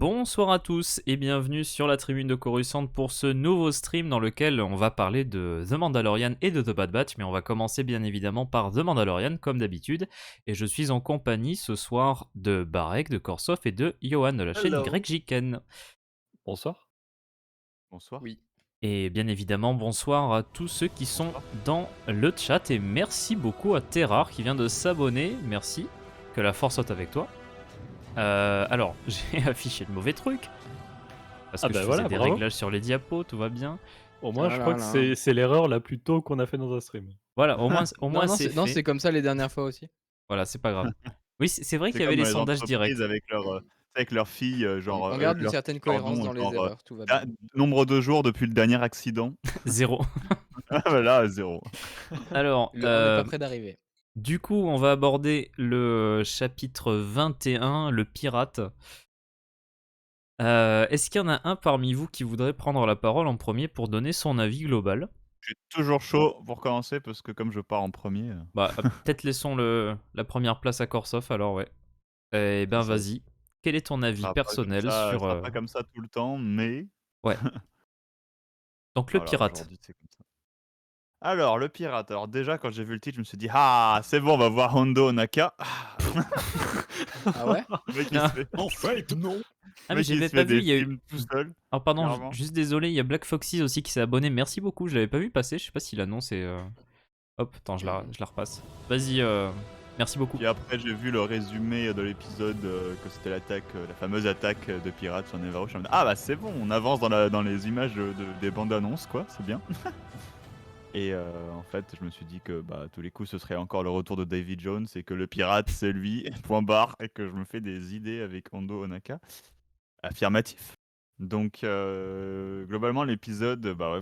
Bonsoir à tous et bienvenue sur la tribune de Coruscant pour ce nouveau stream dans lequel on va parler de The Mandalorian et de The Bad Batch, mais on va commencer bien évidemment par The Mandalorian comme d'habitude. Et je suis en compagnie ce soir de Barek, de Korsoff et de Johan de la chaîne Hello. YJken. Bonsoir. Bonsoir. Oui. Et bien évidemment, bonsoir à tous ceux qui sont Bonsoir. dans le chat et merci beaucoup à Terrar qui vient de s'abonner. Merci, que la force soit avec toi. Alors, j'ai affiché le mauvais truc. Parce Ah que je bah faisais voilà, des bravo. réglages sur les diapos, tout va bien. Au moins, Ah je là crois que là. c'est l'erreur la plus tôt qu'on a fait dans un stream. Voilà, au moins Non, non, c'est c'est non, fait. c'est comme ça les dernières fois aussi. Voilà, c'est pas grave. Oui, c'est vrai C'est qu'il y avait comme les dans les sondages entreprises directs. avec leurs filles, Oui. genre, On garde une leurs certaine filles, cohérence pardon, dans les genre, erreurs, tout va bien. nombre de jours depuis le dernier accident. 0. Ah voilà, 0. Alors, On n'est pas près d'arriver. du coup, on va aborder le chapitre 21, le pirate. Est-ce qu'il y en a un parmi vous qui voudrait prendre la parole en premier pour donner son avis global? Je suis toujours chaud pour commencer parce que comme je pars en premier, Bah, peut-être laissons la première place à Korsoff, alors ouais. Eh ben, c'est ça. vas-y. Quel est ton avis personnel Ce sur... sera pas comme ça tout le temps, mais Ouais, donc le voilà, pirate. aujourd'hui, c'est comme ça. Alors, le pirate. Alors déjà, quand j'ai vu le titre, je me suis dit: «Ah, c'est bon, on va voir Hondo Onaka». Ah ouais? Le mec, il se Ah, fait En fait, non. le mais mec, il j'avais se pas fait vu, des il y a eu... films tout seul, Alors pardon, clairement. juste désolé, il y a Black Foxy aussi qui s'est abonné. Merci beaucoup, je l'avais pas vu passer. Je sais pas si l'annonce est. Hop, attends, je la repasse. Vas-y, merci beaucoup. Puis après, j'ai vu le résumé de l'épisode, que c'était l'attaque, la fameuse attaque, de pirates sur Nevarro. Je suis en mode: «Ah bah, c'est bon, on avance dans les images des bandes annonces, quoi, c'est bien». Et en fait, je me suis dit que, bah, à tous les coups, ce serait encore le retour de Davy Jones et que le pirate, c'est lui, point barre, et que je me fais des idées avec Hondo Onaka. Affirmatif. Donc globalement, l'épisode, bah, ouais,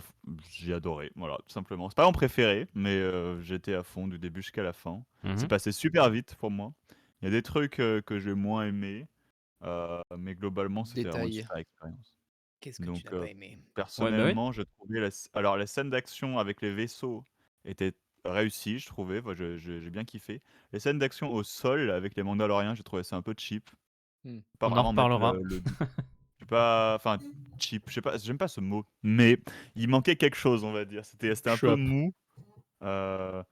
j'ai adoré, voilà, tout simplement. C'est pas mon préféré, mais j'étais à fond du début jusqu'à la fin. C'est Mhm. passé super vite pour moi. Il y a des trucs, que j'ai moins aimés, mais globalement, c'était vraiment une Détail. super expérience. Qu'est-ce que tu Donc n'as pas aimé? Ouais, bah ouais. personnellement, je trouvais alors la scène d'action avec les vaisseaux était réussie, je trouvais, moi j'ai bien kiffé. Les scènes d'action au sol avec les Mandaloriens, j'ai trouvé ça un peu cheap. Mmh. Pas On en vraiment mettre reparlera. je sais pas, enfin cheap, je sais pas, j'aime pas ce mot, mais il manquait quelque chose, on va dire. C'était un peu Chouap. mou, heu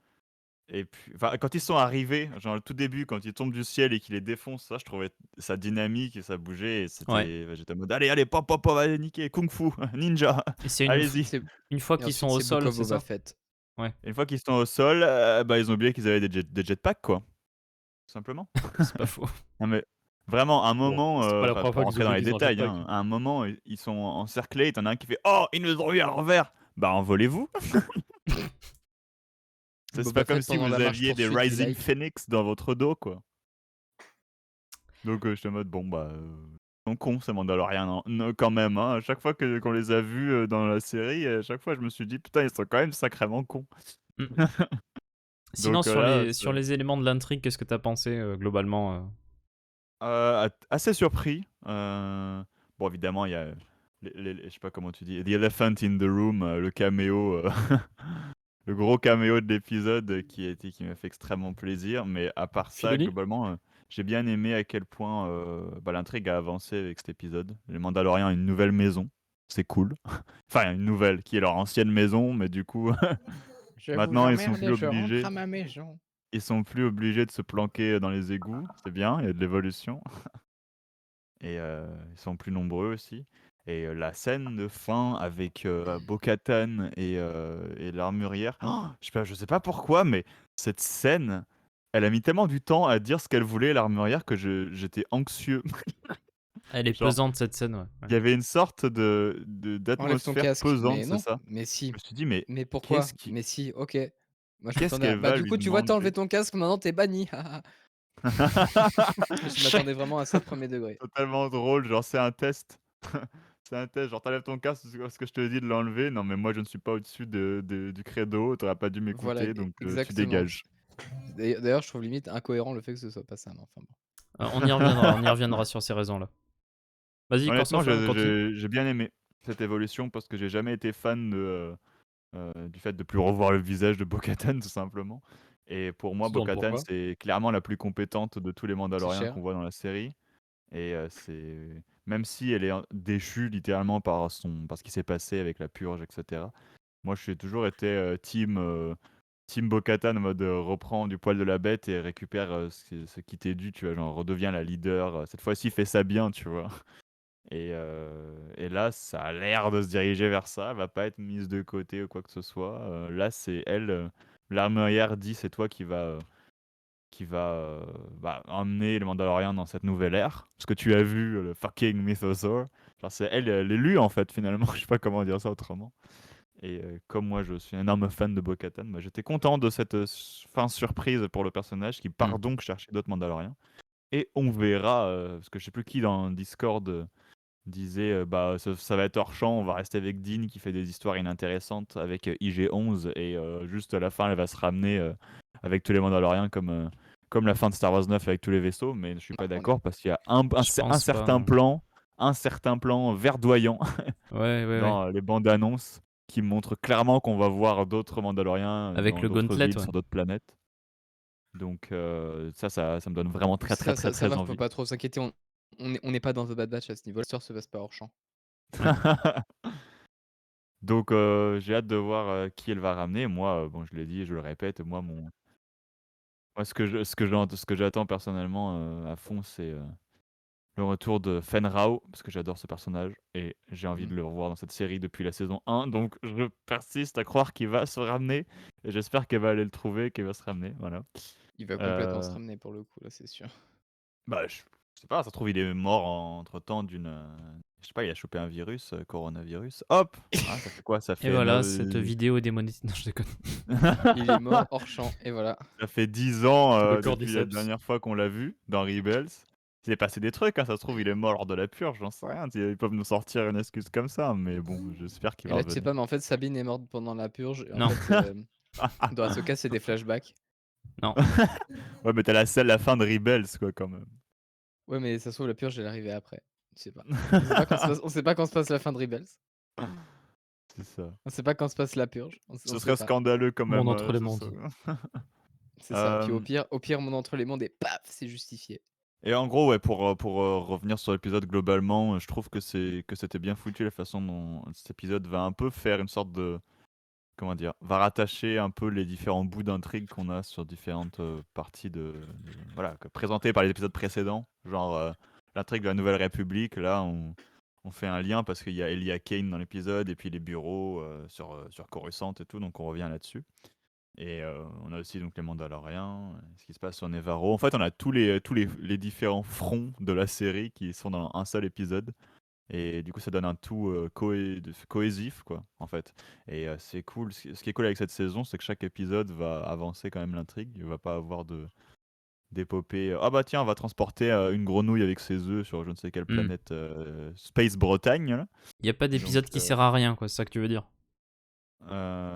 et puis enfin, quand ils sont arrivés, genre le tout début, quand ils tombent du ciel et qu'ils les défoncent, ça, je trouvais ça dynamique et ça bougeait et Ouais. c'était j'étais en mode: «Allez, allez, pop, pop, pop, allez niquer, kung-fu, ninja, Et c'est allez-y». C'est une fois et qu'ils sont ensuite, au c'est Book sol, of c'est Boba ça? Fett. Ouais, Et une fois qu'ils sont au sol, bah, ils ont oublié qu'ils avaient des jetpacks, quoi, tout simplement. c'est pas faux. Non mais vraiment, un Bon, moment, c'est pas la enfin première pour fois qu'ils rentrer dans oublient les qu'ils ont un détails, jetpack. hein, à un moment, ils sont encerclés, tu en as un qui fait: «Oh, ils nous ont eu à l'envers!» Bah, envolez-vous! C'est pas Boba comme Fett si pendant vous la marche aviez des poursuite du Rising like. Phoenix dans votre dos, quoi. Donc j'étais en mode: «Bon, bah, ils sont cons ces Mandaloriens, non quand même, hein». À chaque fois que qu'on les a vus, dans la série, à chaque fois je me suis dit: «Putain, ils sont quand même sacrément cons». Mm. Sinon, Donc sur là, sur les éléments de l'intrigue, qu'est-ce que t'as pensé globalement assez surpris, bon évidemment il y a je sais pas comment tu dis? The elephant in the room, le caméo, le gros caméo de l'épisode, qui m'a fait extrêmement plaisir, mais à part ça, Filoni? globalement, j'ai bien aimé à quel point, bah, l'intrigue a avancé avec cet épisode. Les Mandaloriens ont une nouvelle maison, c'est cool. Enfin une nouvelle, qui est leur ancienne maison, mais du coup, Je vous maintenant emmerde et je rentre à obligés ma maison. ils sont plus obligés de se planquer dans les égouts, c'est bien, il y a de l'évolution. Et ils sont plus nombreux aussi et la scène de fin avec, Bo-Katan et l'armurière, je sais pas pourquoi, mais cette scène, elle a mis tellement du temps à dire ce qu'elle voulait l'armurière que j'étais anxieux. Elle est Genre, pesante cette scène, ouais. il y avait une sorte Enlève ton d'atmosphère casque. pesante, Mais c'est non, ça. mais Je si. me suis dit: «Mais Mais qu'est-ce pourquoi? qui Mais si, OK. Moi, je qu'est-ce m'attendais à qu'elle bah, va du lui coup, tu vois, tu as enlevé demander?» ton casque, maintenant tu es banni. Je m'attendais vraiment à ça, premier degré. Totalement drôle, genre c'est un test. C'est un test, genre tu ton casque parce que je te dis de l'enlever. Non mais moi je ne suis pas au-dessus du credo, tu pas dû Voilà, m'écouter donc tu exactement. dégages. D'ailleurs, je trouve limite incohérent le fait que ce soit pas ça, mais enfin bon. On y reviendra sur ces raisons-là. Vas-y, Honnêtement, Korsoff, continue. j'ai bien aimé cette évolution parce que j'ai jamais été fan du fait de plus revoir le visage de Bo-Katan tout simplement et pour moi On se demande Bo-Katan, pourquoi. c'est clairement la plus compétente de tous les C'est Mandaloriens cher. qu'on voit dans la série et c'est même si elle est déchue littéralement par ce qui s'est passé avec la purge, etc. Moi, j'ai toujours été team Bo-Katan en mode reprend du poil de la bête et récupère ce qui t'est dû, tu vois, genre redevient la leader. Cette fois-ci, fais ça bien, tu vois. Et là, ça a l'air de se diriger vers ça. Elle va pas être mise de côté ou quoi que ce soit. Là, c'est elle, l'armurière dit c'est toi qui va bah, emmener les Mandaloriens dans cette nouvelle ère. Parce que tu as vu le fucking Mythosaur. Genre, c'est elle l'élu en fait, finalement. Je sais pas comment dire ça autrement. Et comme moi, je suis un énorme fan de Bo-Katan, bah, j'étais content de cette fin surprise pour le personnage qui part donc chercher d'autres Mandaloriens. Et on verra, parce que je sais plus qui dans Discord disait bah ça va être hors champ, on va rester avec Dean qui fait des histoires inintéressantes avec IG-11 et juste à la fin elle va se ramener avec tous les Mandaloriens comme la fin de Star Wars 9 avec tous les vaisseaux, mais je suis pas On est- d'accord parce qu'il y a un Je pense pas. un certain plan verdoyant Ouais, ouais, ouais. dans les bandes annonces qui montre clairement qu'on va voir d'autres Mandaloriens Avec dans le d'autres gauntlet, villes, ouais. sur d'autres planètes. Donc ça me donne vraiment très très très Ça très va, faut envie. pas trop s'inquiéter. On n'est pas dans The Bad Batch à ce niveau. L'histoire se passe pas hors champ. Ouais. Donc j'ai hâte de voir qui elle va ramener. Moi, bon, je l'ai dit, je le répète, moi ce que j'attends personnellement à fond, c'est le retour de Fen Rao, parce que j'adore ce personnage et j'ai envie Mhm. de le revoir dans cette série depuis la saison 1. Donc je persiste à croire qu'il va se ramener et j'espère qu'elle va aller le trouver, qu'il va se ramener. Voilà. Il va complètement se Euh, ramener pour le coup, là, c'est sûr. Bah, je sais pas, ça se trouve, il est mort entre-temps d'une. Je sais pas, il a chopé un virus, coronavirus. Hop! Ah, ça fait quoi? Ça Et fait voilà, cette vidéo démonétisée. Non, je déconne. Il est mort hors champ, et voilà. Ça fait 10 ans Sous le depuis la cordyceps. dernière fois qu'on l'a vu dans Rebels. Il s'est passé des trucs, hein, ça se trouve, il est mort lors de la purge, j'en sais rien. Ils peuvent nous sortir une excuse comme ça, mais bon, j'espère qu'il Et va là, tu sais revenir. pas, mais en fait, Sabine est morte pendant la purge. Et en Non. fait, dans Ahsoka, c'est des flashbacks. Non. Ouais, mais t'as la fin de Rebels, quoi, quand même. Ouais, mais ça se trouve, la purge, elle est arrivée après. Tu sais pas. On sait pas quand se passe la fin de Rebels. C'est ça. On sait pas quand se passe la purge. On Ce sait serait pas. scandaleux quand même. Monde entre les ce mondes. serait- C'est ça. Puis Euh, au pire, mon entre les mondes et paf, c'est justifié. Et en gros, ouais, pour revenir sur l'épisode globalement, je trouve que c'était bien foutu la façon dont cet épisode va un peu faire une sorte de, comment dire, va rattacher un peu les différents bouts d'intrigue qu'on a sur différentes parties voilà, présentées par les épisodes précédents, genre l'intrigue de la Nouvelle République. Là, on fait un lien parce qu'il y a Elia Kane dans l'épisode et puis les bureaux sur Coruscant et tout, donc on revient là-dessus. Et on a aussi donc les Mandaloriens, ce qui se passe sur Nevarro. En fait, on a tous les différents fronts de la série qui sont dans un seul épisode. Et du coup, ça donne un tout cohésif, quoi, en fait. Et c'est cool. Ce qui est cool avec cette saison, c'est que chaque épisode va avancer quand même l'intrigue. Il va pas avoir d'épopée. Ah bah tiens, on va transporter une grenouille avec ses œufs sur je ne sais quelle Hmm. planète Space Bretagne, là. Il n'y a pas d'épisode Donc, qui sert à rien, quoi, c'est ça que tu veux dire.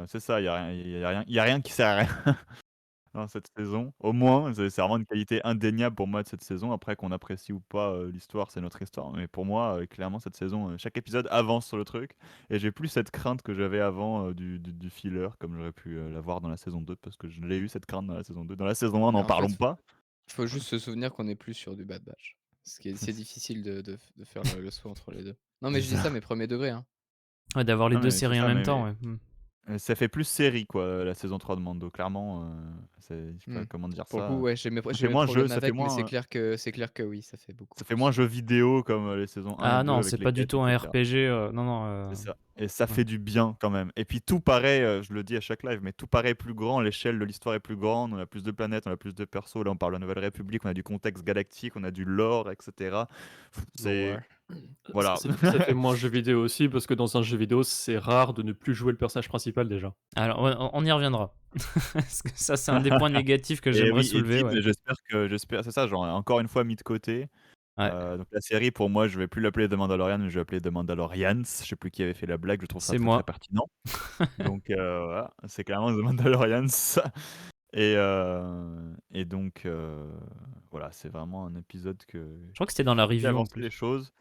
C'est ça, il y a rien qui sert à rien dans cette saison. Au moins, c'est vraiment une qualité indéniable pour moi de cette saison. Après qu'on apprécie ou pas l'histoire, c'est notre histoire. Mais pour moi, clairement, cette saison, chaque épisode avance sur le truc. Et j'ai plus cette crainte que j'avais avant du filler, comme j'aurais pu l'avoir dans la saison 2, parce que je l'ai eu cette crainte dans la saison 2. Dans la saison 1, Mais n'en en fait, parlons pas. il faut juste se souvenir qu'on est plus sur du Bad Batch. C'est difficile de faire le saut entre les deux. Non, mais C'est je dis ça, ça. mais premier degré. Hein. Ouais, d'avoir les Non, deux mais c'est séries en ça, même temps, mais ouais. Hmm. ça fait plus série, quoi, la saison 3 de Mando. Clairement, je sais pas Hmm. comment dire Pour le ça. coup, ouais, Ça j'ai fait mes moins jeu, problèmes ça fait avec, mais moins. c'est clair que oui, ça fait beaucoup Ça fait moins plus. jeux vidéo comme les saisons 1 et Ah 2 non, avec c'est les pas du quêtes, tout un etc. RPG. Non, non. C'est ça. Et ça ouais. fait du bien quand même. Et puis tout paraît, je le dis à chaque live, mais tout paraît plus grand. L'échelle de l'histoire est plus grande. On a plus de planètes, on a plus de persos. Là, on parle de la Nouvelle République, on a du contexte galactique, on a du lore, etc. C'est. Lore. Voilà. Ça fait moins jeu vidéo aussi, parce que dans un jeu vidéo, c'est rare de ne plus jouer le personnage principal déjà. Alors, ouais, on y reviendra. Parce que ça, c'est un des points négatifs que Et j'aimerais oui, et soulever, ouais. Dean, j'espère, c'est ça, genre encore une fois mis de côté. Ouais, Donc la série, pour moi, je vais plus l'appeler The Mandalorian, mais je vais l'appeler The Mandalorians. Je sais plus qui avait fait la blague, je trouve ça c'est très très moi. pertinent. Donc voilà, c'est clairement The Mandalorians. Et donc voilà, c'est vraiment un épisode Je crois que c'était dans la qui fait review en avancer les plus. choses.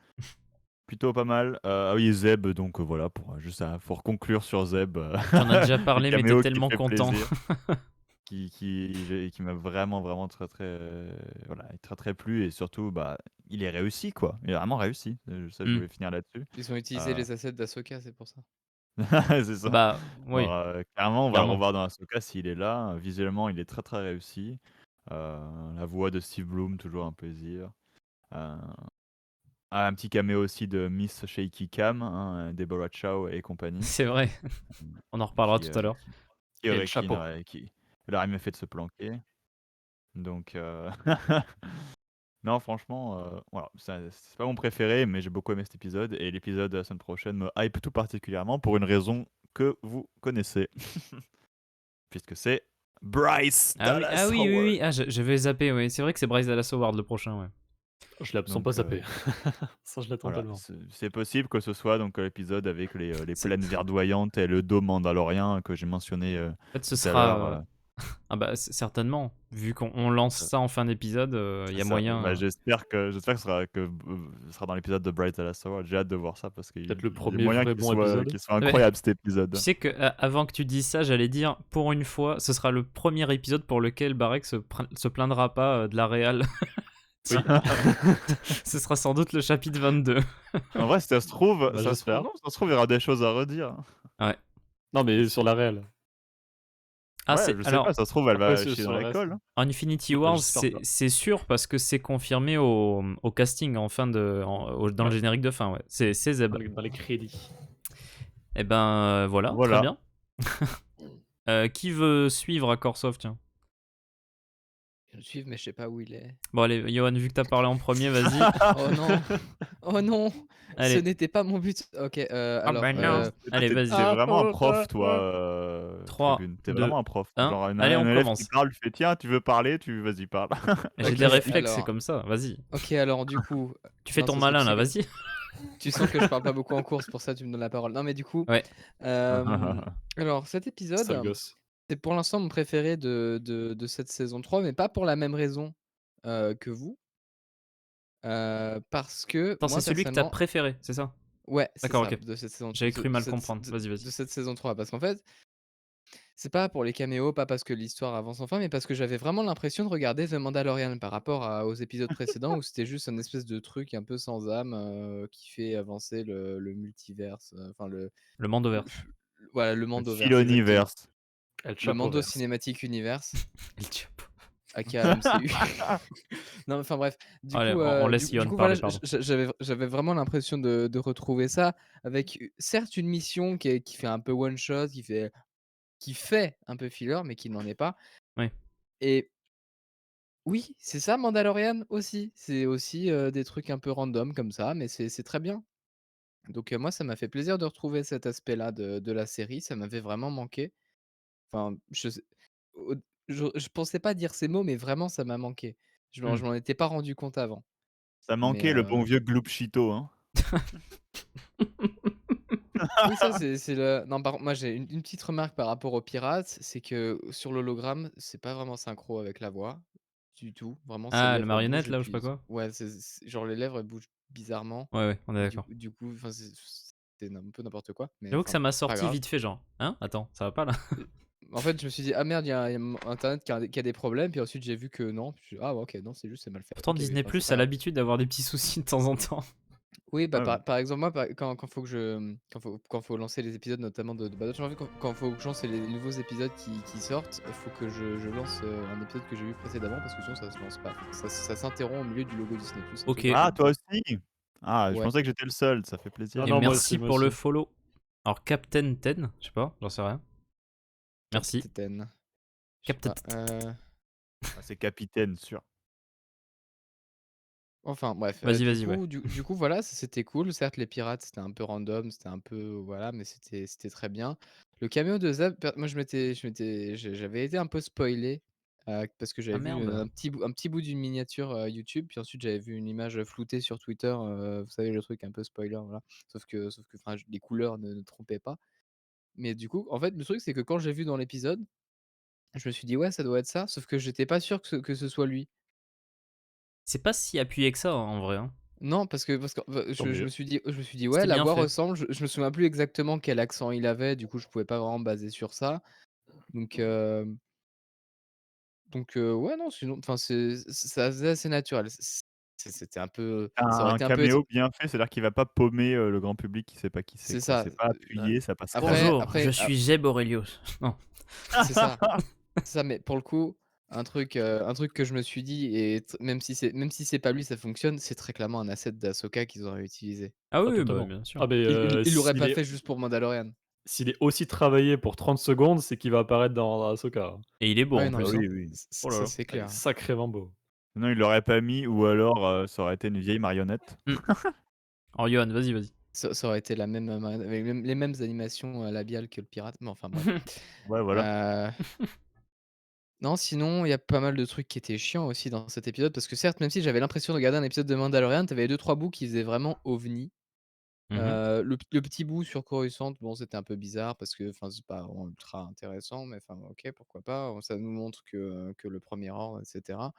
Plutôt pas mal. Ah oui, Zeb, donc voilà, pour conclure sur Zeb, J'en ai déjà le parlé, mais t'es caméo qui tellement fait content. plaisir. qui m'a vraiment, vraiment très, très, voilà, très, très plu et surtout, bah, il est réussi, quoi. Il est vraiment réussi. Ça, je Mmh. voulais finir là-dessus. Ils ont utilisé Heu, les assets d'Ahsoka, c'est pour ça. c'est ça. Bah, Genre, oui, clairement, on va le clairement. revoir dans Ahsoka s'il est là. Visuellement, il est très, très réussi. La voix de Steve Bloom, toujours un plaisir. Heu, un petit caméo aussi de Miss Shaky Cam, hein, Deborah Chow et compagnie, C'est vrai, on en reparlera qui, tout à l'heure. Et le requine, chapeau. ouais, qui elle aurait mieux fait de se planquer. Donc, non, franchement, voilà, c'est pas mon préféré, mais j'ai beaucoup aimé cet épisode et l'épisode de la semaine prochaine me hype tout particulièrement pour une raison que vous connaissez. Puisque c'est Bryce Ah Dallas oui, oui, Howard. oui, ah j'avais zappé, oui. C'est vrai que c'est Bryce Dallas Howard le prochain, ouais. Je l'ai absolument pas Donc, zappé. Ça, je l'attends voilà, tellement. c'est possible que ce soit donc l'épisode avec les C'est plaines verdoyantes et le dôme mandalorien que j'ai mentionné En fait, ce tout à l'heure. sera, ah bah, certainement, vu qu'on lance Ça- ça en fin d'épisode, il y c'est a ça. Bah, moyen, j'espère ce sera dans l'épisode de Bryce Dallas Howard. J'ai hâte de voir ça parce qu'il Peut-être le y a premier moyen vrai bon épisode. qu'il soit Ouais. incroyable cet Tu épisode. sais que avant que tu dises ça, j'allais dire, pour une fois, ce sera le premier épisode pour lequel Barek se plaindra pas de la réal. Oui. Ce sera sans doute le chapitre 22. En vrai, si ça se trouve, Bah, j'espère. non, ça se trouve, il y aura des choses à redire. Ouais. Non, mais sur la réelle. Ah, Ouais, je sais pas, alors, ça se trouve, elle Après, va c'est chier sur dans le reste. l'école, hein. en Infinity Bah, Wars, j'espère pas. c'est sûr parce que c'est confirmé au casting en fin dans le Ouais. générique de fin, ouais. C'est Zeb. Dans les crédits. Et ben voilà, très Voilà. bien. Qui veut suivre à Corsoft, tiens. Je le suis, mais je sais pas où il est. Bon allez, Johan, vu que t'as parlé en premier, vas-y. Oh non! Oh non! Ce Allez. n'était pas mon but. OK, alors, bah non. Allez, vas-y. T'es vraiment un prof, toi, 3, Tribune. T'es 2, vraiment un prof. 1. Genre, Allez, on un élève qui commence. parle, tu fais tiens, tu veux parler, vas-y, parle. J'ai OK, des réflexes, c'est alors comme ça, vas-y. OK, alors du coup, Tu fais non, ton c'est malin là, que vas-y. tu sens que je parle pas beaucoup en course, pour ça tu me donnes la parole. Non, mais du coup, Ouais. alors cet épisode, Sale gosse. c'est pour l'instant mon préféré de cette saison 3, mais pas pour la même raison, que vous. Parce que Attends, c'est moi celui que t'as personnellement préféré, c'est ça? ouais, c'est D'accord, ça, ok. de cette saison J'avais cru mal comprendre. Vas-y, de vas-y. cette saison 3. Parce qu'en fait, c'est pas pour les caméos, pas parce que l'histoire avance enfin, mais parce que j'avais vraiment l'impression de regarder The Mandalorian par rapport aux épisodes précédents où c'était juste un espèce de truc un peu sans âme, qui fait avancer le multiverse, enfin Le le Mandoverse. voilà, le Le Mandoverse, exactement. Philoniverse. El Le Mando Chapoverse. Cinematic Universe, El Chapo. aka MCU. Non, enfin bref, du Allez, coup, on du laisse du Johan coup, voilà, parler, pardon. j'avais vraiment l'impression de retrouver ça avec, certes une mission qui fait un peu one shot, qui fait un peu filler, mais qui n'en est pas. Oui. Et oui, c'est ça Mandalorian aussi. C'est aussi, des trucs un peu random comme ça, mais c'est très bien. Donc, moi, ça m'a fait plaisir de retrouver cet aspect-là de la série. Ça m'avait vraiment manqué. Enfin, au je pensais pas dire ces mots, mais vraiment ça m'a manqué. Hmm. Je m'en étais pas rendu compte avant. Ça Mais, manquait le bon vieux Gloop Cheeto, hein. oui, ça c'est le non, par contre, moi j'ai une petite remarque par rapport aux pirates, c'est que sur l'hologramme, c'est pas vraiment synchro avec la voix, du tout. Vraiment ses Ah, la lèvres marionnette bougent et là, ou je sais pas puis quoi? ouais, c'est genre les lèvres, elles bougent bizarrement Ouais, ouais, on est et d'accord. du coup, enfin c'est un peu n'importe quoi, mais J'avoue que enfin, ça m'a pas sorti grave. vite fait, genre. Hein? Attends, ça va pas là? En fait, je me suis dit: «Ah merde, il y a mon internet qui a des problèmes», puis ensuite j'ai vu que non, puis je «Ah ouais, OK, non, c'est juste c'est mal fait». Pourtant, OK, oui, Disney enfin c'est Plus pas a grave. l'habitude d'avoir des petits soucis de temps en temps. Oui, bah, Ouais, ouais. par exemple, moi, quand faut que quand faut lancer les épisodes notamment de Bad Batch, en fait, quand faut que je lance les nouveaux épisodes qui sortent, faut que je lance, un épisode que j'ai vu précédemment parce que sinon ça se lance pas. Ça s'interrompt au milieu du logo Disney+, un Ok. truc de Ah, fou. toi aussi? Ah, je Ouais, pensais que j'étais le seul, ça fait plaisir. Non, Et non, merci moi pour le aussi. follow. Alors, Captain Ten, je sais pas, j'en sais rien. Merci. Captain. Je sais Captain. pas, Ah, c'est capitaine, sûr. enfin bref, Vas-y, vas-y, ouais. du coup, voilà, c'était cool. Certes, les pirates, c'était un peu random, c'était un peu voilà, mais c'était très bien. Le caméo de Zeb, moi j'avais été un peu spoilé, parce que Ah j'avais vu, merde. un petit bout d'une miniature, YouTube, puis ensuite j'avais vu une image, floutée sur Twitter, vous savez le truc un peu spoiler, voilà. Sauf que enfin, les couleurs ne trompaient pas. Mais du coup, en fait, le truc, c'est que quand j'ai vu dans l'épisode, je me suis dit: «Ouais, ça doit être ça», sauf que j'étais pas sûr que ce soit lui. C'est pas si appuyé que ça, hein, en vrai, hein. Non, parce que bah, Tant je mieux. me suis dit «Ouais, C'était la bien voix fait. ressemble». Je me souviens plus exactement quel accent il avait, du coup, je pouvais pas vraiment me baser sur ça. Donc, Ouais, non, sinon, enfin, ça faisait assez naturel. C'était un peu ça aurait Un été un peu étr caméo bien fait, c'est-à-dire qu'il va pas paumer, le grand public qui sait pas qui c'est, c'est quoi. ça, C'est pas appuyé, ça passe crème. Bonjour, je après, suis Jeb Aurelius. Non. c'est ça. C'est ça, mais pour le coup, un truc que je me suis dit et même si c'est pas lui, ça fonctionne, c'est très clairement un asset d'Ahsoka qu'ils auraient utilisé. Ah Ah oui, bah, totalement. bien sûr. Ah mais, Ils l'auraient pas fait juste pour Mandalorian. s'il est aussi travaillé pour 30 secondes, c'est qu'il va apparaître dans Ahsoka, hein. Et il est beau Ah ouais, en non, Ah plus, mais hein. oui, oui. Oh là ça là, c'est ah il est clair. sacrément beau. Non, il l'aurait pas mis ou alors, ça aurait été une vieille marionnette. Mmh. Alors Johan, vas-y, vas-y. Ça aurait été la même, avec les mêmes animations, labiales que le pirate, mais enfin bref. Ouais, voilà. Heu, non, sinon, il y a pas mal de trucs qui étaient chiants aussi dans cet épisode parce que certes, même si j'avais l'impression de regarder un épisode de Mandalorian, tu avais 2-3 bouts qui faisaient vraiment ovni. Mmh. Le petit bout sur Coruscant, bon, c'était un peu bizarre parce que, enfin, c'est pas vraiment ultra intéressant, mais enfin, OK, pourquoi pas. Ça nous montre que le Premier Ordre et cetera.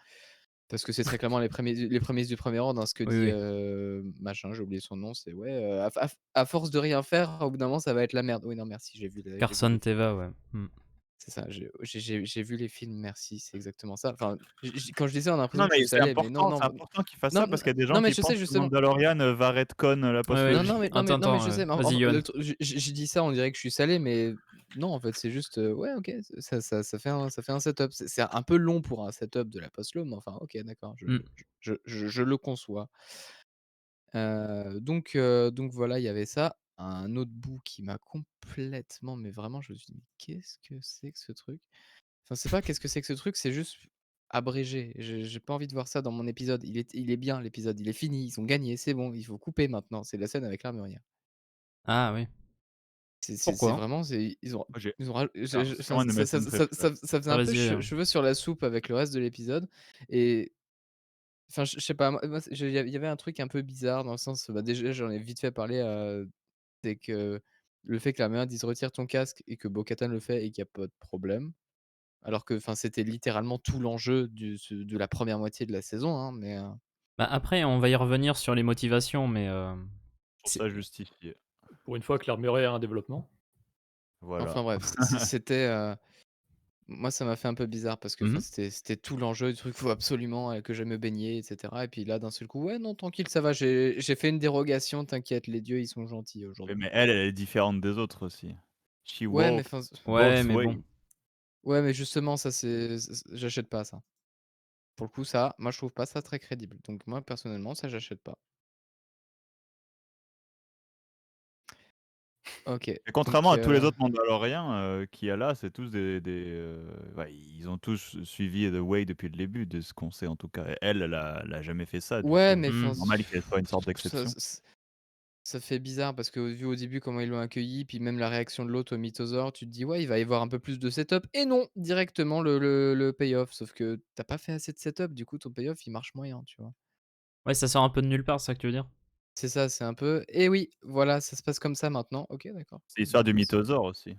Parce que c'est très clairement les prémices du Premier Ordre, hein, ce que Oui, dit, oui. machin, j'ai oublié son nom, c'est ouais, à force de rien faire, au bout d'un moment, ça va être la merde. Oui, non, merci, j'ai vu Carson les films. Teva, ouais. Mmh. C'est ça, j'ai vu les films, merci, c'est exactement ça. Enfin, quand je dis ça, on a l'impression Non, que je mais suis salé, mais non, c'est non, important qu'il fasse non, ça parce qu'il y a des non, gens mais qui je sais pensent que justement. Mandalorian, va retcon, la Ouais, ouais. Non, postlogie. Attends, non, mais attends, je sais, mais vas-y Johan. le tru j'ai dit ça, on dirait que je suis salé, mais non, en fait, c'est juste, ouais, OK, ça fait un setup. C'est un peu long pour un setup de la post-low, mais enfin, OK, d'accord, Mmh. je le conçois. Donc voilà, il y avait ça. Un autre bout qui m'a complètement, mais vraiment, je me suis dit: «Mais qu'est-ce que c'est que ce truc?» Enfin, c'est pas qu'est-ce que c'est que ce truc, c'est juste abrégé. J'ai pas envie de voir ça dans mon épisode. Il est bien l'épisode, il est fini, ils ont gagné, c'est bon, il faut couper maintenant. C'est la scène avec l'armurière. Ah oui. C'est Pourquoi? vraiment, Moi, j'ai ils ont raj c'est enfin, vraiment une de mes scènes préférées. ça faisait Ah un peu vas-y, cheveux sur la soupe avec le reste de l'épisode et enfin, je sais pas, moi, il y avait un truc un peu bizarre dans le sens, bah, déjà, j'en ai vite fait parler, c'est que le fait que l'armurière dise: «Retire ton casque» et que Bo-Katan le fait et qu'il y a pas de problème. Alors que, enfin, c'était littéralement tout l'enjeu de la première moitié de la saison, hein, bah, après on va y revenir sur les motivations, mais Je trouve c'est ça justifié. Pour une fois que l'armurier a un développement. Voilà. enfin bref, c'était, moi ça m'a fait un peu bizarre parce que, enfin, mmh c'était tout l'enjeu du truc, faut absolument, que j'aille me baigner et cetera et puis là, d'un seul coup: «Ouais, non, tranquille, ça va, j'ai fait une dérogation, t'inquiète, les dieux, ils sont gentils Oui, aujourd'hui». mais elle est différente des autres aussi. She Ouais, mais walks enfin, Ouais, both mais bon. ways. ouais, mais justement, ça c'est j'achète pas ça. Pour le coup, ça, moi je trouve pas ça très crédible. Donc moi, personnellement, ça, j'achète pas. OK, Et contrairement donc à tous les autres Mandaloriens, qu'il y a là, c'est tous ouais, ils ont tous suivi The Way depuis le début, de ce qu'on sait en tout cas. Et elle a jamais fait ça, du ouais, coup, mais Mmh. enfin, normal qu'elle soit une sorte ça d'exception. ça fait bizarre parce que vu au début comment ils l'ont accueilli, puis même la réaction de l'autre au mythosaure, tu te dis: «Ouais, il va y avoir un peu plus de setup» et non, directement le payoff. Sauf que tu as pas fait assez de setup, du coup ton payoff il marche moyen, tu vois? Ouais, ça sort un peu de nulle part, c'est ça que tu veux dire? C'est ça, c'est un peu: «Eh oui, voilà, ça se passe comme ça maintenant». OK, d'accord, C'est cool. l'histoire du Moi c'est mythosaure aussi.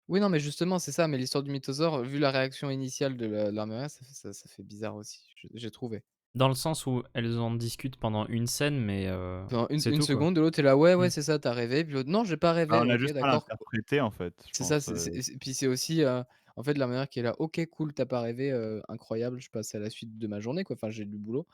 oui, non, mais justement, c'est ça, mais l'histoire du mythosaure, vu la réaction initiale de l'armurière, ça fait bizarre aussi, j'ai trouvé. Dans le sens où elles en discutent pendant une scène, mais Pendant c'est une tout quoi. seconde, de l'autre est là: «Ouais, Mmh. ouais, c'est ça, tu as rêvé», puis l'autre: «Non, j'ai pas Bah, rêvé». on a OK, juste mal d'accord. interprété, en fait, je C'est ça, pense, puis c'est aussi, en fait, la manière qui est là: «OK, cool, tu as pas rêvé, incroyable, je passe à la suite de ma journée, quoi». Enfin, j'ai du boulot.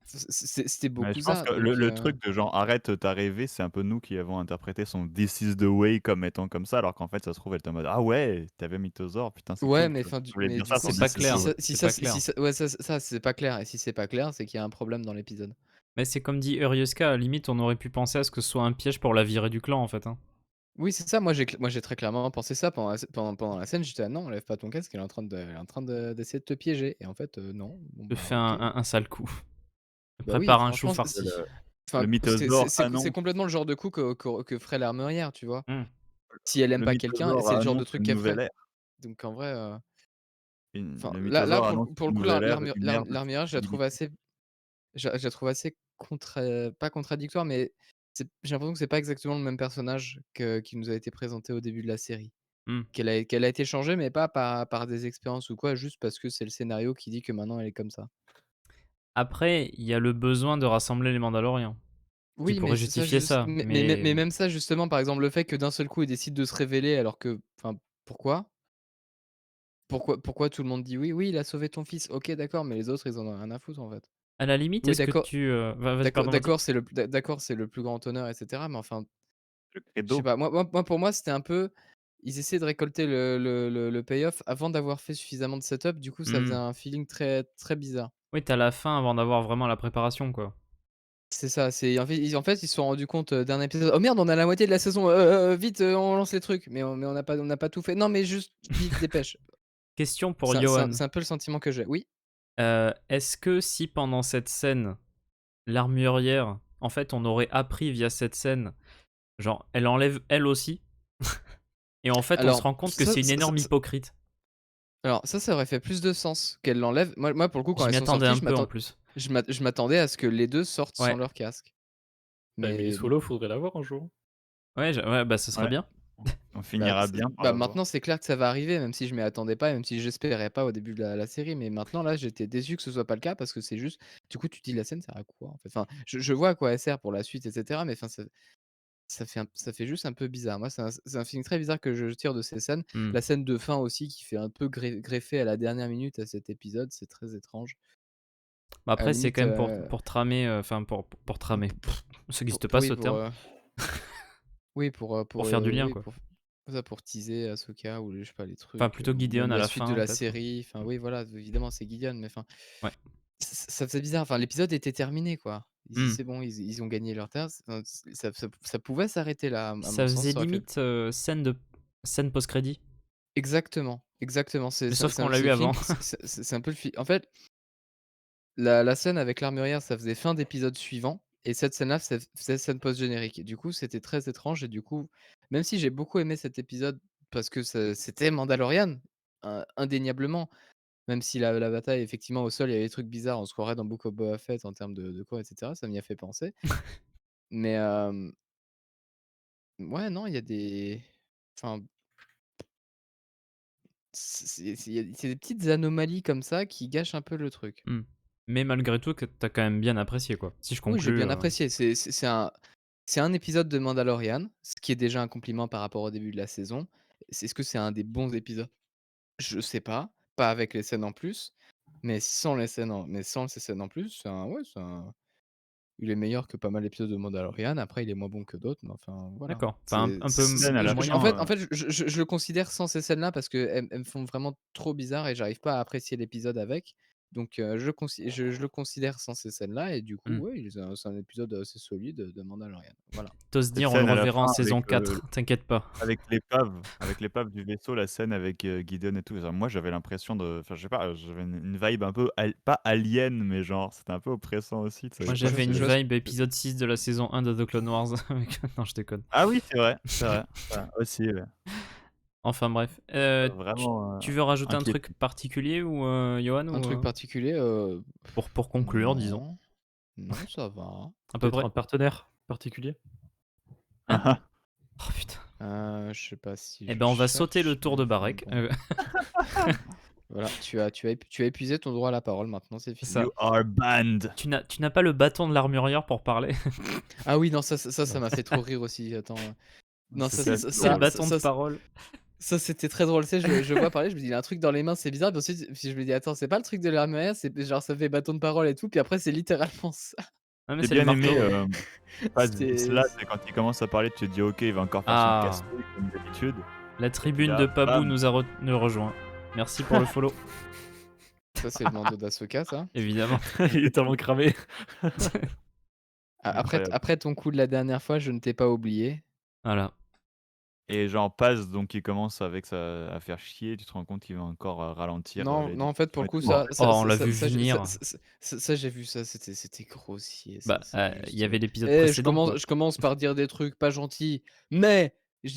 C'était mais beaucoup je pense ça, que donc le truc de genre: «Arrête, tu rêvé», c'est un peu nous qui avons interprété son «This is the way» comme étant comme ça, alors qu'en fait, ça se trouve, elle était en mode: «Ah ouais, tu avais mythosaure, putain, c'est ouais, cool», mais tu vois? enfin, Je voulais dire du ça coup, sans C'est dire pas c'est si clair, cool. ça c'est pas clair. ouais, ça, c'est pas clair et si c'est pas clair, c'est qu'il y a un problème dans l'épisode. Mais c'est comme dit Urioska, à la limite on aurait pu penser à ce que ce soit un piège pour la virer du clan en fait, hein. Oui, c'est ça, moi, j'ai très clairement pensé ça pendant la scène, j'étais là: «Non, enlève pas ton casque, elle est en train d'essayer de te piéger» et en fait, non, bon, Te bah, fait OK. un sale coup. Bah oui, Prépare un chou franchement, farci. Le enfin, mythosaure c'est annonce complètement le genre de coup que ferait l'armurière, tu vois? Mmh. Si elle aime le pas quelqu'un, mythosaure c'est le genre de annonce truc une qu'elle nouvelle ferait. ère. Donc en vrai, enfin Le là mythosaure annonce pour le une coup nouvelle ère, une ère de l'armurière, possibilités. je la trouve assez pas contradictoire, mais j'ai l'impression que c'est pas exactement le même personnage qui nous a été présenté au début de la série. Mmh. Qu'elle a été changée, mais pas par des expériences ou quoi, juste parce que c'est le scénario qui dit que maintenant elle est comme ça. Après, il y a le besoin de rassembler les Mandaloriens, qui Oui, pourrait mais ça justifier juste ça, mais mais même ça justement, par exemple, le fait que d'un seul coup, il décide de se révéler alors que enfin, pourquoi? pourquoi tout le monde dit: «Oui, oui, il a sauvé ton fils». OK, d'accord, mais les autres, ils en ont rien à foutre, en fait. À la limite, Oui, est-ce que d'accord, tu, vas-y, pardon, vas-y. d'accord, c'est le plus grand honneur et cetera, mais enfin, Le je sais credo. pas, moi, pour moi, c'était un peu ils essaient de récolter le payoff avant d'avoir fait suffisamment de setup, du coup, ça faisait Mmh. un feeling très, très bizarre. Oui, tu la fin avant d'avoir vraiment la préparation, quoi. C'est ça, c'est en fait, ils se sont rendus compte, d'un épisode: «Oh merde, on a la moitié de la saison, vite, on lance les trucs». Mais on n'a pas tout fait. Non, mais juste vite, dépêche. Question pour C'est un Johan. c'est un peu le sentiment que j'ai. Oui? Est-ce que si pendant cette scène, l'armurière, en fait, on aurait appris via cette scène, genre, elle enlève elle aussi, et en fait, on se Alors rend compte que ça c'est une ça ça énorme ça hypocrite. alors ça aurait fait plus de sens qu'elle l'enlève. Moi, pour le coup, quand Je elles m'y sont attendais sorties, un peu en plus. je m'attendais à ce que les 2 sortent sans Ouais, leur casque. Bah, Emily Mais Solo, faudrait l'avoir un jour. ouais, bah, ce serait Ouais, bien. on bah, finira bien par l'avoir. maintenant, c'est clair que ça va arriver, même si je m'y attendais pas et même si j'espérais pas au début de la série. Mais maintenant, là, j'étais déçu que ce soit pas le cas parce que c'est juste du coup, tu te dis: «La scène sert à quoi, en fait?» Enfin, je vois à quoi elle sert pour la suite et cetera, mais enfin, ça fait juste un peu bizarre. Moi, c'est un feeling très bizarre que je tire de ces scènes. Mmh. La scène de fin aussi qui fait un peu greffée à la dernière minute à cet épisode, c'est très étrange. Bah, À la après, c'est limite, quand même pour tramer, enfin, pour tramer. Ça existe pas oui, ce terme. oui, Pour faire du lien, oui, quoi. pour teaser Ahsoka ou je sais pas les Enfin, trucs, plutôt ou Gideon même à la la suite de fin, la peut-être. série. Enfin, oui, voilà, évidemment, c'est Gideon, mais enfin, Ouais. ça faisait bizarre. Enfin, l'épisode était terminé, quoi. Mmh. C'est bon, ils ont gagné leur terre. Enfin, ça pouvait s'arrêter là, à Ça mon sens. faisait Ça aurait fait limite, scène post-crédit. exactement, exactement. C'est Mais ça, sauf qu'on l'a c'est eu le feeling, avant. c'est un peu le feel en fait, la scène avec l'armurière, ça faisait fin d'épisode suivant et cette scène-là, ça faisait scène post-générique et du coup, c'était très étrange et du coup, même si j'ai beaucoup aimé cet épisode parce que c'était Mandalorian, indéniablement, même si la bataille effectivement au sol, il y avait des trucs bizarres, on se croirait dans Book of Boba Fett en termes de quoi et cetera, ça m'y a fait penser. Mais ouais, non, il y a des enfin, c'est des petites anomalies comme ça qui gâchent un peu le truc. Mmh. Mais malgré tout, que tu quand même bien apprécié, quoi. Si je Oui, j'ai conclus, bien apprécié. C'est un épisode de Mandalorian, ce qui est déjà un compliment par rapport au début de la saison. Est-ce que c'est un des bons épisodes? Je sais pas avec les scènes en plus, mais sans ces scènes en plus, il est meilleur que pas mal d'épisodes de Mandalorian. Après, il est moins bon que d'autres, mais enfin, voilà. d'accord. Enfin, C'est un peu c Scène à la moyen, en quoi. fait fin, je le considère sans ces scènes-là parce qu'elles me font vraiment trop bizarre et j'arrive pas à apprécier l'épisode avec. Donc je le considère sans ces scènes-là et du coup, Mmh. ouais, c'est un épisode assez solide de Mandalorian. Voilà. Tu cette dire, on le scène à la reverra en fin saison 4, t'inquiète pas. avec l'épave du vaisseau, la scène avec, Gideon et tout, genre moi j'avais l'impression de enfin je sais pas, j'avais une vibe un peu pas alien, mais genre c'était un peu oppressant aussi, tu Moi, savais pas j'avais si une Je vois ce vibe épisode 6 de la saison 1 de The Clone Wars avec non, je déconne. ah oui, c'est vrai, aussi, ouais. Enfin bref, tu Vraiment, tu veux rajouter un truc inquiété. particulier ou Yoann un ou truc particulier, pour conclure, disons? non, non, ça va. À peu Peut-être près? un partenaire particulier? Hein? Ah ah. Oh putain. Je sais pas si Eh je ben, on va sauter le cherche, tour mais de enfin Barek, bon. Voilà, tu as épuisé ton droit à la parole, maintenant c'est c'est fini. ça. You are banned. Tu n'as pas le bâton de l'armurière pour parler? Ah oui, non, ça m'a fait trop rire aussi, attends, non, C'était assez C'est le drôle. bâton de parole. ça, c'était très drôle, tu sais, je vois parler, je me dis: «Il a un truc dans les mains, c'est bizarre», puis ensuite, puis je me dis: «Attends, c'est pas le truc de l'armurière, c'est genre ça fait bâton de parole et tout», puis après c'est littéralement ça. Ah mais J'ai c'est le bien aimé, marteau. pas C'était Vizsla, c'est quand il commence à parler, tu te dis: «OK, il va encore faire son Ah, casse-couille comme d'habitude» la et puis tribune de là, Pabou bam! nous rejoint. Merci pour le follow, ça, c'est le mando d'Ahsoka, ça. évidemment. Il est tellement cramé. Incroyable. Après ton coup de la dernière fois, je ne t'ai pas oublié. Voilà. Et genre Paz donc il commence avec sa à faire chier, tu te rends compte qu'il va encore, ralentir, Non, les non, en fait, pour discussions le et coup, tout, en Oh, fait. on l'a vu venir. j'ai vu ça, c'était grossier, ça, Bah, c'était il y juste, avait l'épisode «Eh, je précédent, quoi. commence je commence par dire des trucs pas gentils, mais je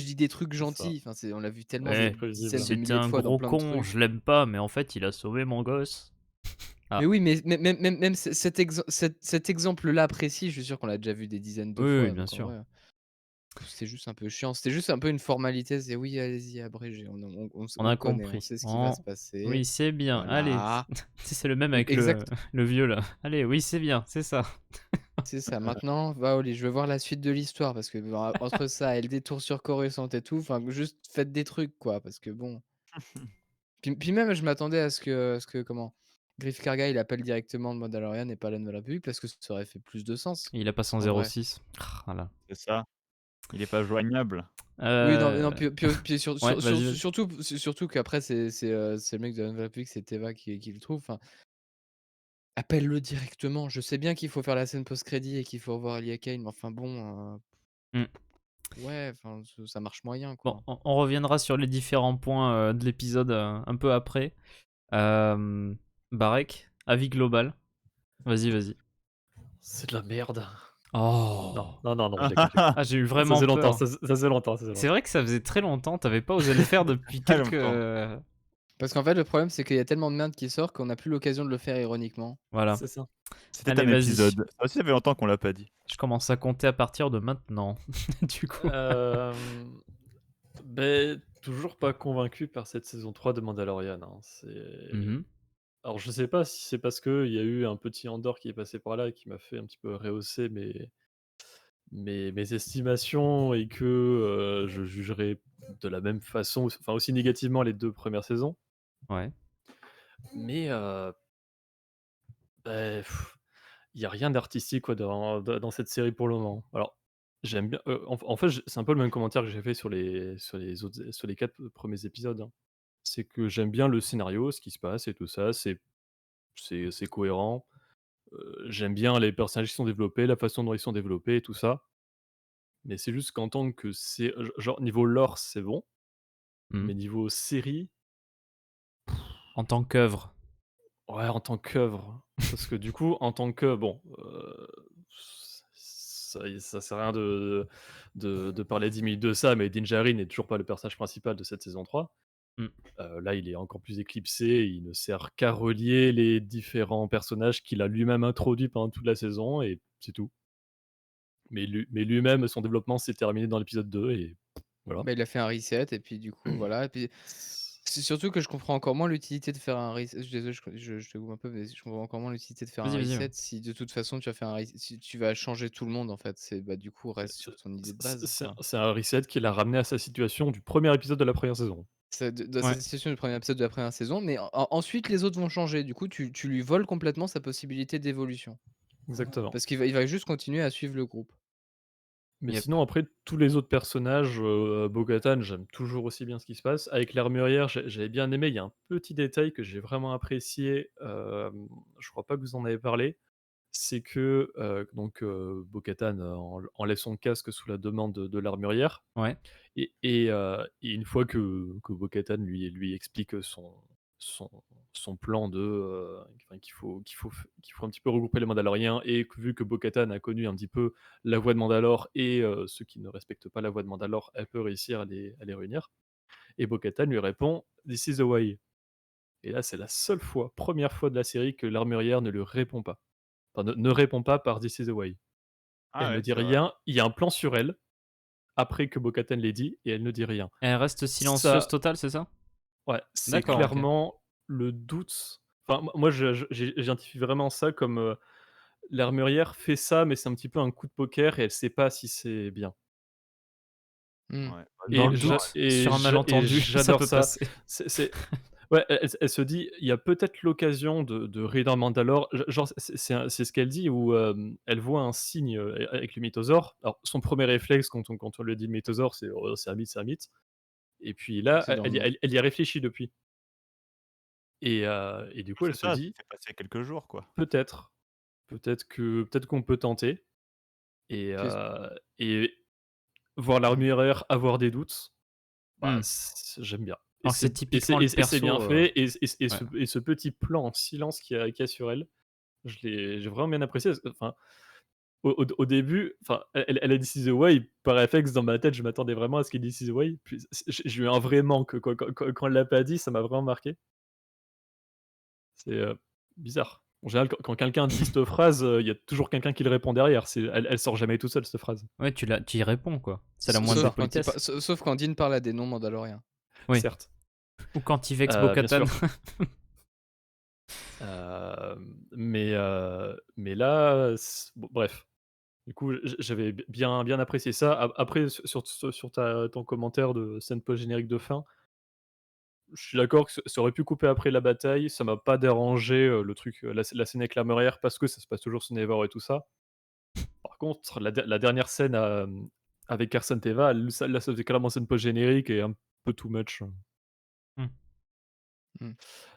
dis des trucs C'est ça. gentils». Enfin, on l'a vu tellement C'est de Ouais, prévisible. dizaines de c'était milliers de un fois dans gros plein de con, je trucs. l'aime pas, mais en fait, il a sauvé mon gosse. Mais Ah, oui, mais même cet exemple-là précis, je suis sûr qu'on l'a déjà vu des dizaines de oui, oui, fois, bien donc en sûr. vrai, c'était juste un peu chiant. C'était juste un peu une formalité, c'est: «Oui, allez-y, abrégez, On on a connaît, on compris. sait ce qui va Oh, se passer». oui, c'est bien, allez. Voilà, Tu sais, c'est le même avec exact. le vieux, là. Allez, oui, c'est bien, c'est ça. C'est ça. Maintenant, va au lit. Je veux voir la suite de l'histoire parce que entre ça et le détour sur Coruscant et tout, enfin, juste faites des trucs, quoi, parce que bon, Puis même je m'attendais à ce que comment? Griff Karga il appelle directement le Mandalorian et pas la Nouvelle République parce que ça aurait fait plus de sens, Il a pas son en vrai. 06. Voilà. C'est ça. Il est pas joignable. Oui, non, mais non, Heu, puis ouais, vas-y, vas-y. surtout qu'après c'est le mec de la Nouvelle République, c'est Teva qui le trouve, enfin, appelle-le directement. Je sais bien qu'il faut faire la scène post-crédit et qu'il faut revoir Elia Kane, mais enfin bon, Mmh. ouais, enfin, ça marche moyen, Bon, quoi. on reviendra sur les différents points, de l'épisode, un peu après. Hem, Barek, avis global? Vas-y, vas-y. C'est de la merde. Non, Oh! non, non, non, je déconne, je déconne. Ah, j'ai eu Ça vraiment faisait longtemps, peur. ça faisait longtemps, ça faisait C'est longtemps. vrai que ça faisait très longtemps, tu avais pas osé le faire depuis Très quelques, longtemps. Parce qu'en fait, le problème, c'est qu'il y a tellement de merde qui sort qu'on n'a plus l'occasion de le faire ironiquement. voilà. C'est ça. C'était Allez, un vas-y. épisode. Ça aussi, ça fait longtemps qu'on l'a pas dit. Je commence à compter à partir de maintenant, du coup. Toujours pas convaincu par cette saison 3 de Mandalorian, hein. Mmh. Alors je sais pas si c'est parce qu'il y a eu un petit Andor qui est passé par là et qui m'a fait un petit peu rehausser mes estimations et que, je jugerai de la même façon, enfin aussi négativement les 2 premières saisons. Ouais. Mais, beh, il y a rien d'artistique quoi dans cette série pour le moment. Alors, j'aime bien, en fait, c'est un peu le même commentaire que j'ai fait sur les 4 premiers épisodes, hein. C'est que j'aime bien le scénario, ce qui se passe et tout ça, c'est cohérent. J'aime bien les personnages qui sont développés, la façon dont ils sont développés et tout ça. Mais c'est juste qu'en tant que c'est genre niveau lore, c'est bon, Mmh. mais niveau série, En tant qu'œuvre. ouais, en tant qu'œuvre, parce que du coup, en tant que bon, ça sert à rien de parler 10 minutes de ça, mais Din Djarin n'est toujours pas le personnage principal de cette saison 3. Mmh. Là, il est encore plus éclipsé, il ne sert qu'à relier les différents personnages qu'il a lui-même introduits pendant toute la saison et c'est tout. Mais lui-même, son développement s'est terminé dans l'épisode 2 et voilà. Bah, il a fait un reset et puis du coup, voilà et puis c'est surtout que je comprends encore moins l'utilité de faire un reset. Je suis désolé, je te coupe un peu, mais je comprends encore moins l'utilité de faire un Vas-y, vas-y, ouais. reset si de toute façon tu vas faire un reset si tu vas changer tout le monde en fait. C'est bah, du coup reste sur ton idée de base, quoi. C'est un reset qui l'a ramené à sa situation du premier épisode de la première saison. C'est dans Ouais. cette situation du premier épisode de la première saison, mais ensuite les autres vont changer. Du coup, tu lui voles complètement sa possibilité d'évolution. Exactement. Parce qu'il va juste continuer à suivre le groupe. Mais Yep. sinon après tous les autres personnages, Bo-Katan, j'aime toujours aussi bien ce qui se passe. Avec l'armurière, j'avais bien aimé, il y a un petit détail que j'ai vraiment apprécié, je crois pas que vous en avez parlé, c'est que, Bo-Katan, enlève son casque sous la demande de l'armurière Ouais. et une fois que Bo-Katan lui explique son son plan enfin qu'il faut un petit peu regrouper les Mandaloriens et que vu que Bo-Katan a connu un petit peu la voie de Mandalore et ceux qui ne respectent pas la voie de Mandalore, elle peut réussir à les réunir et Bo-Katan lui répond: «This is the way» et là, c'est la seule fois, première fois de la série que l'armurière ne lui répond pas. Enfin ne répond pas par «This is the way». Ah Elle ne ouais, dit c'est vrai. rien, il y a un plan sur elle, après que Bo-Katan l'ait dit et elle ne dit rien. Elle reste silencieuse Ça totale, c'est ça? Ouais, c'est D'accord, OK. clairement le doute. Enfin, moi, j'identifie vraiment ça comme, l'armurière fait ça, mais c'est un petit peu un coup de poker et elle sait pas si c'est bien Mmh. Ouais. Dans le doute, sur un malentendu, ça j'adore peut ça. passer. C'est ouais, elle se dit: «Il y a peut-être l'occasion de réunir Mandalore». Genre, c'est ce qu'elle dit où, elle voit un signe, avec le mythosaure. Alors son premier réflexe quand on lui dit le mythosaure, c'est: «Oh, c'est un mythe, c'est un mythe» et puis Donc là, c'est dans le nom. elle y a réfléchi depuis et du coup, elle C'est se ça, ça dit: s'est passé quelques jours, quoi. «Peut-être, peut-être qu'on peut tenter» Puis et voir mmh. l'armurière avoir des doutes, bah, Mmh. j'aime bien Alors c'est typiquement le et c'est bien perso, fait ouais. et ce petit plan en silence qu'il y a sur elle, j'ai vraiment bien apprécié parce que enfin, au début, enfin, elle a dit «This is the way», par réflexe dans ma tête, je m'attendais vraiment à ce qu'elle dise «This is the way», puis j'ai eu un vrai manque quand elle l'a pas dit, ça m'a vraiment marqué. C'est, bizarre. En général, quand quelqu'un dit cette phrase, il y a toujours quelqu'un qui le répond derrière, elle sort jamais toute seule cette phrase. Ouais, tu y réponds, quoi. C'est la C'est moindre des ça, Sauf quand Dean parle à des non mandaloriens. Oui. certes. Ou quand il vexe Bien Bo-Katan. sûr. Mais là, bon bref. Du coup, j'avais bien apprécié ça. Après sur ton commentaire de scène post générique de fin, je suis d'accord que ça aurait pu couper après la bataille, ça m'a pas dérangé, le truc, la scène avec la meurtrière parce que ça se passe toujours sur Never et tout ça. Par contre, la dernière scène, avec Carson Teva, là, ça faisait clairement scène post-générique et un peu too much. Mmh. Mmh.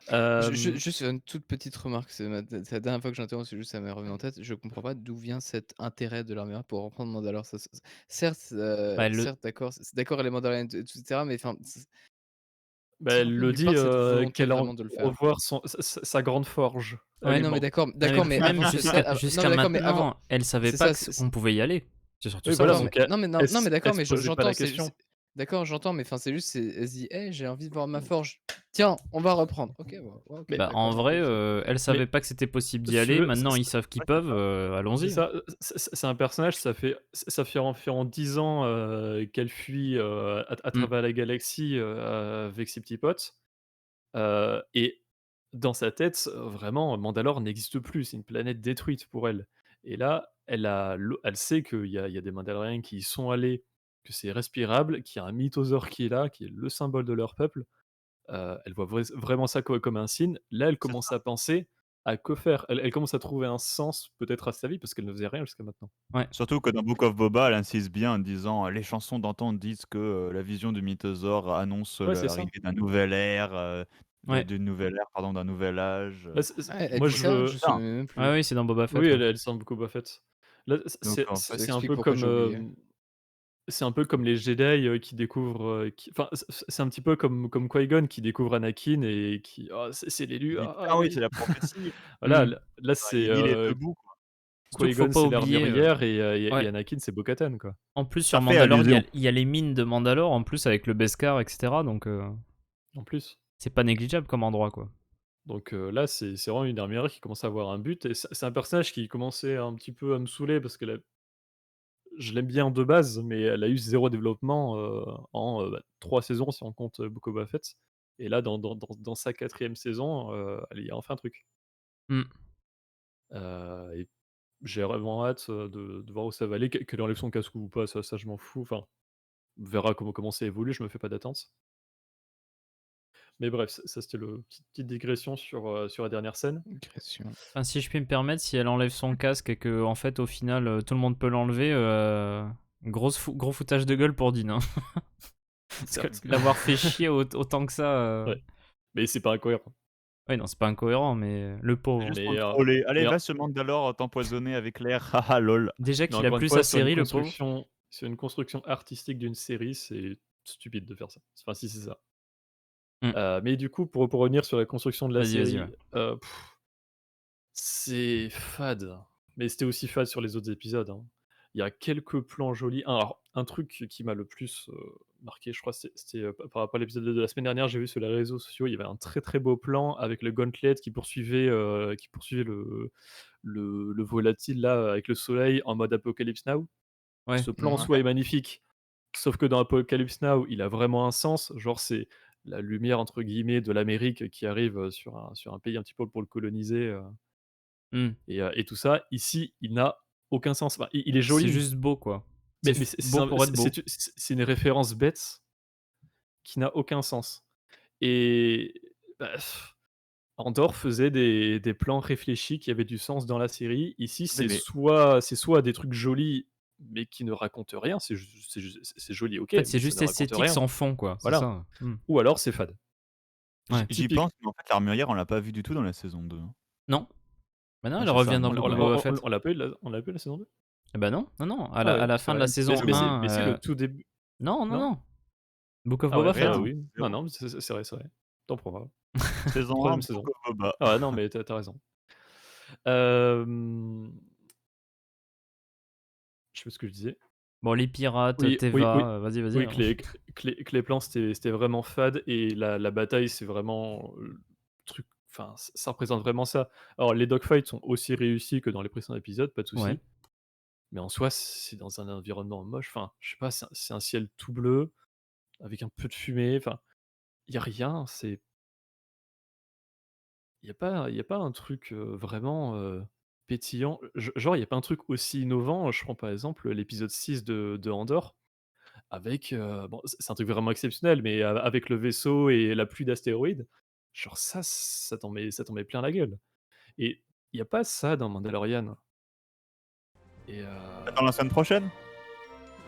Hem, Juste une toute petite remarque, c'est la dernière fois que j'interromps, c'est juste ça m'est revenu en tête. Je comprends pas d'où vient cet intérêt de l'armure pour reprendre Mandalore. Certes, Bah, le certes, d'accord, elle est Mandalorienne et cetera, mais enfin, bah, ça elle vient le nulle dit, part cette volonté qu'elle a envie vraiment de le de faire. revoir sa grande forge. Ouais, Elle est non, mais morte. d'accord, non, mais d'accord, mais même avant ça, non, jusqu'à mais d'accord, mais avant, maintenant, elle savait c'est pas ça, que on pouvait y aller. C'est surtout Oui, ça voilà, d'accord, aussi. mais donc elle non, mais non, elle non, s mais elle d'accord, se mais posait pas j'entends, la question. d'accord, j'entends, mais enfin, c'est juste, elle se dit: «Hey, j'ai envie de voir ma forge. Tiens, on va reprendre». OK, bon, ouais, OK, Mais Bah, en d'accord, vrai, OK, ça elle mais savait pas que c'était possible d'y si tu aller. veux, Maintenant, ils savent qu'ils Ouais, c'est peuvent, ça. c'est allons-y. ça, c'est un personnage, ça fait environ 10 ans, qu'elle fuit, à Mmh. travers la galaxie, avec ses petits potes, et dans sa tête, vraiment Mandalore n'existe plus, c'est une planète détruite pour elle et là, elle sait qu'il y a des Mandaloriens qui y sont allés, que c'est respirable, qu'il y a un mythosaure qui est là, qui est le symbole de leur peuple. Elle voit vraiment ça comme un signe. Là, elle C'est commence ça. à penser à que faire. Elle commence à trouver un sens peut-être à sa vie parce qu'elle ne faisait rien jusqu'à maintenant. Ouais, Surtout que dans Book of Boba, elle insiste bien en disant: «Les chansons d'antan disent que, la vision du mythosaure annonce, Ouais, c'est ça. l'arrivée d'un nouvel ère, ouais. d'une nouvelle ère, pardon, d'un nouvel âge», Là, Ouais, elle moi dit je ça? Je veux me ça, souviens même Ouais, plus. oui, c'est dans Boba oui, Fett, ouais. elle semble Boba Fett. Là, donc en fait Ça c'est un explique peu pourquoi comme, j'ai oublié. c'est un peu comme les Jedi, qui découvrent, qui enfin, c'est un petit peu comme Qui-Gon qui découvre Anakin et qui: «Ah, c'est il l'élu, dit: ah «Putain, oui, oui». c'est la prophétie». Voilà, Mmh. là c'est, Il lit les 2 bouts, quoi. Surtout qu'il faut Qui-Gon pas c'est oublier, l'armurière et ouais. Anakin c'est Bo-Katan, quoi. En plus, sur Ça fait Mandalore, allusion. il y a les mines de Mandalore, en plus, avec le Beskar, et cetera, donc En plus. c'est pas négligeable comme endroit, quoi. Donc là, c'est vraiment une armurière qui commence à avoir un but et c'est un personnage qui commençait un petit peu à me saouler parce que je l'aime bien de base, mais elle a eu 0 développement, en, 3 saisons si on compte, Book of Boba Fett et là dans sa 4e saison, il y a enfin un truc. Mmh. Et j'ai vraiment hâte, de voir où ça va aller, qu'elle enlève son casque ou pas, ça je m'en fous, enfin, on verra comment ça évolue, je me fais pas d'attente. Mais bref, ça c'était le petite digression sur la dernière scène. Digression. Enfin, si je puis me permettre, si elle enlève son casque et que, en fait, au final, tout le monde peut l'enlever, gros foutage de gueule pour Dean, hein. L'avoir fait chier autant que ça, Ouais, mais c'est pas incohérent. ouais, non, c'est pas incohérent, mais le C'est pauvre. juste pour Mais le troller: «Allez, mais va sur Mandalore t'empoisonner avec l'air, haha lol». Déjà Mais qu'il a encore une plus fois, sa série, le pauvre. sur une construction artistique d'une série, c'est stupide de faire ça. Enfin, si c'est ça. Mmh. Mais du coup, pour revenir sur la construction de la Vas-y, ouais. série, c'est fade. Mais c'était aussi fade sur les autres épisodes, hein. Il y a quelques plans jolis. Alors, un truc qui m'a le plus, marqué, je crois, c'était, par rapport à l'épisode de la semaine dernière, j'ai vu sur les réseaux sociaux, il y avait un très, très beau plan avec le Gauntlet qui poursuivait le volatile là, avec le soleil en mode Apocalypse Now. Ouais. Ce plan en Mmh. soi est magnifique, sauf que dans Apocalypse Now, il a vraiment un sens. Genre, c'est la «lumière» entre guillemets de l'Amérique qui arrive, sur un pays un petit peu pour le coloniser, Mmh. et tout ça. Ici, il n'a aucun sens. Enfin, il est C'est joli, juste beau, quoi. mais C'est mais beau pour être beau. c'est une référence bête qui n'a aucun sens et bah, Andor faisait des plans réfléchis qui avaient du sens dans la série. Ici, Oui, mais c'est soit des trucs jolis, mais qui ne racontent rien, c'est joli, OK, En fait, c'est mais ça juste ne raconte esthétique rien. sans fond, quoi, c'est Voilà. ça. Mmh. Ou alors c'est fade. Ouais. j'y Typique pense, mais en fait, l'armurière, on l'a pas vue du tout dans la saison 2, hein. Non. Bah non, Ouais, elle c'est ça, revient dans moi, on Book l'a of on Boba l'a Fett. on l'a pas eu la saison 2. Eh bah non, non, non, Ah à ouais, la c'est fin de la vrai. saison Mais c'est le 1, tout début, non, non, non? non, Book of Ah Boba ouais, Fett. Rien, oui. Non, 0. non, mais c'est vrai, c'est vrai. Tant pour moi. Saison 1, 3e Book saison. of Boba. Ah ouais, non, mais tu as raison. Hem, je sais plus ce que je disais. Bon, les pirates, Oui, oui, oui. Teva, vas-y, vas-y, Oui, hein. que les plans, c'était vraiment fade et la bataille, c'est vraiment, le truc enfin, ça représente vraiment ça. Alors les dogfights sont aussi réussis que dans les précédents épisodes, pas de Ouais. souci, mais en soi, c'est dans un environnement moche, enfin, je sais pas, c'est un ciel tout bleu avec un peu de fumée, enfin, il y a rien, il y a pas un truc, vraiment, pétillant. Genre, il y a pas un truc aussi innovant, je prends par exemple l'épisode 6 de Andor. avec, bon, c'est un truc vraiment exceptionnel, mais avec le vaisseau et la pluie d'astéroïdes, genre ça t'en met plein la gueule et il y a pas ça dans Mandalorian et Attends la semaine prochaine?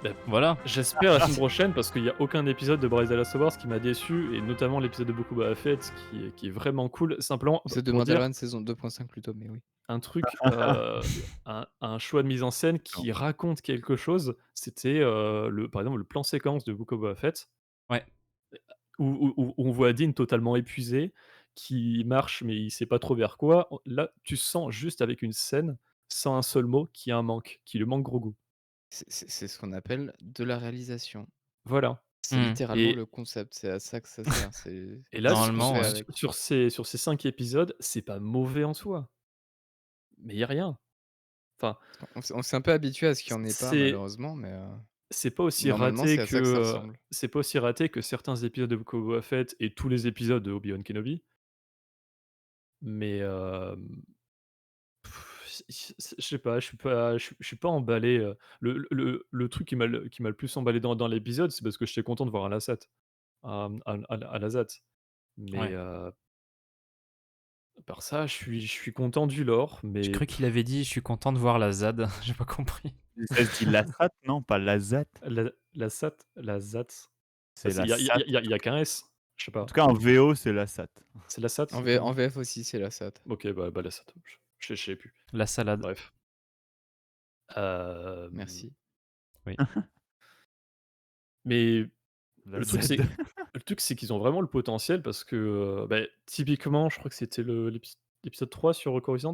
bah, Voilà. j'espère la semaine prochaine parce qu'il y a aucun épisode de Bryce Dallas Howard qui m'a déçu et notamment l'épisode de Boba Fett qui est vraiment cool. Simplement C'est de pour dire Mandalorian saison 2.5 plutôt, mais oui. un truc, un choix de mise en scène Non. qui raconte quelque chose, c'était, par exemple, le plan séquence de Boba Fett Ouais. où on voit Dean totalement épuisé, qui marche mais il sait pas trop vers quoi. Là, tu sens juste avec une scène, sans un seul mot, qu'il y a un manque, qu'il lui manque gros goût. C'est ce qu'on appelle de la réalisation. Voilà C'est Mmh. littéralement et le concept, c'est à ça que ça sert, c'est et là, qu'est-ce qu'on Normalement, fait ouais. avec? sur ces 5 épisodes, c'est pas mauvais en soi, mais il y a rien. Enfin, On s'est un peu habitué à ce qu'il y en ait pas c'est malheureusement, mais c'est pas aussi normalement, raté c'est à que, ça que ça ressemble. c'est pas aussi raté que certains épisodes de Boba Fett et tous les épisodes de Obi-Wan Kenobi, mais je sais pas, je suis pas emballé, le truc qui m'a le plus emballé dans l'épisode, c'est parce que j'étais content de voir un Lasat, un Lasat, mais Ouais. à part ça, je suis content du lore, J'ai mais cru qu'il avait dit: «Je suis content de voir la ZAD». J'ai pas compris. Ça se dit Lasat, non, pas Lasat. Lasat, C'est il y a y a Lasat. y a y a qu'un S, je sais En pas. tout cas, en VO, c'est Lasat. C'est Lasat En carrément? VF aussi, c'est la SAT. OK, bah Lasat, je sais plus. La salade. Bref, hem, Merci. Oui. mais La le truc Z. c'est le truc c'est qu'ils ont vraiment le potentiel parce que, typiquement, je crois que c'était l'épisode 3 sur Coruscant,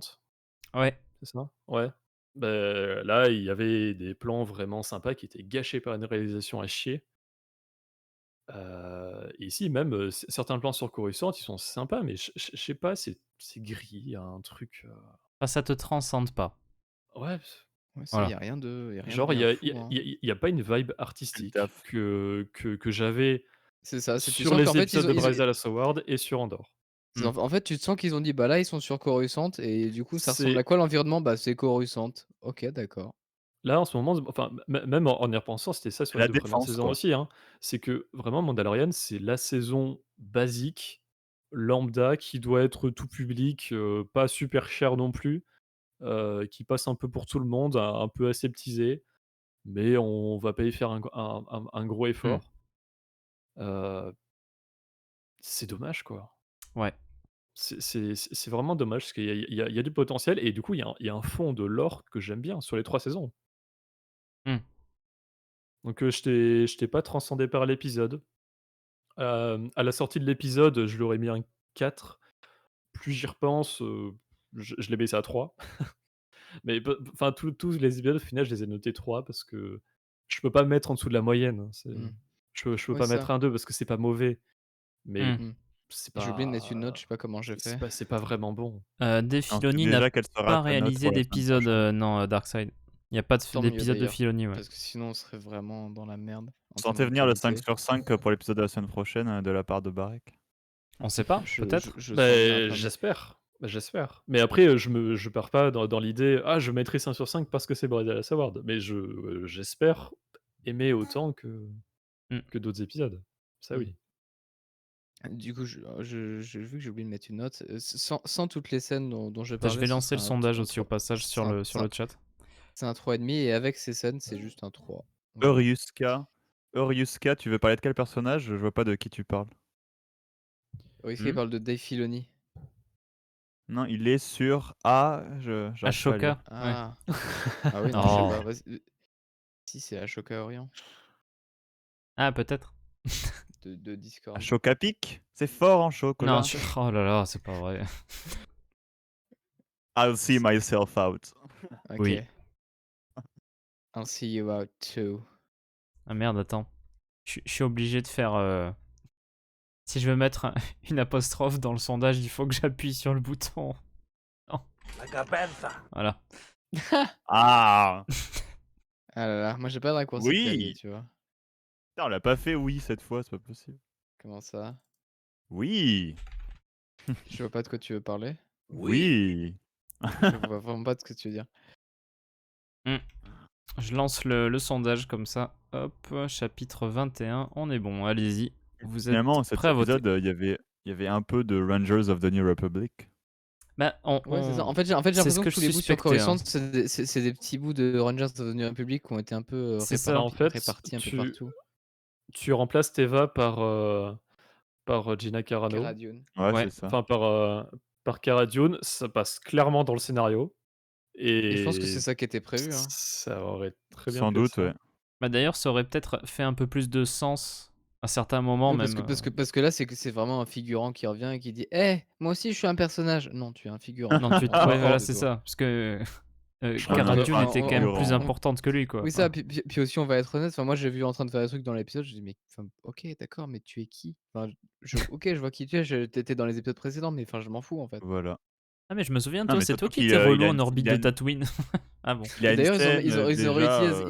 Ouais. c'est ça? Ouais. Là, il y avait des plans vraiment sympas qui étaient gâchés par une réalisation à chier. Et ici même, certains plans sur Coruscant, ils sont sympas, mais je sais pas, c'est gris, il y a un truc, Enfin, ça te transcende pas. ouais, Ouais, ça, il y Voilà. a rien de genre il y bien a il y a fou, hein. il y a il y a pas une vibe C'est le artistique taf. que j'avais C'est ça, c'est tu sur sens qu'en les fait, épisodes de Bryce Dallas Howard et sur Andor. Mmh. en fait, tu te sens qu'ils ont dit: «Bah, là, ils sont sur Coruscant et du coup, ça ressemble à C'est quoi l'environnement?» «Bah, c'est Coruscant». «OK, d'accord». Là, en ce moment, enfin, même en y repensant, c'était ça sur les La 2 premières défense, saisons quoi. aussi, hein. C'est que vraiment Mandalorian, c'est la saison basique, lambda, qui doit être tout public, pas super cher non plus, qui passe un peu pour tout le monde, un peu aseptisé, mais on va pas y faire un gros Mmh. effort. Heu, c'est dommage, quoi. Ouais. C'est vraiment dommage parce qu'il y a du potentiel et du coup, il y a un fond de lore que j'aime bien sur les 3 saisons. Mmh. Donc, je t'ai pas transcendé par l'épisode. À la sortie de l'épisode, je lui aurais mis un 4. Plus j'y repense, je l'ai baissé à 3. Mais enfin tous les épisodes au final, je les ai notés 3 parce que je peux pas me mettre en dessous de la moyenne, hein. Mmh. Je peux Ouais, pas ça. mettre un 2 parce que c'est pas mauvais, mais Mmh. Mmh. c'est J'ai oublié de mettre une note, pas je sais pas comment j'ai fait. c'est pas vraiment bon. Dave On sait Filoni n'a déjà quelle sera pas ta note réalisé pour la semaine d'épisode, prochaine. non, Darkseid. Il y a pas Tant mieux d'épisode de d'ailleurs, Filoni, ouais. parce que sinon on serait vraiment dans la merde en termes Sentez de venir le 5 qualité. sur 5 pour l'épisode de la semaine prochaine de la part de Barek. On sait pas, Je peut-être? je sens venir un peu, mais J'espère. Mais après, je pars pas dans l'idée: «Ah, je mettrai 5 sur 5 parce que c'est Bridal Award», mais j'espère aimer autant Mmh. que d'autres épisodes. Ça mmh. oui. Du coup, vu que j'ai oublié de mettre une note, sans toutes les scènes dont je Je parlais, vais ce lancer serait le un sondage un aussi au 3. passage C'est un sur le chat. c'est un 3,5 et avec ces scènes, c'est juste un 3. Voilà. Euriuska. Euriuska, tu veux parler de quel personnage? Je vois pas de qui tu parles. Oui, est-ce qu'il Mmh? parle de Dave Filoni? Non, il est sur A, je j'arrive pas à Ashoka? lire. Ouais. Ah! Ah oui, non, je sais Oh! pas, vas-y, si c'est Ashoka Orient Ah, peut-être? de Discord. Ashoka Pic? C'est fort en Non, chocolat. oh là là, c'est pas vrai. I'll see myself out. Oui. OK. I'll see you out too. Ah merde, attends. Je suis obligé de faire, si je veux mettre une apostrophe dans le sondage, il faut que j'appuie sur le bouton. Non. Voilà. Ah! Ah là là, moi j'ai pas de raccourci clavier, Oui! tu vois? Putain, on l'a pas fait oui cette fois, c'est pas possible. Comment ça? Oui! Je vois pas de quoi tu veux parler. Oui! Je vois vraiment pas de ce que tu veux dire. Mmh. Je lance le sondage comme ça. Hop, chapitre 21, on est bon, allez-y. Vous êtes Finalement, cet prêts à voter? épisode, il y avait un peu de Rangers of the New Republic. Bah, Ouais, c'est ça. on J'ai c'est ce l'impression que que je tous les bouts sur suspectais, hein. Coruscant, c'est des petits bouts de Rangers of the New Republic qui ont été un peu, C'est Bah, ça. en fait, répartis un peu tu partout. tu remplaces Teva par Gina Cara Carano, Dune. Ouais, Ouais. c'est ça. enfin par Cara Dune, ça passe clairement dans le scénario Et je pense que c'est et ça qui était prévu, hein. ça aurait très bien Sans pu être doute, ça. ouais. Bah, d'ailleurs, ça aurait peut-être fait un peu plus de sens à certains moments Oui, même, parce que là, c'est vraiment un figurant qui revient et qui dit: «Eh, moi aussi je suis un personnage». Non, tu es un figurant. Non, tu On ouais, parle voilà, de c'est toi. ça. Parce que, Je crois Cara même Dune pas un était quand même plus figurant. importante que lui, quoi. Oui, Enfin, ça, puis aussi, on va être honnête, enfin, moi, j'ai vu en train de faire des trucs dans l'épisode, je dis: «Mais enfin, OK, d'accord, mais tu es qui?» Enfin, OK, je vois qui tu es, tu dans les épisodes précédents, mais enfin, je m'en fous, en fait. Voilà. ah mais je me souviens de Non, toi, mais c'est toi surtout qui qu'il, étais il relou a en une orbite il a de une Tatooine. Ah bon. il a une D'ailleurs, scène, déjà,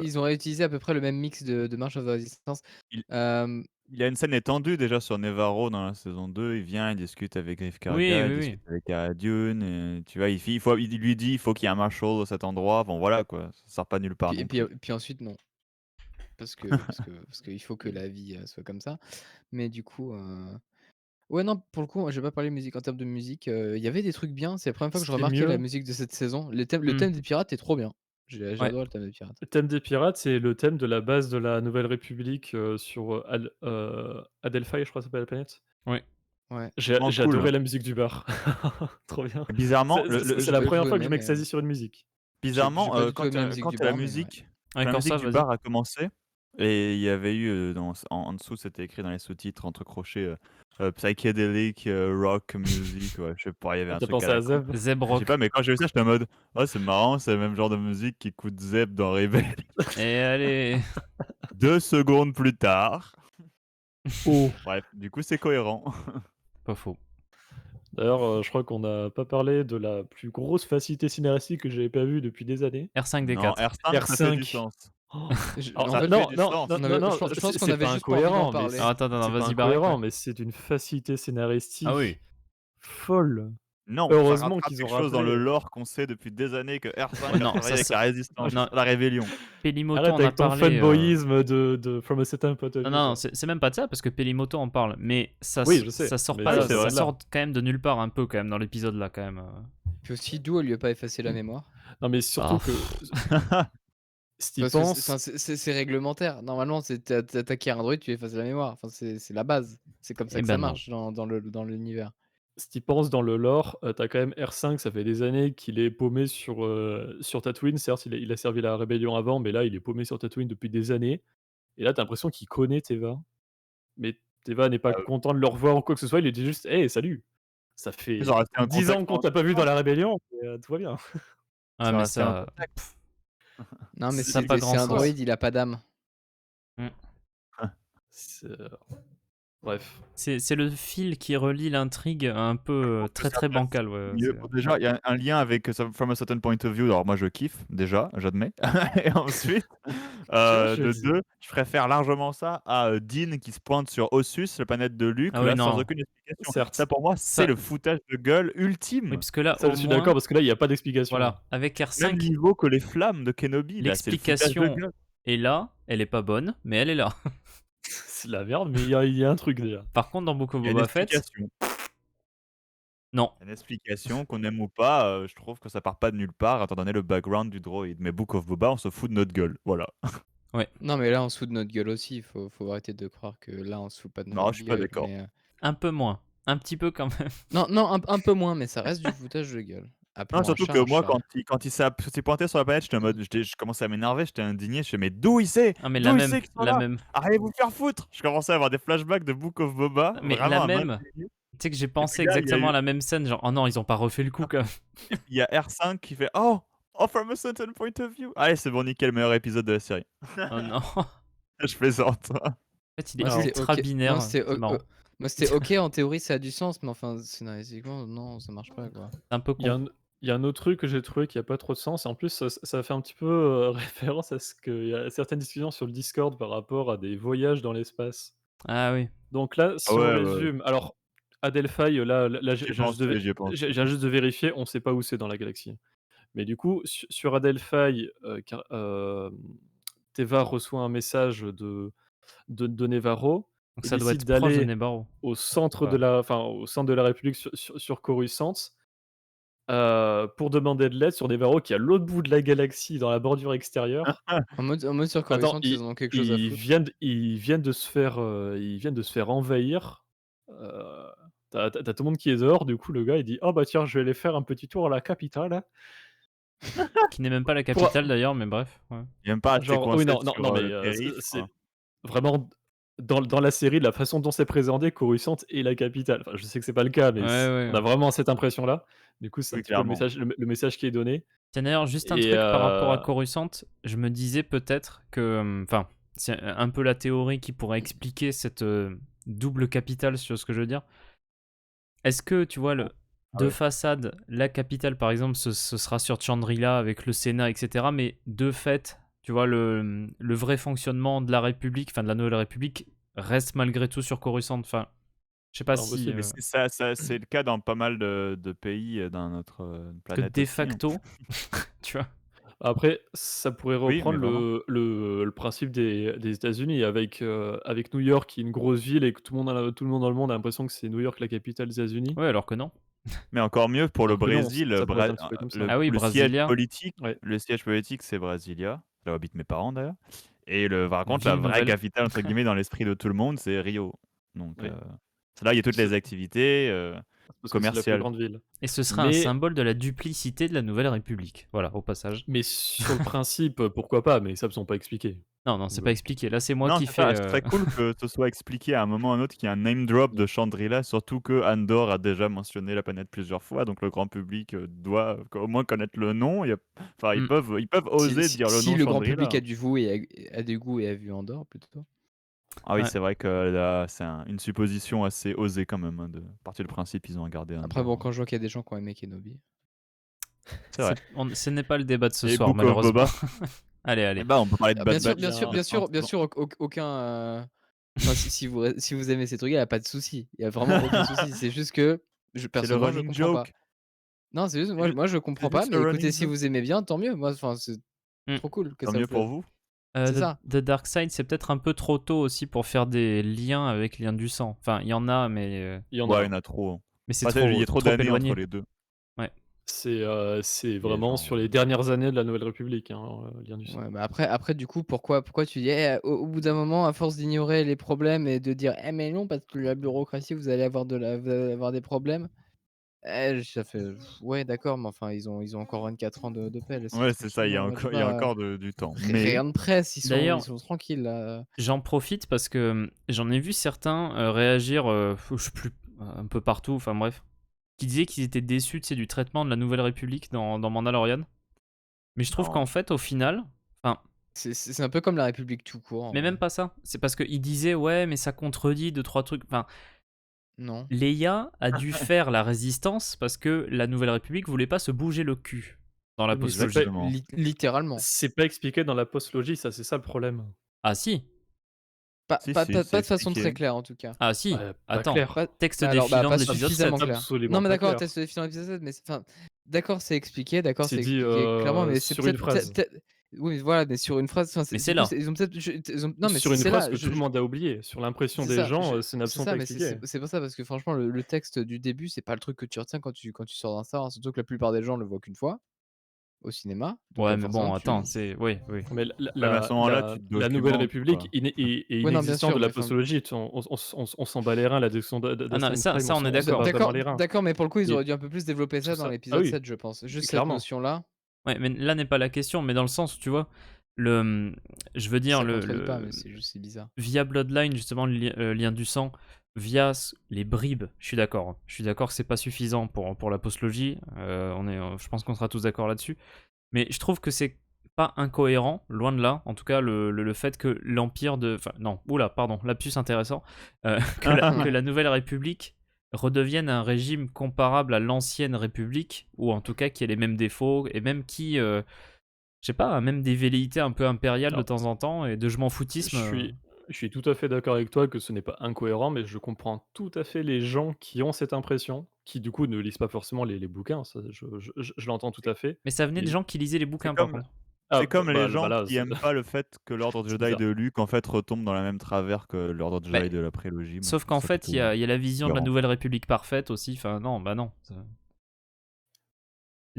ils ont réutilisé à peu près le même mix de March of the Resistance. il Hem, il a une scène étendue déjà sur Nevarro dans la saison 2. Il vient, il discute avec Greef Oui, Karga, il oui, oui. discute avec Cara Dune et tu vois, il lui dit: «Il faut qu'il y ait un Marshal à cet endroit». Bon voilà quoi, ça sort pas nulle part non plus. puis ensuite, non, parce qu'il faut que la vie, soit comme ça. Mais du coup, ouais, non, pour le coup, je vais pas parler musique. En termes de musique, il y avait des trucs bien. C'est la première fois que Ce je qui est remarquais la mieux, musique de cette saison. Le Mmh. thème des pirates est trop bien. J'ai Ouais. adoré le thème des pirates. le thème des pirates, c'est le thème de la base de la Nouvelle République, sur, Adelphi, je crois ça s'appelle la planète. Ouais. Ouais. Vraiment J'ai cool. adoré la musique du bar. Trop bien. Et bizarrement, C'est la J'ai pas première tout fois que aimé, je mais m'extasie sur une musique. j'ai pas du tout quand, aimé la musique du la bar, mais ouais. musique Ouais, Corsa, du vas-y. bar a commencé et il y avait eu, en dessous, c'était écrit dans les sous-titres entre crochets, psychedelic, rock music, ouais, je sais pas, il y avait Ah, un tu truc à pensé la à con. Zeb? Zeb Je sais pas, Rock. mais quand j'ai vu ça, j'étais en mode: «Oh, c'est marrant, c'est le même genre de musique qu'écoute Zeb dans Rebelle». Et allez. 2 secondes plus tard. Oh! Bref, du coup, c'est cohérent. Pas faux. D'ailleurs, je crois qu'on n'a pas parlé de la plus grosse facilité scénaristique que j'avais pas vue depuis des années. Non, R5D4. R5, ça fait du R5. sens. Oh! Alors En Ça fait, fait non, du non, sens. non, non, non, je pense qu'on c'est avait pas juste pas envie d'en incohérent, mais parler. Alors attends, attends, c'est pas vas-y Barak, ouais. incohérent, mais c'est d'une facilité Ah oui. scénaristique folle. Non, ça Heureusement rattrape qu'ils ont quelque chose dans le rappelé, lore qu'on sait depuis des années que Oh R5 a non, travaillé avec la ah, Résistance, non, la Rébellion. Pelimoto arrête en a avec ton parlé, fanboyisme de From a Certain Point of non, View, non, toi. c'est même pas de ça parce que Pelimoto en parle, mais Oui, je sais, ça sort mais Ah oui, pas, c'est ça vrai. sort quand même de nulle part un peu quand même dans l'épisode là quand même. Puis aussi, d'où elle lui a pas effacé la mémoire? non, mais Ah, surtout que si tu Parce que penses, c'est réglementaire. Normalement, c'est tu as un droïde, tu effaces la mémoire. Enfin, c'est la base. C'est comme ça eh que ben ça non. marche dans l'univers. si tu penses dans le lore, tu quand même R5, ça fait des années qu'il est paumé sur Tatooine. Certes, il a servi la rébellion avant, mais là, il est paumé sur Tatooine depuis des années. Et là, tu as l'impression qu'il connaît Teva, mais Teva n'est pas Bah, content de le revoir ou quoi que ce soit. Il lui dit juste: «Hey, salut, ça ça fait aurait été un 10 ans contact qu'on en t'a pas vu dans disant, la rébellion et tout va bien». Ah ça mais aurait été un ça contact. Non, mais ça a pas grand c'est un sens. droïde, il a pas d'âme. Mmh. C'est bref. C'est le fil qui relie l'intrigue un peu, Trouve que très, ça très place bancal, ouais, mieux. c'est Bon, déjà, il y a un lien avec From a Certain Point of View. Alors moi, je kiffe déjà, j'admets. Et ensuite, Tu vois, je le de dis. 2, je préfère largement ça à Dean qui se pointe sur Ossus, la planète de Luke, ah oui, là, sans non, aucune explication. Ça, Certes, pour moi, c'est ça le foutage de gueule oui, ultime. parce que là, ça, au je suis d'accord moins, parce que là, il y a pas d'explication. voilà, avec Même R5, niveau que les flammes de Kenobi, là, c'est le foutage de l'explication gueule. est là, elle est pas bonne, mais elle est là. C'est de la merde, mais il y a un truc déjà. Par contre, dans Book of Il y a une Boba Fett, explication. non. Une explication, qu'on aime ou pas, je trouve que ça part pas de nulle part, étant donné le background du droïde. Mais Book of Boba, on se fout de notre gueule, voilà. Ouais, Non, mais là, on se fout de notre gueule aussi. Faut arrêter de croire que là, on se fout pas de Non, notre je suis pas gueule. d'accord. un peu moins, un petit peu quand même. Non, non, un peu moins, mais ça reste du foutage de gueule. Non, Appelons un surtout chat que un moi, chat. quand il s'est pointé sur la planète, j'étais en mode, je commençais à m'énerver, j'étais indigné, je fais: «Mais d'où il sait? Ah mais D'où il sait qu'ils sont la là? même, Allez vous faire foutre!» Je commençais à avoir des flashbacks de Book of Boba, mais la vraiment à maintes même, reprises. tu sais que j'ai Et puis pensé là, il y a exactement à eu la même scène, genre: «Oh non, ils ont pas refait le coup quand même». et puis il y a R5 qui fait: «Oh! Oh, from a certain point of view!» Allez, c'est bon, nickel, meilleur épisode de la série. Oh non. En Je plaisante. fait, il Moi, est Alors, c'était ultra OK. Moi, binaire, c'était c'est marrant. moi, c'était OK en théorie, ça a du sens, mais enfin, scénaristiquement, non, ça marche pas, quoi. C'est un peu il y a con. il y a un autre truc que j'ai trouvé qui a pas trop de sens et en plus ça fait un petit peu, référence à ce qu'il y a certaines discussions sur le Discord par rapport à des voyages dans l'espace. Ah oui. Donc là, Ah si on ouais, ouais, résume, alors Adelphi, là j'y ai pensé, j'y ai pensé. j'ai juste de vérifier, on sait pas où c'est dans la galaxie. Mais du coup, sur Adelphi, Teva reçoit un message de Nevarro Donc et ça doit décide être proche de d'aller Nevarro. de Voilà. la au centre de la République sur Coruscant, pour demander de l'aide sur Nevarro qui est à l'autre bout de la galaxie, dans la bordure extérieure. En mode sur Attends, Coruscant, ils en ont quelque chose à foutre. ils viennent de se faire, envahir. Tu tout le monde qui est dehors, du coup le gars il dit: «Oh bah tiens, je vais aller faire un petit tour à la capitale». Qui n'est même pas la Pour capitale d'ailleurs, mais bref. Ouais. Il aime pas rester Genre oui, coincé non, non, sur non, mais le c'est périph', c'est quoi. vraiment dans la série, de la façon dont c'est présenté, Coruscant est la capitale. Enfin, je sais que c'est pas le cas, Ouais, mais on ouais. a vraiment cette impression-là. Du coup, c'est un Oui, petit peu clairement. le message qui est donné Tiens, d'ailleurs, juste un et truc par rapport à Coruscant, je me disais peut-être que, enfin, c'est un peu la théorie qui pourrait expliquer cette double capitale, sur ce que je veux dire. Est-ce que, tu vois, ah de ouais. façade, la capitale, par exemple, ce sera sur Chandrila avec le Sénat, etc. Mais de fait, tu vois, le vrai fonctionnement de la République, enfin de la Nouvelle République, reste malgré tout sur Coruscant. Enfin, je sais pas Pas si... impossible. Mais c'est ça c'est le cas dans pas mal de pays, dans notre, que planète de aussi, hein. facto, tu vois. Après, ça pourrait Oui, mais reprendre vraiment. le principe des États-Unis avec New York qui est une grosse ville et que tout le monde dans le monde a l'impression que c'est New York la capitale des États-Unis. Ouais, alors que non. Mais encore mieux pour le Alors que non, Brésil, ça pourrait être un petit peu comme ça. Ah oui, le siège Brasilia, politique Ouais. c'est Brasilia, là où habitent mes parents d'ailleurs et par la contre la ville vraie nouvelle. «capitale» entre guillemets dans l'esprit de tout le monde, c'est Rio. Donc Ouais. c'est là où il y a toutes C'est les activités, parce que c'est la plus commerciales. grande ville. Et ce sera un Mais symbole de la duplicité de la Nouvelle République. Voilà, au passage. sur le principe, pourquoi pas, mais ça, me sont pas expliqués. Non, non, c'est Donc, pas expliqué. Là, c'est moi Non, qui c'est ça, fais. ce serait cool que ce soit expliqué à un moment ou à un autre qu'il y a un name drop de Shangri-La, surtout que Andor a déjà mentionné la planète plusieurs fois, donc le grand public, doit au moins connaître le nom. Enfin, Hmm. ils peuvent Si, oser si- dire le si nom le grand public Shangri-La. a du goût et a du goût et a vu Andorre plutôt. Ah oui, Ouais. c'est vrai que là, c'est une supposition assez osée quand même, hein, de partir du principe ils ont gardé Après bon, Andor. quand je vois qu'il y a des gens qui ont aimé Kenobi. C'est vrai. Ce n'est pas le débat de ce Et soir, Book of malheureusement. Boba? Allez, Eh allez. ben, on peut parler de Ah, Bad c'est Batch, bien. bien sûr, aucun. Enfin, si vous aimez ces trucs, il y a pas de souci. Il y a vraiment aucun souci. C'est juste que C'est le personnellement, je running comprends pas. joke. Non, c'est juste C'est juste moi je comprends c'est pas, juste le mais écoutez, running si joke. vous aimez bien, tant mieux. Moi, enfin, c'est Hmm. trop cool que Tant ça vous mieux pour plaise. vous. C'est The, ça. The Dark Side, c'est peut-être un peu trop tôt aussi pour faire des liens avec Lien du sang. Enfin, il y en a, Il y en Ouais, il y a. en a trop, hein. mais c'est Enfin, il y a trop trop d'années entre éloigné. les 2. Ouais. C'est Et vraiment genre, sur les dernières années de la Nouvelle République, hein, Lien du Ouais, sang. bah, après du coup, pourquoi tu dis: «Eh, au bout d'un moment, à force d'ignorer les problèmes et de dire: "Eh mais non, parce que la bureaucratie, vous allez avoir des problèmes"», ça fait ouais d'accord, mais enfin ils ont encore 24 ans de paix, ouais, laissez-moi c'est ça, tranquille, hein. Moi je sais il y a pas, encore du temps. rien Mais de presse, ils D'ailleurs, sont tranquilles là. j'en profite parce que j'en ai vu certains réagir, je sais plus, un peu partout, enfin bref, qui disaient qu'ils étaient déçus, tu sais, du traitement de la Nouvelle République dans Mandalorian. Mais je trouve qu'en non. fait, au final, enfin, C'est un peu comme la République tout court en mais même vrai. pas ça. C'est parce qu'ils disaient, ouais, mais ça contredit deux, trois trucs. Enfin, Non. Leia a dû faire la résistance parce que la Nouvelle République voulait pas se bouger le cul dans la Oui, mais postlogie. Exactement. Littéralement. c'est pas expliqué dans la postlogie, ça, c'est ça le problème. Ah si, Si, si, c'est Pas de façon très expliqué. claire en tout cas. ah si, Pas attends, clair. Pas texte bah alors, défilant pas de l'épisode 7. suffisamment clair. Non, Absolument mais pas d'accord, clair. test de dans l'épisode 7, mais enfin, d'accord, C'est c'est dit, expliqué clairement, mais c'est sur une phrase. oui, mais voilà, mais sur une phrase, enfin, Mais du c'est coup, là. ils ont peut-être ils ont non, mais Sur une c'est phrase là, que tout le monde a oublié. Sur l'impression c'est des ça, gens, c'est une c'est absence ça, à mais expliquer. c'est pour ça, parce que franchement, le texte du début, c'est pas le truc que tu retiens quand tu sors d'un Star Wars, surtout que la plupart des gens le voient qu'une fois, au cinéma, donc Ouais, mais forcément bon, attends, tu c'est oui, oui. Mais Ouais, mais à ce moment-là, tu te la Nouvelle documentes, République quoi. est ouais, non, bien inexistante sûr, de la mais enfin postologie. On s'en bat les reins, la description Ah non, d'Aston ça, Prime, ça, on est on s'en d'accord. bat vraiment d'accord les reins. d'accord, mais pour le coup, ils Mais auraient dû un peu plus développer sur ça dans ça ah l'épisode oui, 7, je pense. Juste cette clairement. notion-là, Ouais, mais là n'est pas la question, mais dans le sens, tu vois, je veux dire, ça contredit pas, mais c'est bizarre. via Bloodline, justement, lien du sang, via les bribes, je suis d'accord. Hein. Je suis d'accord que c'est pas suffisant pour la postlogie. Je pense qu'on sera tous d'accord là-dessus. Mais je trouve que c'est pas incohérent, loin de là. En tout cas, le fait que l'Empire de. Enfin, non, oula, pardon, lapsus intéressant. Que la Nouvelle République redevienne un régime comparable à l'ancienne République, ou en tout cas qui ait les mêmes défauts, et même qui. Je sais pas, a même des velléités un peu impériales de Alors, temps en temps, et de je m'en je foutisme. suis je suis tout à fait d'accord avec toi que ce n'est pas incohérent, mais je comprends tout à fait les gens qui ont cette impression. qui du coup ne lisent pas forcément les bouquins, ça je l'entends tout à fait. Mais ça venait de Mais gens qui lisaient les C'est bouquins, par comme contre. c'est comme les gens là, qui aiment pas le fait que l'ordre c'est Jedi bizarre. de Luke, en fait, retombe dans la même travers que l'ordre Bah, Jedi de la prélogie. Moi, je sauf trouve qu'en ça fait, il plutôt y a la vision de la cohérent. Nouvelle République parfaite aussi. Enfin, non, bah non. C'est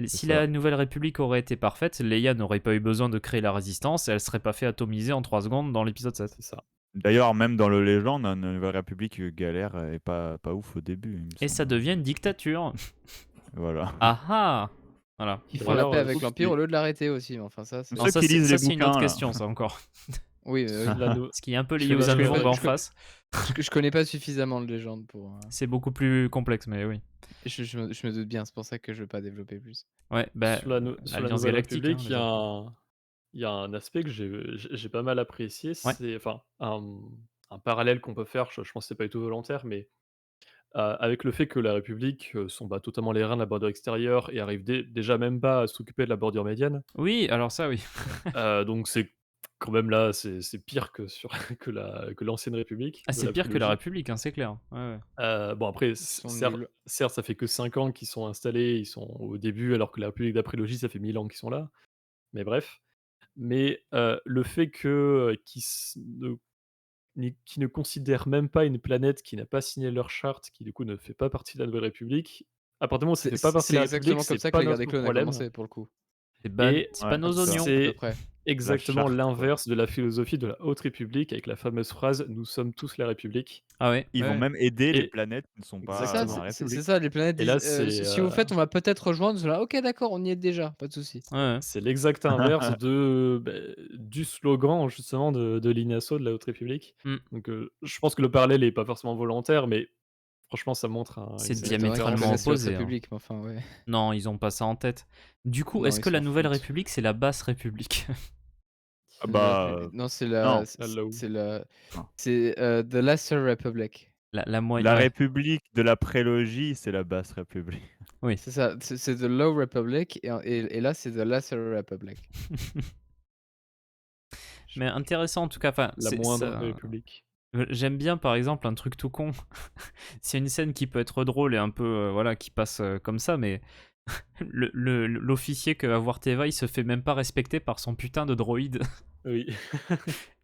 Si ça. la Nouvelle République aurait été parfaite, Leia n'aurait pas eu besoin de créer la résistance et elle serait pas fait atomiser en 3 secondes dans l'épisode 7. C'est ça. D'ailleurs, même dans le Légende, la Nouvelle République galère et pas ouf au début, il me Et ça semble. devient une dictature. Voilà. Ah ah. Voilà. Ils font Bref. la D'ailleurs, paix avec sauf l'Empire si au lieu de l'arrêter aussi, mais enfin ça c'est... Ceux Non, ça, qui lisent les c'est une bouquins, autre là. question, ça encore. Oui, la nou- Ce qui est un peu les Je fais la Yuuzhan nouvelle- Vong en je- face. je connais pas suffisamment de légende pour... C'est beaucoup plus complexe, mais oui. Je me doute bien, c'est pour ça que je veux pas développer plus. Ouais, bah, Sur la Alliance Nouvelle Galactique, hein, République, il y a déjà. il y a un aspect que j'ai pas mal apprécié, Ouais. c'est enfin un parallèle qu'on peut faire, je pense que c'est pas du tout volontaire, mais avec le fait que la République, s'en bat totalement les reins de la bordure extérieure et arrive déjà même pas à s'occuper de la bordure médiane. Oui, alors ça, oui. Donc c'est quand même là, c'est pire que sur que l'ancienne République Ah, de c'est la pire que la prélogie. République, hein, c'est clair. Ouais, ouais. Bon après, Ils sont nuls. certes, ça fait que 5 ans qu'ils sont installés, ils sont au début, alors que la République d'après-logis, ça fait 1000 ans qu'ils sont là. Mais bref. Mais, le fait que, qu'ils ne considèrent même pas une planète qui n'a pas signé leur charte, qui du coup ne fait pas partie de la Nouvelle République, à partir du moment où ça fait pas partie C'est de la République, exactement comme c'est ça que pas la guerre des notre clones a problème. commencé, pour le coup. Et C'est pas Ouais, nos c'est ça. oignons. À peu c'est près. exactement charte, quoi. l'inverse de la philosophie de la Haute République avec la fameuse phrase: «Nous sommes tous la République». Ah ouais. Ils vont Ouais. même aider les Et planètes qui ne sont C'est pas ça, dans la c'est République. ça, les planètes et là, disent c'est, si vous faites, on va peut-être rejoindre. Ils sont là, ok, d'accord, on y est déjà, pas de souci. Ouais, ouais. c'est l'exact inverse du slogan justement de l'INASO, de la Haute République. Mm. Donc, je pense que le parallèle est pas forcément volontaire, mais franchement, ça montre C'est une Ça certaine m'étonnerait qu'ils diamétralement différence. connaissent l'autre opposé, hein. République, mais enfin, ouais. Non, ils ont pas ça en tête. Du coup, Non, est-ce ils que la s'en Nouvelle foutent. République, c'est la basse République? Ah La bah, République- Non, c'est non. la, Là où c'est la, Non. c'est The Lesser Republic. La moyenne. La Ouais. République de la prélogie, c'est la basse République. Oui. C'est ça, c'est The Low Republic, et là, c'est The Lesser Republic. Mais intéressant en tout cas. Enfin, la c'est moindre ça. République. J'aime bien par exemple un truc tout con. C'est une scène qui peut être drôle et un peu voilà qui passe comme ça, mais l'officier que va voir Teva, il se fait même pas respecter par son putain de droïde. Oui.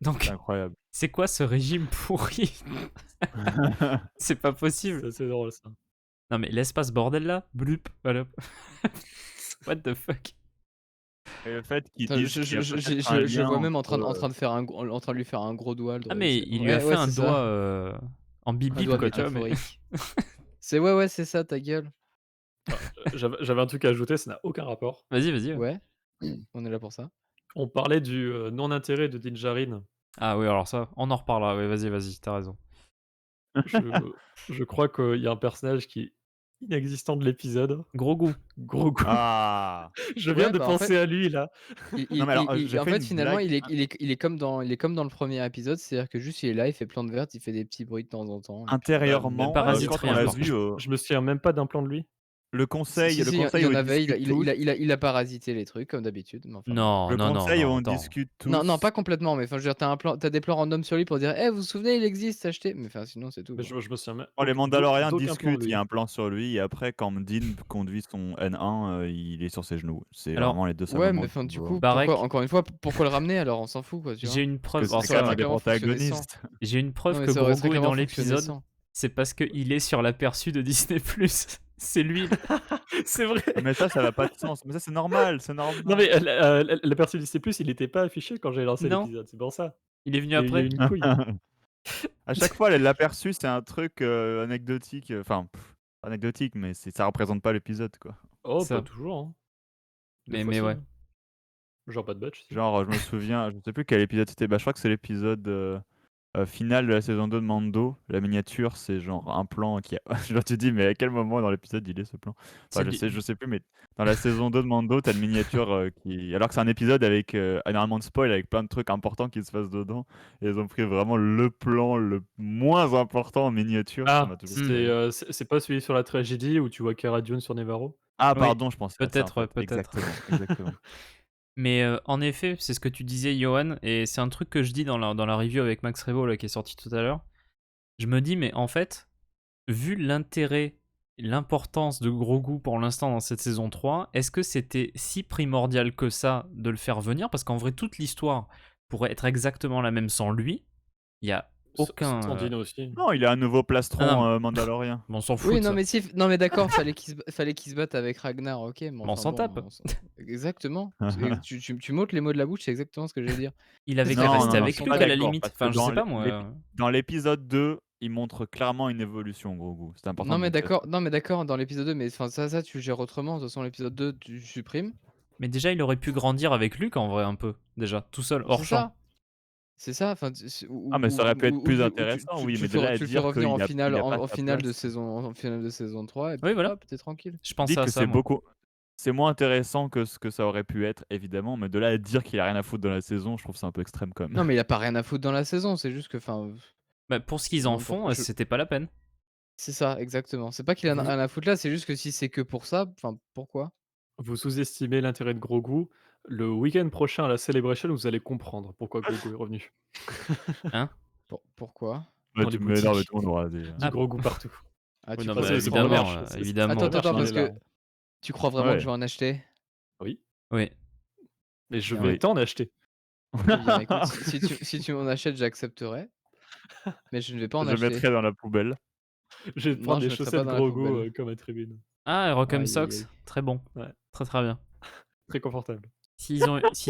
Donc C'est incroyable. c'est quoi ce régime pourri? C'est pas possible. C'est assez drôle ça. Non mais laisse pas ce bordel là. Blup. Voilà. What the fuck? Et le fait qu'ils Attends, disent qu'il y a peut-être un je vois lien même en train entre, de faire en train de lui faire un gros doigt. Ah mais il lui a fait un c'est doigt ça. en Un bip doigt quoi, tu vois, mais... métaphorique. C'est ouais, c'est ça, ta gueule. J'avais un truc à ajouter, ça n'a aucun rapport. Vas-y, vas-y. Ouais, on est là pour ça. On parlait du, non-intérêt de Din Djarin. Ah oui, alors ça, on en reparlera. Oui, vas-y, t'as raison. Je crois qu'il y a un personnage qui est inexistant de l'épisode. Gros goût. Gros coup. Ah. Je viens Ouais, de bah, en penser fait, à lui là. Non, mais alors, j'ai en fait fait, une finalement, blague. il est comme dans le premier épisode, c'est-à-dire que juste il est là, il fait plante verte, il fait des petits bruits de temps en temps. Intérieurement, même pas, Parasite quand rien, on l'a par vu, Je me souviens même pas d'un plan de lui. le conseil, Si, le il y conseil en où ils avait, discutent tous. il a parasité les trucs comme d'habitude. Mais enfin, Non, Le non, conseil où on attends. discute tous. non, pas complètement, mais enfin, je veux dire, t'as des plans random sur lui pour dire, vous vous souvenez, il existe, achetez. Mais enfin, sinon, c'est tout. Mais Quoi. je me souviens même Quand les Mandaloriens d'aucun plan de discutent, il y lui. a un plan sur lui, et après, quand Dean conduit son N1, il est sur ses genoux. C'est Alors, vraiment les deux seuls Ouais, moments mais où enfin, tu du le vois. coup, Barek. encore une fois, pourquoi le ramener alors? On s'en fout, quoi, tu vois. J'ai une Parce que preuve. c'est quand même un très des clairement fonctionné protagonistes. J'ai une preuve Non, mais que ça aurait Grogu est clairement dans fonctionné l'épisode. sans. C'est parce qu'il est sur l'aperçu de Disney+. C'est lui. C'est vrai. Mais ça va pas de sens. Mais ça, c'est normal, c'est normal. Non mais la personne du C+, il était pas affiché quand j'ai lancé Non. l'épisode, c'est pour ça. Il est venu Il y a eu après. une couille. À chaque fois, l'aperçu, c'est un truc anecdotique. Enfin, anecdotique, mais ça représente pas l'épisode, quoi. Oh, Ça. pas toujours, hein. Des Mais fois, si, ouais. hein. Genre pas de batch, si. Genre, je me souviens, je sais plus quel épisode c'était. Bah, je crois que c'est l'épisode final de la saison 2 de Mando. La miniature, c'est genre un plan qui a. Genre, tu te dis, mais à quel moment dans l'épisode il est ce plan? Enfin, C'est je sais plus, mais dans la saison 2 de Mando, t'as une miniature qui. Alors que c'est un épisode avec énormément de spoil, avec plein de trucs importants qui se passent dedans. Et ils ont pris vraiment le plan le moins important en miniature. Ça Ah, m'a toujours Hmm. fait- c'est pas celui sur la tragédie où tu vois Cara Dune sur Nevarro? Ah, Oui, pardon, je pensais à ça. peut-être, en ouais, fait. peut-être. Exactement. Mais en effet, c'est ce que tu disais, Johan, et c'est un truc que je dis dans la review avec Max Revo là, qui est sorti tout à l'heure. Je me dis, mais en fait, vu l'intérêt l'importance de Grogu pour l'instant dans cette saison 3, est-ce que c'était si primordial que ça de le faire venir? Parce qu'en vrai, toute l'histoire pourrait être exactement la même sans lui. Il y a aucun. Sandine aussi. Non, il a un nouveau Ah plastron non, mandalorien. mais on s'en fout Oui, de ça. non, mais d'accord, fallait qu'il se batte avec Ragnar, OK, mais Mais on enfin s'en bon, tape. exactement. Tu m'ôtes les mots de la bouche, c'est exactement ce que j'allais dire. Il C'est avait ça, qu'à Non, fallait non, rester non, qu'on je avec suis s'en pas Luke à tape. la d'accord limite. parce que Enfin, je sais pas moi. dans l'épisode 2, il montre clairement une évolution, Grogu. C'est important Non, de mais montrer ça. d'accord, non, mais d'accord, dans l'épisode 2, mais enfin ça tu le gères autrement. De toute façon, l'épisode 2, tu supprimes. Mais déjà, il aurait pu grandir avec Luke en vrai un peu, déjà, tout seul, hors C'est champ. ça, c'est ça, enfin tu c'est Ah, mais ça aurait pu être ou plus tu ou tu intéressant, tu oui, tu mais le de fais là à tu le fais dire revenir qu'il a pas en sa finale de place. saison en finale de saison 3 et Oui, puis voilà. hop, tu tranquille. Je Je dis pensais à que ça, moi. c'est moins intéressant que ce que ça aurait pu être, évidemment, mais de là à dire qu'il a rien à foutre dans la saison, je trouve ça un peu extrême quand même. Non, mais il a pas rien à foutre dans la saison, c'est juste que enfin, Bah, pour ce qu'ils en non, pourquoi font, je c'était pas la peine. c'est ça, exactement. C'est pas qu'il a Vous rien à foutre là, c'est juste que si c'est que pour ça, enfin, pourquoi? vous sous-estimez l'intérêt de Grogu. Le week-end prochain à la Celebration, vous allez comprendre pourquoi Grogu est revenu. Hein? Pourquoi? Bah, Dans les mais non, mais boutiques, tout le monde aura dit. du Ah, Grogu partout. Ah, oui, tu non, Ah, bah, crois c'est pour la évidemment, merch, c'est évidemment. pour la merch, attends, hein, parce il est là. que tu crois vraiment que Ouais, je vais en acheter? Oui, Oui. mais je Bien, vais oui. t'en acheter. eh bien écoute, si tu m'en achètes, j'accepterai, mais je ne vais pas en Je acheter. mettrai dans la poubelle. Je vais te Non, prendre je les mettrai pas chaussettes dans la Grogu, poubelle. comme à tribune. Ah, Rock'em Aïe, aïe, Socks, aïe. très bon. Ouais, Très très bien. très confortable. S'ils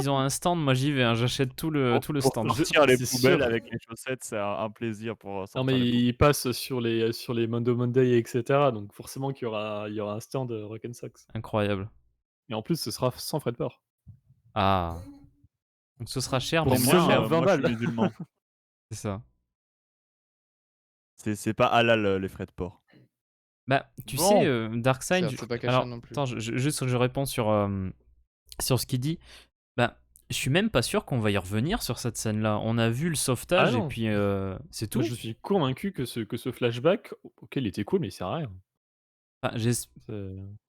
ont un stand, moi j'y vais, hein, j'achète tout le Pour stand. sortir les C'est poubelles sûr. avec les chaussettes, c'est un plaisir pour Non, sortir mais les poubelles. il passe sur les Mondo Monday et cetera, donc forcément qu'il y aura un stand, Rock and Socks Incroyable. et en plus, ce sera sans frais de port. Ah. Donc ce sera cher, Pour mais Mais moins seulement cher. 20 moi, je suis balles. musulman. C'est ça. C'est pas halal, les frais de port. Bah, tu sais, Bon, Darkseid. Certes, c'est pas Alors, Kashan non plus. attends, juste je réponds sur ce qu'il dit. Bah, je suis même pas sûr qu'on va y revenir sur cette scène-là. On a vu le Ah sauvetage et non, puis c'est tout. moi je suis convaincu que ce flashback, OK, il était cool, mais il sert à rien. Enfin, C'est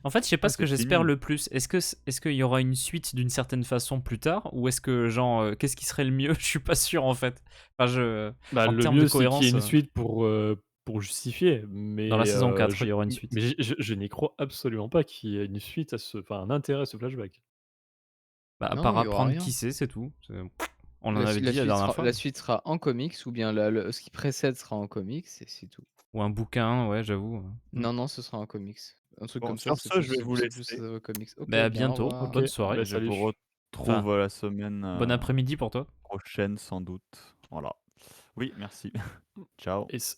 en fait, je sais pas ouais, ce que c'est j'espère fini. le plus. Est-ce qu'il y aura une suite d'une certaine façon plus tard, ou est-ce que genre qu'est-ce qui serait le mieux? Je suis pas sûr en fait. Enfin, bah, en le termes de mieux, c'est qu'il y ait cohérence, une suite pour justifier, dans la mais saison 4, il y aura une suite. je n'y crois absolument pas qu'il y ait une suite enfin, un intérêt à ce flashback. Bah, à Non, part il y aura apprendre rien. qui c'est tout. On en avait dit la dernière fois. La suite sera en comics ou bien ce qui précède sera en comics et c'est tout. Ou un bouquin, ouais, j'avoue. Non, non, ce sera en comics. Un truc Bon, comme ça, sur ce, je vais vous c'est plus, laisser. comics. OK, Bah, à bien, au bientôt. revoir. OK, Bonne soirée. bah, Je salut. vous retrouve Enfin, la semaine bon après-midi pour toi. prochaine, sans doute. Voilà. Oui, merci. Ciao. Et ce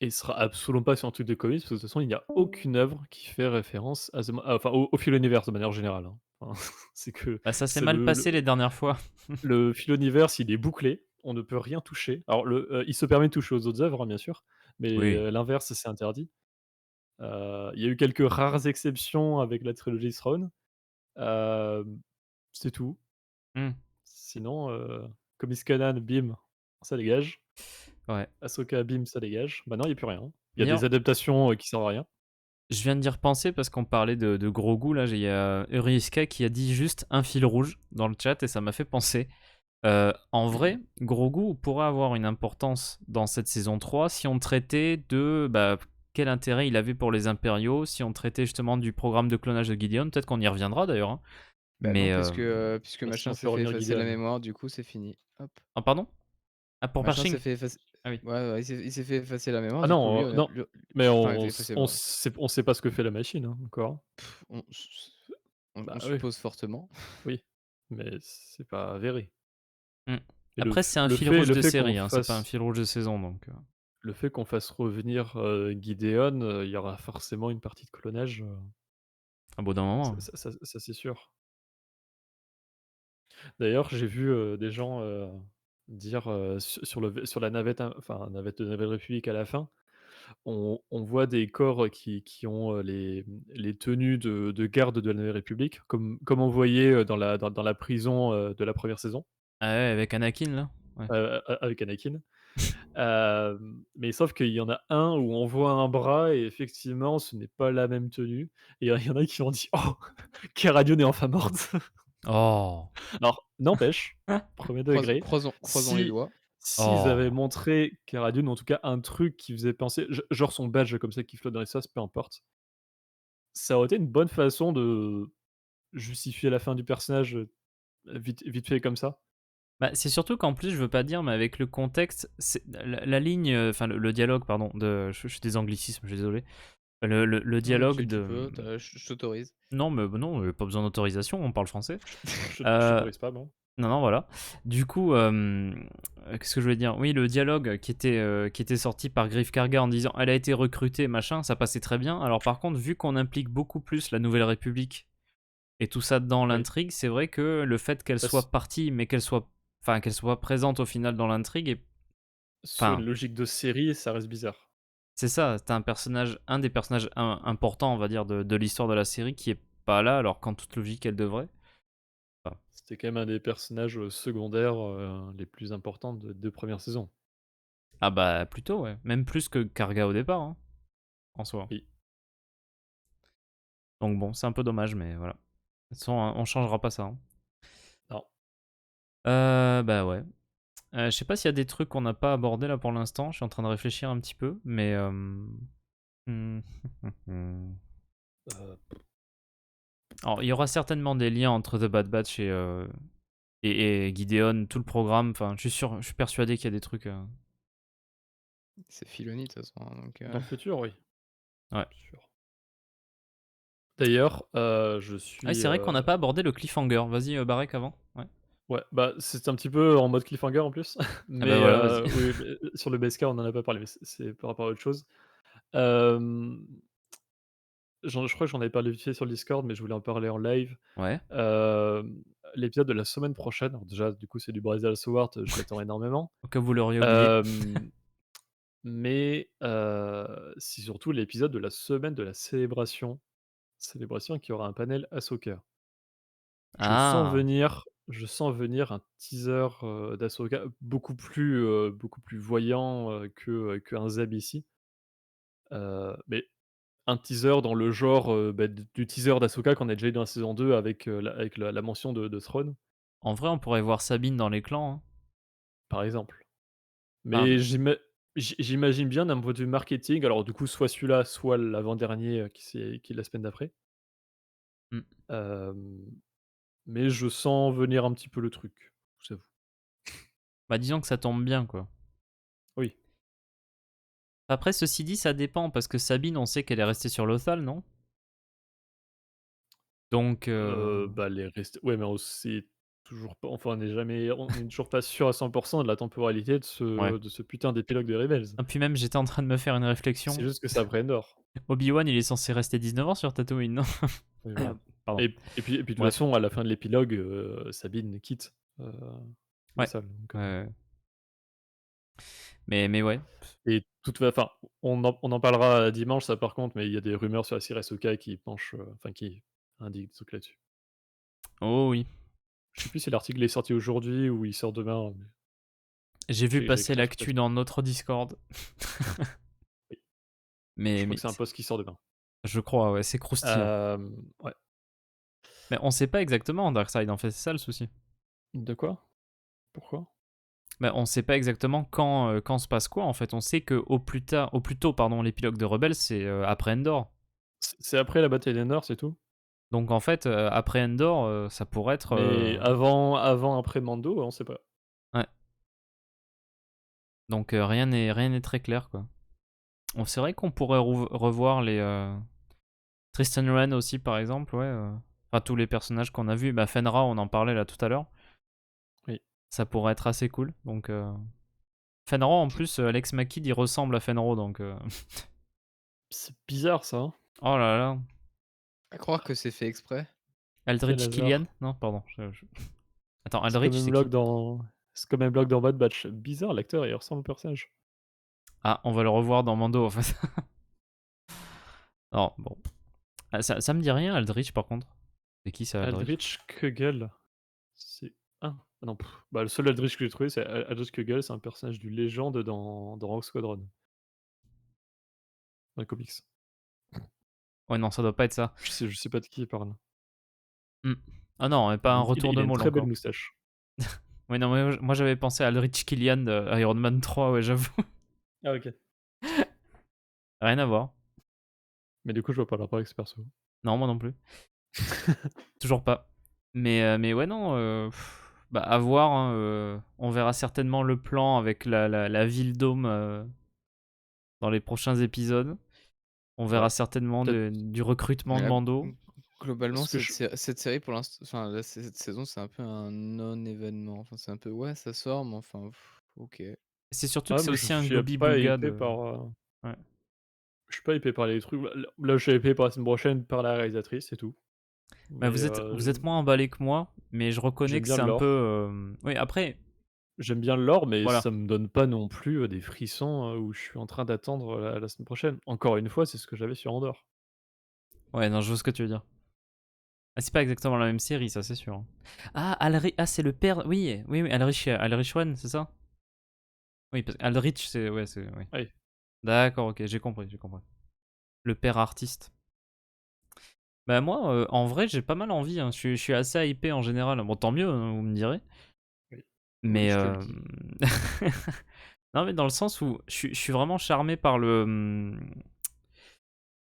et ce sera absolument pas sur un truc de comics, parce que de toute façon, il n'y a aucune œuvre qui fait référence à enfin, au Philoniverse de manière générale, hein. Enfin, c'est que Bah, ça s'est c'est mal passé les dernières fois. le Philoniverse, il est bouclé, on ne peut rien toucher. Alors il se permet de toucher aux autres œuvres, hein, bien sûr, mais Oui. l'inverse, c'est interdit. Il y a eu quelques rares exceptions avec la trilogie Throne, hem, c'est tout. Hmm. Sinon, Comics Canon, bim, ça dégage. Ouais. Ahsoka, bim, ça dégage. Maintenant, il y a plus rien. Il y a D'ailleurs, des adaptations, qui servent à rien. je viens d'y repenser parce qu'on parlait de gros goût. Là, il y a Euriska qui a dit juste un fil rouge dans le chat et ça m'a fait penser. En vrai, Grogu pourrait avoir une importance dans cette saison 3 si on traitait de quel intérêt il avait pour les impériaux, si on traitait justement du programme de clonage de Gideon. Peut-être qu'on y reviendra d'ailleurs, hein. Bah non, Mais. puisque Bah, si machin on fait s'est fait revenir effacer la Gideon. mémoire, du coup, c'est fini. Hop. Ah, pardon? Ah, pour Machin Pershing? s'est fait effacer Ah oui. ouais, ouais, il s'est fait effacer la mémoire, Ah du coup, lui, non, non, mais enfin, il s'est effacer la mémoire. on sait pas ce que fait la machine, hein, encore. On Bah on oui, suppose fortement. oui, mais c'est pas avéré. Hmm. Et Après, c'est un fil rouge le de fait qu'on série, hein, c'est pas un fasse fil rouge de saison. Donc, le fait qu'on fasse revenir, Gideon, il y aura forcément une partie de clonage, un bout d'un moment. ça c'est sûr. D'ailleurs, j'ai vu, des gens, dire, sur la navette, enfin navette de la Nouvelle République à la fin, on voit des corps, qui ont, les tenues de garde de la Nouvelle République, comme on voyait, dans la prison, de la première saison, Ah ouais, avec Anakin là? Ouais. avec Anakin. Mais sauf qu'il y en a un où on voit un bras et effectivement, ce n'est pas la même tenue et il y en a qui ont dit: «Oh, Cara Dune est enfin morte». Oh! Alors, n'empêche, premier Croisons degré, croisons les si doigts. s'ils avaient Oh. montré Cara Dune, ou en tout cas un truc qui faisait penser, genre son badge comme ça qui flotte dans l'espace, peu importe. Ça aurait été une bonne façon de justifier la fin du personnage, vite fait comme ça. Bah, c'est surtout qu'en plus, je veux pas dire, mais avec le contexte, la ligne, enfin le dialogue, pardon, je suis des anglicismes, je suis désolé. Le Non, mais dialogue tu de. peux, je t'autorise. Non, mais non, pas besoin d'autorisation, on parle français. Je Euh, t'autorise pas, bon. non, non, voilà. Du coup, qu'est-ce que je voulais dire? Oui, le dialogue qui était sorti par Griff Karga en disant elle a été recrutée, machin, ça passait très bien. Alors, par contre, vu qu'on implique beaucoup plus la Nouvelle République et tout ça dans Oui. l'intrigue, c'est vrai que le fait qu'elle Parce soit partie, mais qu'elle soit présente au final dans l'intrigue, sur une enfin, logique de série, ça reste bizarre. c'est ça, t'as un des personnages importants, on va dire, de l'histoire de la série qui est pas là, alors qu'en toute logique, elle devrait. Enfin, C'était quand même un des personnages, secondaires, les plus importants de 2 premières saisons. ah bah, plutôt, ouais. Même plus que Karga au départ, hein, en soi. Oui. Donc bon, c'est un peu dommage, mais voilà. De toute façon, on changera pas ça, hein. Non. Bah ouais. Je sais pas s'il y a des trucs qu'on n'a pas abordés là pour l'instant. Je suis en train de réfléchir un petit peu, mais. Hmm. Heu, Alors, il y aura certainement des liens entre The Bad Batch et Gideon, tout le programme. Enfin, je suis persuadé qu'il y a des trucs. C'est Filoni de toute façon, hein, donc dans le futur, oui, Ouais. sûr. D'ailleurs, je Ah, suis, c'est vrai qu'on n'a pas abordé le cliffhanger. Vas-y, Barek avant. Ouais. ouais, bah, c'est un petit peu en mode cliffhanger en plus, Ah bah mais voilà, vas-y. oui, beh, sur le BSK, on en a pas parlé, mais c'est par rapport à autre chose. Hem, je crois que j'en avais parlé vite fait sur le Discord, mais je voulais en parler en live. Ouais. Hem, L'épisode de la semaine prochaine, alors déjà, du coup, c'est du Bryce Howard, je l'attends énormément. Au cas où vous l'auriez oublié. Hem, mais c'est surtout l'épisode de la semaine de la célébration qui aura un panel Ahsoka. Ah. Je sens venir un teaser, d'Ahsoka beaucoup plus voyant, qu'un Zeb ici. Mais un teaser dans le genre, bah, du teaser d'Ahsoka qu'on a déjà eu dans la saison 2 avec, la mention de Thrawn, En vrai, on pourrait voir Sabine dans les clans, hein. par exemple. Enfin, Mais j'imagine bien d'un point de vue marketing, alors du coup, soit celui-là, soit l'avant-dernier, qui est la semaine d'après. hmm. Hem, mais je sens venir un petit peu le truc, j'avoue. Bah, disons que ça tombe bien, quoi. Oui, Après, ceci dit, ça dépend, parce que Sabine, on sait qu'elle est restée sur Lothal, non? Donc, bah, les rest ouais, mais on sait toujours pas, enfin, on n'est toujours pas sûr à 100 de la temporalité ouais. de ce putain d'épilogue de Rebels. Et puis même, j'étais en train de me faire une C'est réflexion. juste que ça Bran-Dor. Obi-Wan, il est censé rester 19 ans sur Tatooine, non? Oui, voilà. Pardon. Et puis de toute Bref. façon, à la fin de l'épilogue, Sabine quitte, le Ouais. sale, Ouais, ouais. Mais ouais. et toute fa enfin, on en parlera dimanche ça par contre, mais il y a des rumeurs sur la série Ahsoka qui penchent, enfin qui indiquent des trucs là-dessus. Oh oui. Je sais plus si l'article est sorti aujourd'hui ou il sort demain, mais J'ai vu j'ai passer écrit un truc l'actu là-dessus. dans notre Discord. Oui, je Mais, crois mais que c'est un post qui sort demain. je crois, ouais, c'est croustillant. Ouais. Mais on sait pas exactement Darkseid, en fait, c'est ça le souci. De quoi? Pourquoi? Mais on sait pas exactement quand se passe quoi, en fait. On sait que au plus tôt, pardon, l'épilogue de Rebels, c'est après Endor. C'est après la bataille d'Endor, c'est tout? Donc en fait, après Endor, ça pourrait être. Mais après Mando, on sait pas. Ouais. Donc rien n'est très clair, quoi. C'est vrai qu'on pourrait revoir les Tristan Wren aussi, par exemple, ouais. Enfin, tous les personnages qu'on a vus. Bah, Fenra, on en parlait là tout à l'heure. Oui. Ça pourrait être assez cool. Donc, Fenra, en plus, Alex Makidd, il ressemble à Fenro, donc. C'est bizarre ça, hein? Oh là là. à croire que c'est fait exprès. Quel Aldrich Killian? hasard. Non, pardon. Attends, C'est comme Aldrich, même c'est Locke qui? dans c'est comme même Locke dans Bad Batch. Bizarre, l'acteur, il ressemble au personnage. Ah, on va le revoir dans Mando, en fait. Non, bon. Ah, ça me dit rien, Aldrich, par contre. C'est qui ça, Aldrich? Aldrich Kugel. C'est ah non, bah, le seul Aldrich que j'ai trouvé, c'est Aldrich Kugel, c'est un personnage du Légende dans Rogue Squadron, dans les comics. Ouais, non, ça doit pas être ça. Je sais pas de qui il parle. Hmm. Ah non, et pas un retour Il de a une Maul très belle encore. moustache. Ouais, non, moi j'avais pensé à Aldrich Killian de Iron Man 3, ouais, j'avoue. Ah OK. Rien à voir. Mais du coup, je vois pas le rapport avec ce perso. Non, moi non plus. Toujours pas. Mais ouais, non, bah, à voir, hein, on verra certainement le plan avec la ville Dôme dans les prochains épisodes. On verra Ouais, certainement peut-être du recrutement Mais de là, Mando. globalement, ce que je cette série, pour l'instant, enfin, là, cette saison, c'est un peu un non-événement. Enfin, c'est un peu, ouais, ça sort, mais enfin, ok. C'est surtout que ah c'est moi je aussi un suis pas gobi-bouga hypé de. par, Ouais. je suis pas hypé par les trucs. Là, je suis hypé par la semaine prochaine par la réalisatrice et tout. Bah, Mais vous êtes moins emballé que moi, mais je reconnais j'aime que bien c'est le un peu. lore. Oui, après, J'aime bien le lore, mais voilà. ça me donne pas non plus, des frissons, où je suis en train d'attendre la semaine prochaine. Encore une fois, c'est ce que j'avais sur Andorre. Ouais, non, je vois ce que tu veux dire. Ah, c'est pas exactement la même série, ça, c'est sûr, hein. Ah, c'est le père. Oui, oui, oui, Alrich One, c'est ça? Oui, parce Aldrich, c'est. Ouais, c'est. Oui. Ouais. D'accord, ok, j'ai compris, j'ai compris. Le père artiste. Bah, moi, en vrai, j'ai pas mal envie, hein. Je suis assez hypé en général. Bon, tant mieux, hein, vous me direz. Oui. Oui, Mais. je te le dis. Non, mais dans le sens où je suis vraiment charmé par le.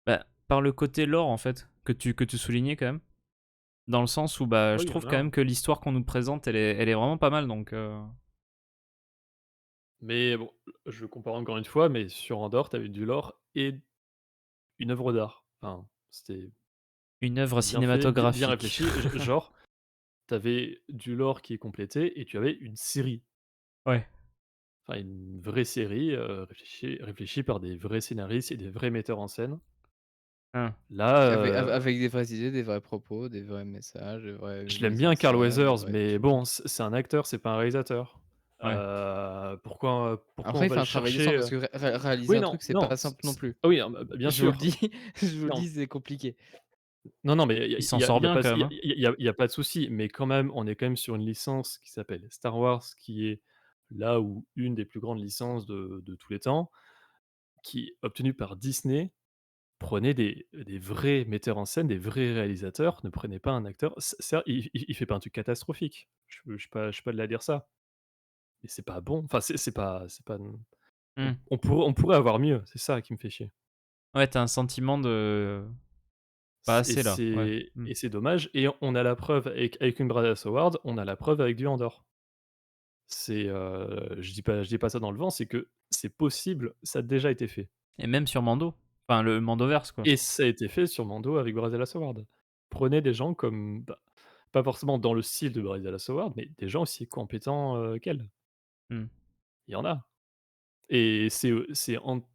Bah, par le côté lore, en fait, que tu soulignais quand même. Dans le sens où bah, je Oui, il y en trouve a, quand même hein. que l'histoire qu'on nous présente, elle est vraiment pas mal. Donc, Mais bon, je compare encore une fois, mais sur Andorre, tu avais du lore et une œuvre d'art. Enfin, c'était une œuvre bien fait, bien cinématographique. réfléchi. Genre, tu avais du lore qui est complété et tu avais une série. Ouais. Enfin, une vraie série, réfléchie par des vrais scénaristes et des vrais metteurs en scène. Hein. Là, Avec des vraies idées, des vrais propos, des vrais messages, des vraies je l'aime mises en bien Carl scène, des Weathers, vrais mais trucs. bon, c'est un acteur, c'est pas un réalisateur. Ouais. Pourquoi on Après, il va fait le un travail décent chercher, parce que réaliser oui, un non, truc, c'est non, pas simple non plus. ah oui, bien Je vous le sûr. dis, je vous le Non, dis, c'est compliqué. non, non, mais Il s'en sort bien quand même, hein. il y a pas de souci, mais quand même, on est quand même sur une licence qui s'appelle Star Wars, qui est là où une des plus grandes licences de tous les temps, qui est obtenue par Disney. Prenez des vrais metteurs en scène, des vrais réalisateurs, ne prenez pas un acteur. Certes, il fait pas un truc catastrophique, je suis pas de là à dire ça, mais c'est pas bon. Enfin, c'est pas Mmh. on pourrait avoir mieux, c'est ça qui me fait chier. Ouais, t'as un sentiment de pas assez là. Ouais. Mmh. C'est dommage et on a la preuve avec une Brothers Award, on a la preuve avec du Andor. Je dis pas ça dans le vent, c'est que c'est possible, ça a déjà été fait Et même sur Mando. Enfin, le Mandoverse, quoi. et ça a été fait sur Mando avec Bryce Dallas Howard. Prenez des gens comme, bah, pas forcément dans le style de Bryce Dallas Howard, mais des gens aussi compétents, qu'elle. Mmh. Il y en a et c'est entre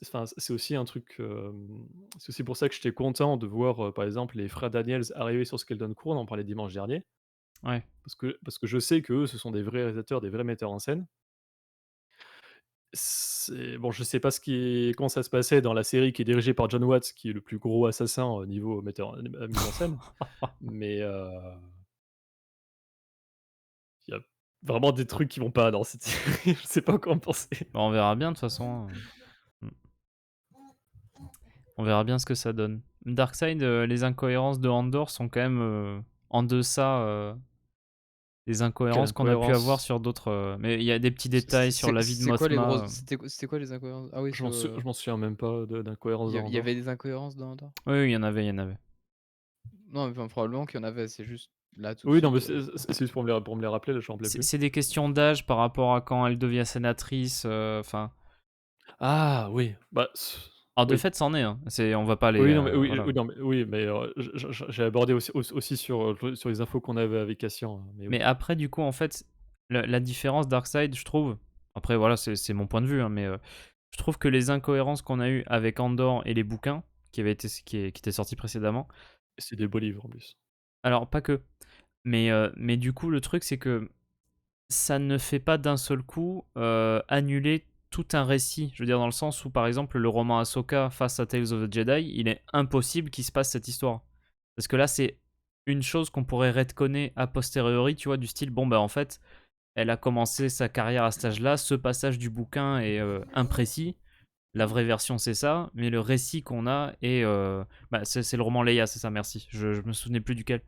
enfin, c'est aussi un truc, c'est aussi pour ça que j'étais content de voir, par exemple, les frères Daniels arriver sur Skeleton Crew, on en parlait dimanche dernier, Ouais. parce que je sais qu'eux, ce sont des vrais réalisateurs, des vrais metteurs en scène. C'est bon, je sais pas comment ça se passait dans la série qui est dirigée par John Watts, qui est le plus gros assassin au niveau mise en scène, mais il y a vraiment des trucs qui vont pas dans cette série, je sais pas quoi en penser. Bah, on verra bien de toute façon, hein. Mmh. On verra bien ce que ça donne. Darkseid, les incohérences de Andor sont quand même en deçà des Quelle incohérences qu'on a pu avoir incohérence. sur d'autres. Mais il y a des petits détails sur la vie de C'est quoi les Mothma. grosses, c'était quoi les incohérences? Ah oui, Je m'en souviens même pas d'incohérence dans il y avait Andorre. des incohérences dans. Oui, oui, il y en avait, il y en avait. Non, mais enfin, probablement qu'il y en avait, c'est juste là tout de Oui, non, mais suite. c'est juste pour me les rappeler, là, je m'en rappelais plus. C'est des questions d'âge par rapport à quand elle devient sénatrice. Enfin, Ah oui, bah, alors de oui. fait, c'en est, hein. On va pas les. Oui, non, mais Voilà. oui, non, mais oui, mais j'ai abordé aussi sur les infos qu'on avait avec Cassian, hein, mais Mais oui. après, du coup, en fait, la différence Darkseid, je trouve. Après, voilà, c'est mon point de vue, hein, mais je trouve que les incohérences qu'on a eues avec Andor et les bouquins qui étaient sortis précédemment. C'est des beaux livres en plus. Alors, pas que. Mais du coup, le truc, c'est que ça ne fait pas d'un seul coup annuler tout un récit. Je veux dire, dans le sens où, par exemple, le roman Ahsoka face à Tales of the Jedi, il est impossible qu'il se passe cette histoire. Parce que là, c'est une chose qu'on pourrait retconner a posteriori, tu vois, du style, bon, bah en fait, elle a commencé sa carrière à cet âge-là, ce passage du bouquin est imprécis. La vraie version, c'est ça, mais le récit qu'on a est. Bah, c'est le roman Leia, c'est ça, merci. Je me souvenais plus duquel.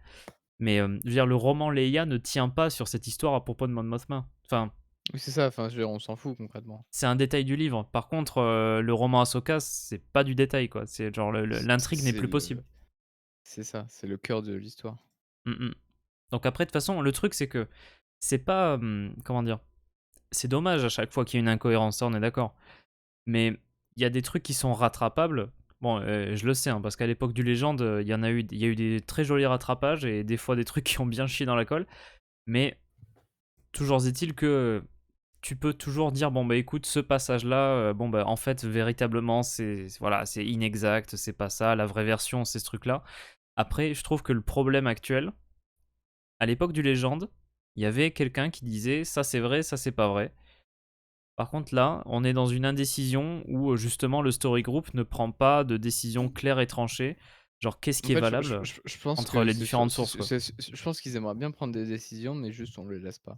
Mais je veux dire, le roman Leia ne tient pas sur cette histoire à propos de Mon Mothma. Enfin, Oui, c'est ça, enfin, je veux dire, on s'en fout concrètement. c'est un détail du livre. Par contre, le roman Ahsoka, c'est pas du détail, quoi. C'est genre l'intrigue n'est C'est plus possible. c'est ça, c'est le cœur de l'histoire. Mm, mm. Donc après, de toute façon, le truc, c'est que c'est pas... comment dire? C'est dommage à chaque fois qu'il y a une incohérence, ça, on est d'accord. Mais il y a des trucs qui sont rattrapables. Bon, je le sais, hein, parce qu'à l'époque du Légende, il y a eu des très jolis rattrapages et des fois des trucs qui ont bien chié dans la colle. Mais toujours est-il que tu peux toujours dire, bon bah écoute, ce passage-là, bon bah en fait, véritablement, voilà, c'est inexact, c'est pas ça, la vraie version, c'est ce truc-là. Après, je trouve que le problème actuel, à l'époque du Légende, il y avait quelqu'un qui disait, ça c'est vrai, ça c'est pas vrai. Par contre, là, on est dans une indécision où justement le story group ne prend pas de décision claire et tranchée. Genre, qu'est-ce En qui est fait, valable je pense entre que les différentes sources, quoi. je pense qu'ils aimeraient bien prendre des décisions, mais juste on les laisse pas.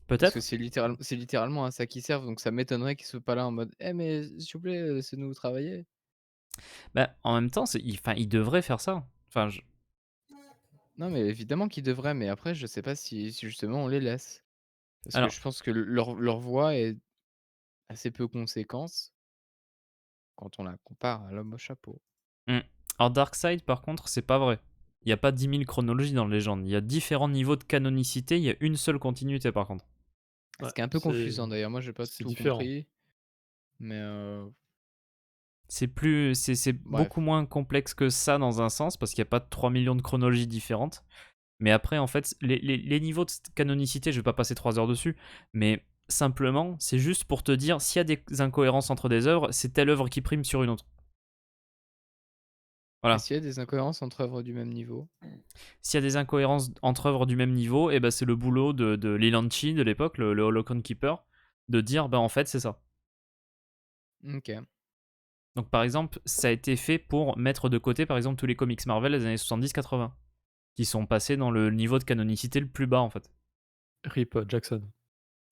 Parce que Peut-être. c'est littéralement à ça qu'ils servent, donc ça m'étonnerait qu'ils soient pas là en mode: «Eh mais s'il vous plaît, laissez-nous travailler». Bah, en même temps, enfin, ils devraient faire ça. Enfin, Non, mais évidemment qu'ils devraient, mais après je sais pas si justement on les laisse. Parce que alors, je pense que leur voix est assez peu conséquence quand on la compare à l'homme au chapeau. hmm. Alors, Darkseid, par contre, c'est pas vrai. Il n'y a pas 10 000 chronologies dans le Légende. Il y a différents niveaux de canonicité. Il y a une seule continuité, par contre. Ouais, Ce qui est un peu confusant d'ailleurs, moi j'ai pas c'est tout différent. compris, mais C'est beaucoup bref. moins complexe que ça dans un sens, parce qu'il n'y a pas 3 millions de chronologies différentes. Mais après, en fait, les niveaux de canonicité, je vais pas passer 3 heures dessus, mais simplement, c'est juste pour te dire, s'il y a des incohérences entre des œuvres, c'est telle œuvre qui prime sur une autre. Et Voilà. s'il y a des incohérences entre œuvres du même niveau? S'il y a des incohérences entre œuvres du même niveau, et ben c'est le boulot de Leland Chi de l'époque, le Holocron Keeper, de dire, ben en fait, c'est ça. OK. Donc par exemple, ça a été fait pour mettre de côté, par exemple, tous les comics Marvel des années 70-80, qui sont passés dans le niveau de canonicité le plus bas, en fait. Rip Jackson.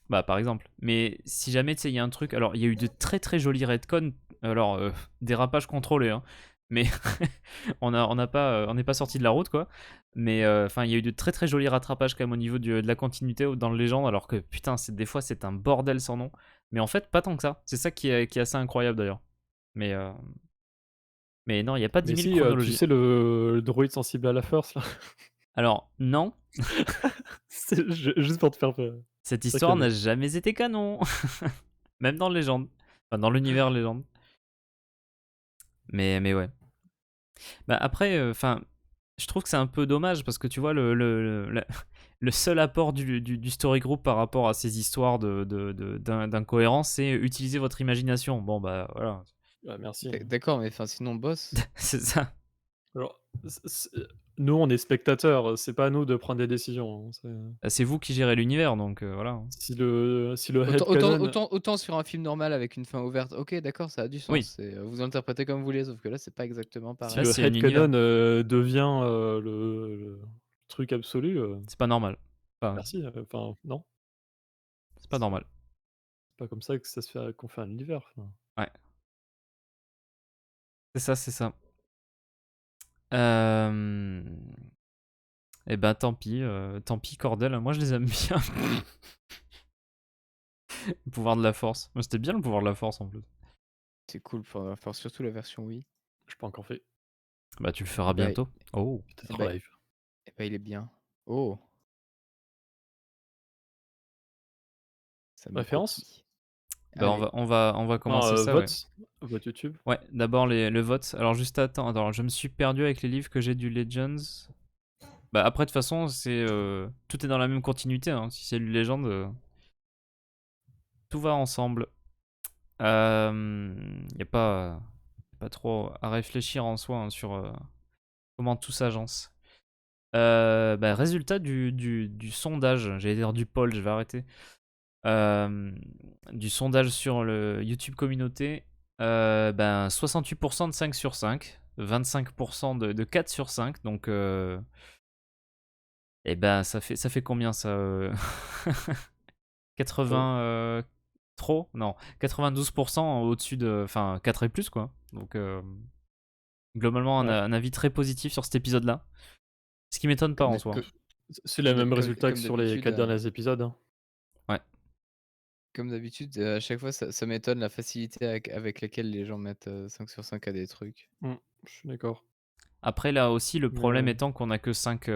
Bah, par exemple. Mais si jamais, tu sais, il y a un truc... Alors, il y a eu de très très jolis retcons. Alors, dérapage contrôlé, hein. Mais on n'est pas sorti de la route, quoi. Mais enfin, il y a eu de très très jolis rattrapages quand même au niveau de la continuité dans le Légende, alors que putain, des fois c'est un bordel sans nom. Mais en fait, pas tant que ça. C'est ça qui est assez incroyable d'ailleurs. Mais, euh, mais non, il n'y a pas 10 Mais 000 si, tu chronologies. sais le droïde sensible à la force là? Alors, non, C'est juste pour te faire peur. cette C'est ça qu'il y histoire n'a avait. jamais été canon. Même dans le Légende. Enfin, dans l'univers Légende. Mais ouais. Bah après, enfin, je trouve que c'est un peu dommage parce que tu vois, le seul apport du story group par rapport à ces histoires d'incohérence, c'est utiliser votre imagination. Bon, bah voilà, Ouais, merci. D'accord, mais enfin sinon boss. c'est ça. Alors, nous, on est spectateurs, c'est pas à nous de prendre des décisions, hein, C'est vous qui gérez l'univers, donc voilà. si le Autant headcanon autant autant sur un film normal avec une fin ouverte, OK d'accord, ça a du Oui, sens, vous interprétez comme vous voulez, sauf que là, c'est pas exactement si là pareil. le c'est un univers. headcanon, devient, le truc absolu, C'est pas normal. Enfin, merci, enfin, non, c'est pas c'est normal. pas comme ça que ça se fait qu'on fait un univers, enfin. Ouais, c'est ça, c'est ça. Euh... Eh ben tant pis Cordel, moi je les aime bien. Le pouvoir de la force. Moi c'était bien le pouvoir de la force en plus. C'est cool pour faire surtout la version Wii. J'ai pas encore fait. Bah tu le Et feras bah bientôt. Oh. Peut-être et en bah live. et bah, il est bien. Oh, ça me Référence? cotille. Bah Allez, on va Non, commencer ça, ouais. vote YouTube. Ouais, d'abord le vote. Alors juste attends, je me suis perdu avec les livres que j'ai du Legends. Bah après de toute façon, tout est dans la même continuité, hein. Si c'est du Legend, tout va ensemble. Y a pas trop à réfléchir en soi, hein, sur comment tout s'agence. Bah, résultat du sondage, j'allais dire du poll, je vais arrêter. Du sondage sur le YouTube communauté, ben 68% de 5 sur 5, 25% de 4 sur 5, donc et ben ça fait combien ça 80 trop? Non, 92% au-dessus de, enfin 4 et plus quoi. Donc globalement Ouais. un avis très positif sur cet épisode-là. Ce qui m'étonne pas en Comme, soi. C'est le même résultat que comme sur les d'habitude, 4 derniers épisodes, hein. Ouais. comme d'habitude, à chaque fois, ça m'étonne la facilité avec laquelle les gens mettent 5 sur 5 à des trucs. Mmh, je suis d'accord. Après, là aussi, le Mais problème étant qu'on a que 5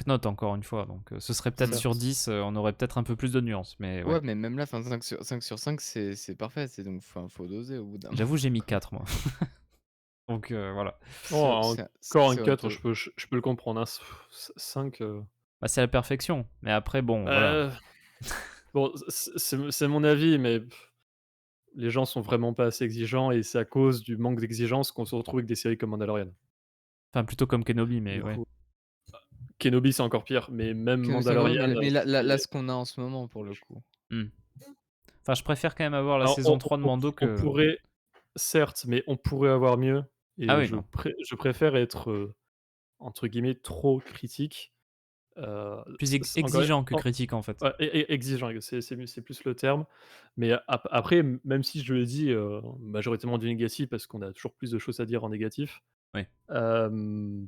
notes, encore une fois. Donc, ce serait peut-être sur certes. 10, on aurait peut-être un peu plus de nuances. Mais ouais. Ouais, mais même là, 5 sur 5, c'est parfait. C'est donc, faut doser au bout d'un J'avoue, j'ai moment, mis quoi. 4, moi. Donc, voilà. Oh, encore un C'est 4, honteux. je peux le comprendre, hein. 5, Bah, c'est la perfection. Mais après, bon, voilà. bah, bon, c'est mon avis, mais les gens sont vraiment pas assez exigeants et c'est à cause du manque d'exigence qu'on se retrouve avec des séries comme Mandalorian. Enfin, plutôt comme Kenobi, mais Du ouais. coup, Kenobi, c'est encore pire, mais même C'est encore mieux, Mandalorian, mais là, c'est ce qu'on a en ce moment, pour le coup. Hmm. Enfin, je préfère quand même avoir la alors saison 3 de Mando on que... pourrait certes, mais on pourrait avoir mieux Ah et oui, non. je préfère être, entre guillemets «trop critique». Plus Encore exigeant que critique, en fait. ouais, exigeant, c'est plus le terme, mais après, même si je le dis, majoritairement du négatif parce qu'on a toujours plus de choses à dire en négatif, Oui. hem,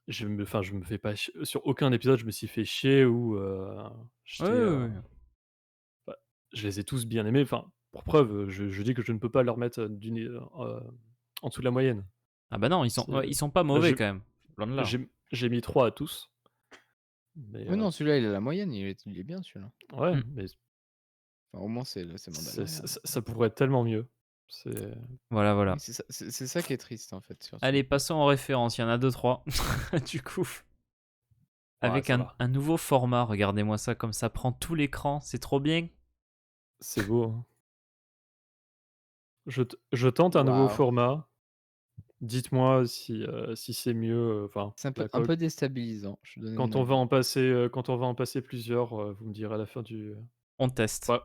je me fais pas sur aucun épisode, je me suis fait chier ou Ouais, j'étais, ouais, ouais. bah, je les ai tous bien aimés, enfin, pour preuve, je dis que je ne peux pas leur mettre, en dessous de la moyenne. Ah bah non, C'est ouais, ils sont pas bah, mauvais quand même. Loin de là. j'ai mis 3 à tous, mais Oui, non, celui-là, il a la moyenne. Il est bien, celui-là. ouais, Hmm. mais Enfin, au moins, c'est Mandalorian. ça pourrait être tellement mieux. C'est Voilà, voilà. Oui, c'est ça qui est triste, en fait, surtout. Allez, passons en référence. Il y en a 2-3. Du coup, ouais, avec ça va. un nouveau format. Regardez-moi ça, comme ça prend tout l'écran. C'est trop bien. C'est beau, hein. Je tente un nouveau Waouh! format. Dites-moi si c'est mieux, enfin, C'est la un coque. peu déstabilisant, je te donne mon avis. Quand on va en passer plusieurs, vous me direz à la fin du On teste. ouais,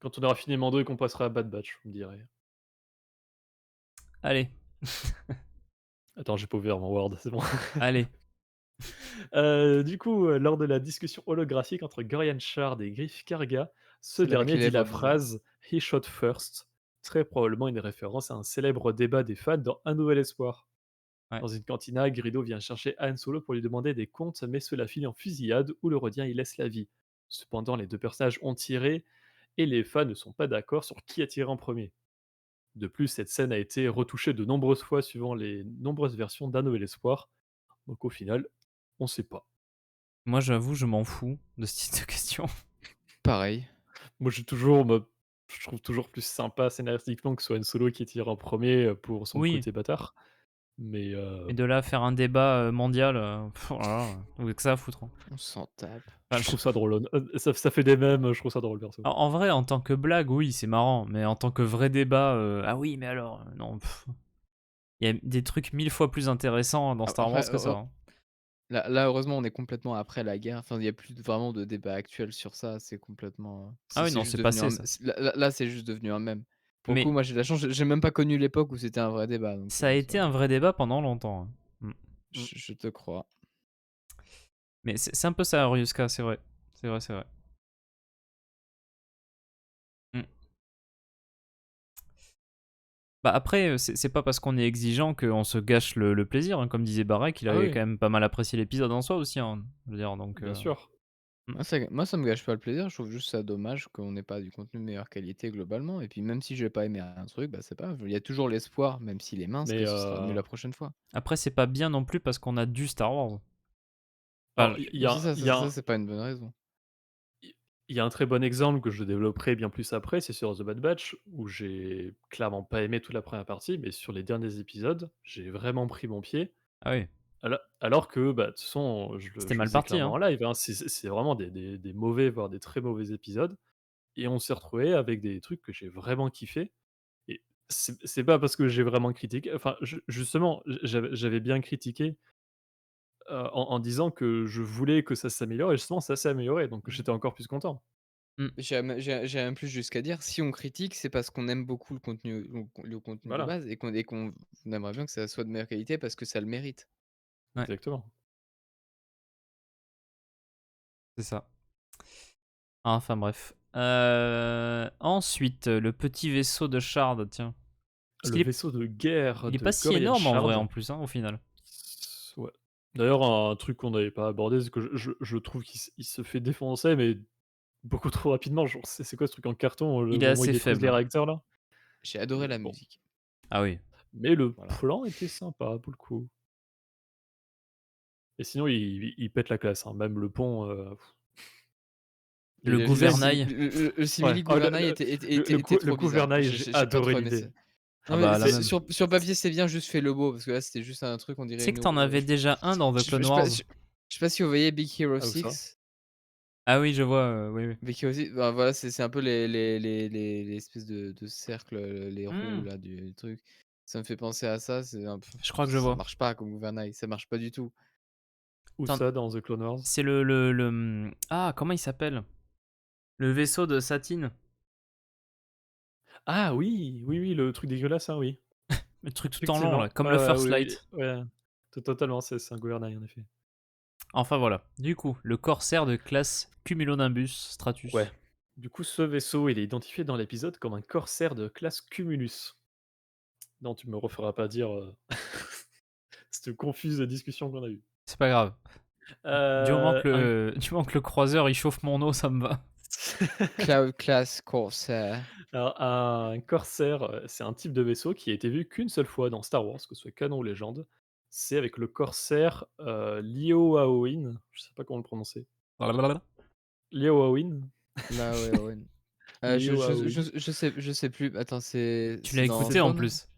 quand on aura fini Mando et qu'on passera à Bad Batch, vous me direz. Allez, Attends, j'ai pas ouvert mon Word, c'est bon. allez. Du coup, lors de la discussion holographique entre Gorian Shard et Griff Karga, ce Celle avec dernier les dit la lèvres bizarres. phrase «He shot first», très probablement une référence à un célèbre débat des fans dans Un Nouvel Espoir. Ouais. Dans une cantina, Greedo vient chercher Han Solo pour lui demander des comptes, mais cela finit en fusillade où le Redien y laisse la vie. Cependant, les deux personnages ont tiré et les fans ne sont pas d'accord sur qui a tiré en premier. De plus, cette scène a été retouchée de nombreuses fois suivant les nombreuses versions d'Un Nouvel Espoir, donc au final, on sait pas. Moi, j'avoue, je m'en fous de ce type de questions. Pareil. Moi, je trouve toujours plus sympa scénaristiquement que ce soit Han Solo qui tire en premier pour son Oui, côté bâtard. Mais mais de là à faire un débat mondial, oh là là, vous avez que ça à foutre, hein. On s'en tape. Enfin, je trouve ça drôle. Ça fait des mèmes, je trouve ça drôle perso. en vrai, en tant que blague, oui, c'est marrant, mais en tant que vrai débat, ah oui, mais alors, non. Il y a des trucs 1000 fois plus intéressants dans Star Wars Après, que ça, hein. là, heureusement, on est complètement après la guerre. Enfin, il y a plus vraiment de débat actuel sur ça. C'est complètement, Ah oui, c'est non, juste c'est devenu passé un ça. là, c'est juste devenu un mème. Pour le coup, Mais moi, j'ai de la chance, j'ai même pas connu l'époque où c'était un vrai débat, donc ça a été un vrai débat pendant longtemps, hein. Mm. Mm. je te crois. Mais c'est un peu ça, Ryuska, c'est vrai. C'est vrai, c'est vrai. Mm. Bah après, c'est pas parce qu'on est exigeant qu'on se gâche le plaisir, hein. Comme disait Barek, il Ah avait oui, quand même pas mal apprécié l'épisode en soi aussi, hein. Je veux dire, donc... bien sûr. Moi, ça me gâche pas le plaisir. Je trouve juste ça dommage qu'on n'ait pas du contenu de meilleure qualité globalement. Et puis, même si j'ai pas aimé un truc, bah, c'est pas grave. Il y a toujours l'espoir, même s'il est mince, Mais que ce sera mieux la prochaine fois. Après, c'est pas bien non plus parce qu'on a du Star Wars. Enfin, alors Mais ça, c'est pas une bonne raison. il y a un très bon exemple que je développerai bien plus après, c'est sur The Bad Batch, où j'ai clairement pas aimé toute la première partie, mais sur les derniers épisodes, j'ai vraiment pris mon pied. ah oui, Alors que, bah, de toute façon, c'était je le mal disais parti, clairement hein. en live, hein, c'est vraiment des mauvais, voire des très mauvais épisodes. Et on s'est retrouvé avec des trucs que j'ai vraiment kiffé. Et c'est pas parce que j'ai vraiment critiqué, enfin, justement, j'avais bien critiqué, en disant que je voulais que ça s'améliore et justement ça s'est amélioré, donc Mhm. j'étais encore plus content. Mm. J'irais même plus jusqu'à dire, si on critique, c'est parce qu'on aime beaucoup le contenu de Voilà, base et qu'on aimerait bien que ça soit de meilleure qualité parce que ça le mérite. Ouais, exactement. c'est ça. Enfin bref. Ensuite, le petit vaisseau de Shard, tiens. Parce Le vaisseau de guerre il est de pas si Gorian énorme en vrai Shard, en plus, hein, au final. D'ailleurs, un truc qu'on n'avait pas abordé, c'est que je trouve il se fait défoncer, mais beaucoup trop rapidement. Genre, c'est quoi ce truc en carton, le Il est moment où il assez détruise les faible. réacteurs là? J'ai adoré la Bon, musique. Ah oui. mais le Voilà. plan était sympa pour le coup. Et sinon, il pète la classe, hein, même le pont, Le gouvernail. Le ouais. simili Oh gouvernail était le trop bizarre. gouvernail, j'ai J'ai pas adoré trop aimé l'idée. ça. Ah Non mais bah là C'est même. sur papier c'est bien, juste fais le beau parce que là c'était juste un truc on Tu dirait sais que une t'en avais déjà un dans The Clone Wars? je sais pas si vous voyez Big Hero ah où ça? 6. Ah oui, je vois, oui, oui. Big Hero 6, bah, voilà, c'est un peu les espèces de cercles, les roues Mmh. là du truc. Ça me fait penser à ça, c'est un peu Je crois que je ça vois. marche pas comme gouvernail, ça marche pas du tout. Où T'en ça dans The Clone Wars? c'est ah, comment il s'appelle? Le vaisseau de Satine. Ah oui, oui, oui, le truc dégueulasse, hein, oui. Le truc tout en long là, Effectivement. comme le Ouais, First oui, oui, Light. ouais, totalement, c'est un gouvernail en effet. Enfin voilà. Du coup, le corsaire de classe Cumulonimbus Ouais. Stratus. Du coup, ce vaisseau, il est identifié dans l'épisode comme un corsaire de classe Cumulus. Non, tu me referas pas dire, cette confuse discussion qu'on a eue. C'est pas grave. Un Du moment que le croiseur il chauffe mon eau, ça me va. Cloud Class Corsair. alors un corsaire, c'est un type de vaisseau qui a été vu qu'une seule fois dans Star Wars, que ce soit canon ou légende. C'est avec le corsaire, Liaohaoin, je sais pas comment le prononcer. Blablabla. Liaohaoin? Là, ouais, ouais. Liaohaoin. Je sais plus. Attends, Tu l'as c'est dans écouté en Spawn? plus.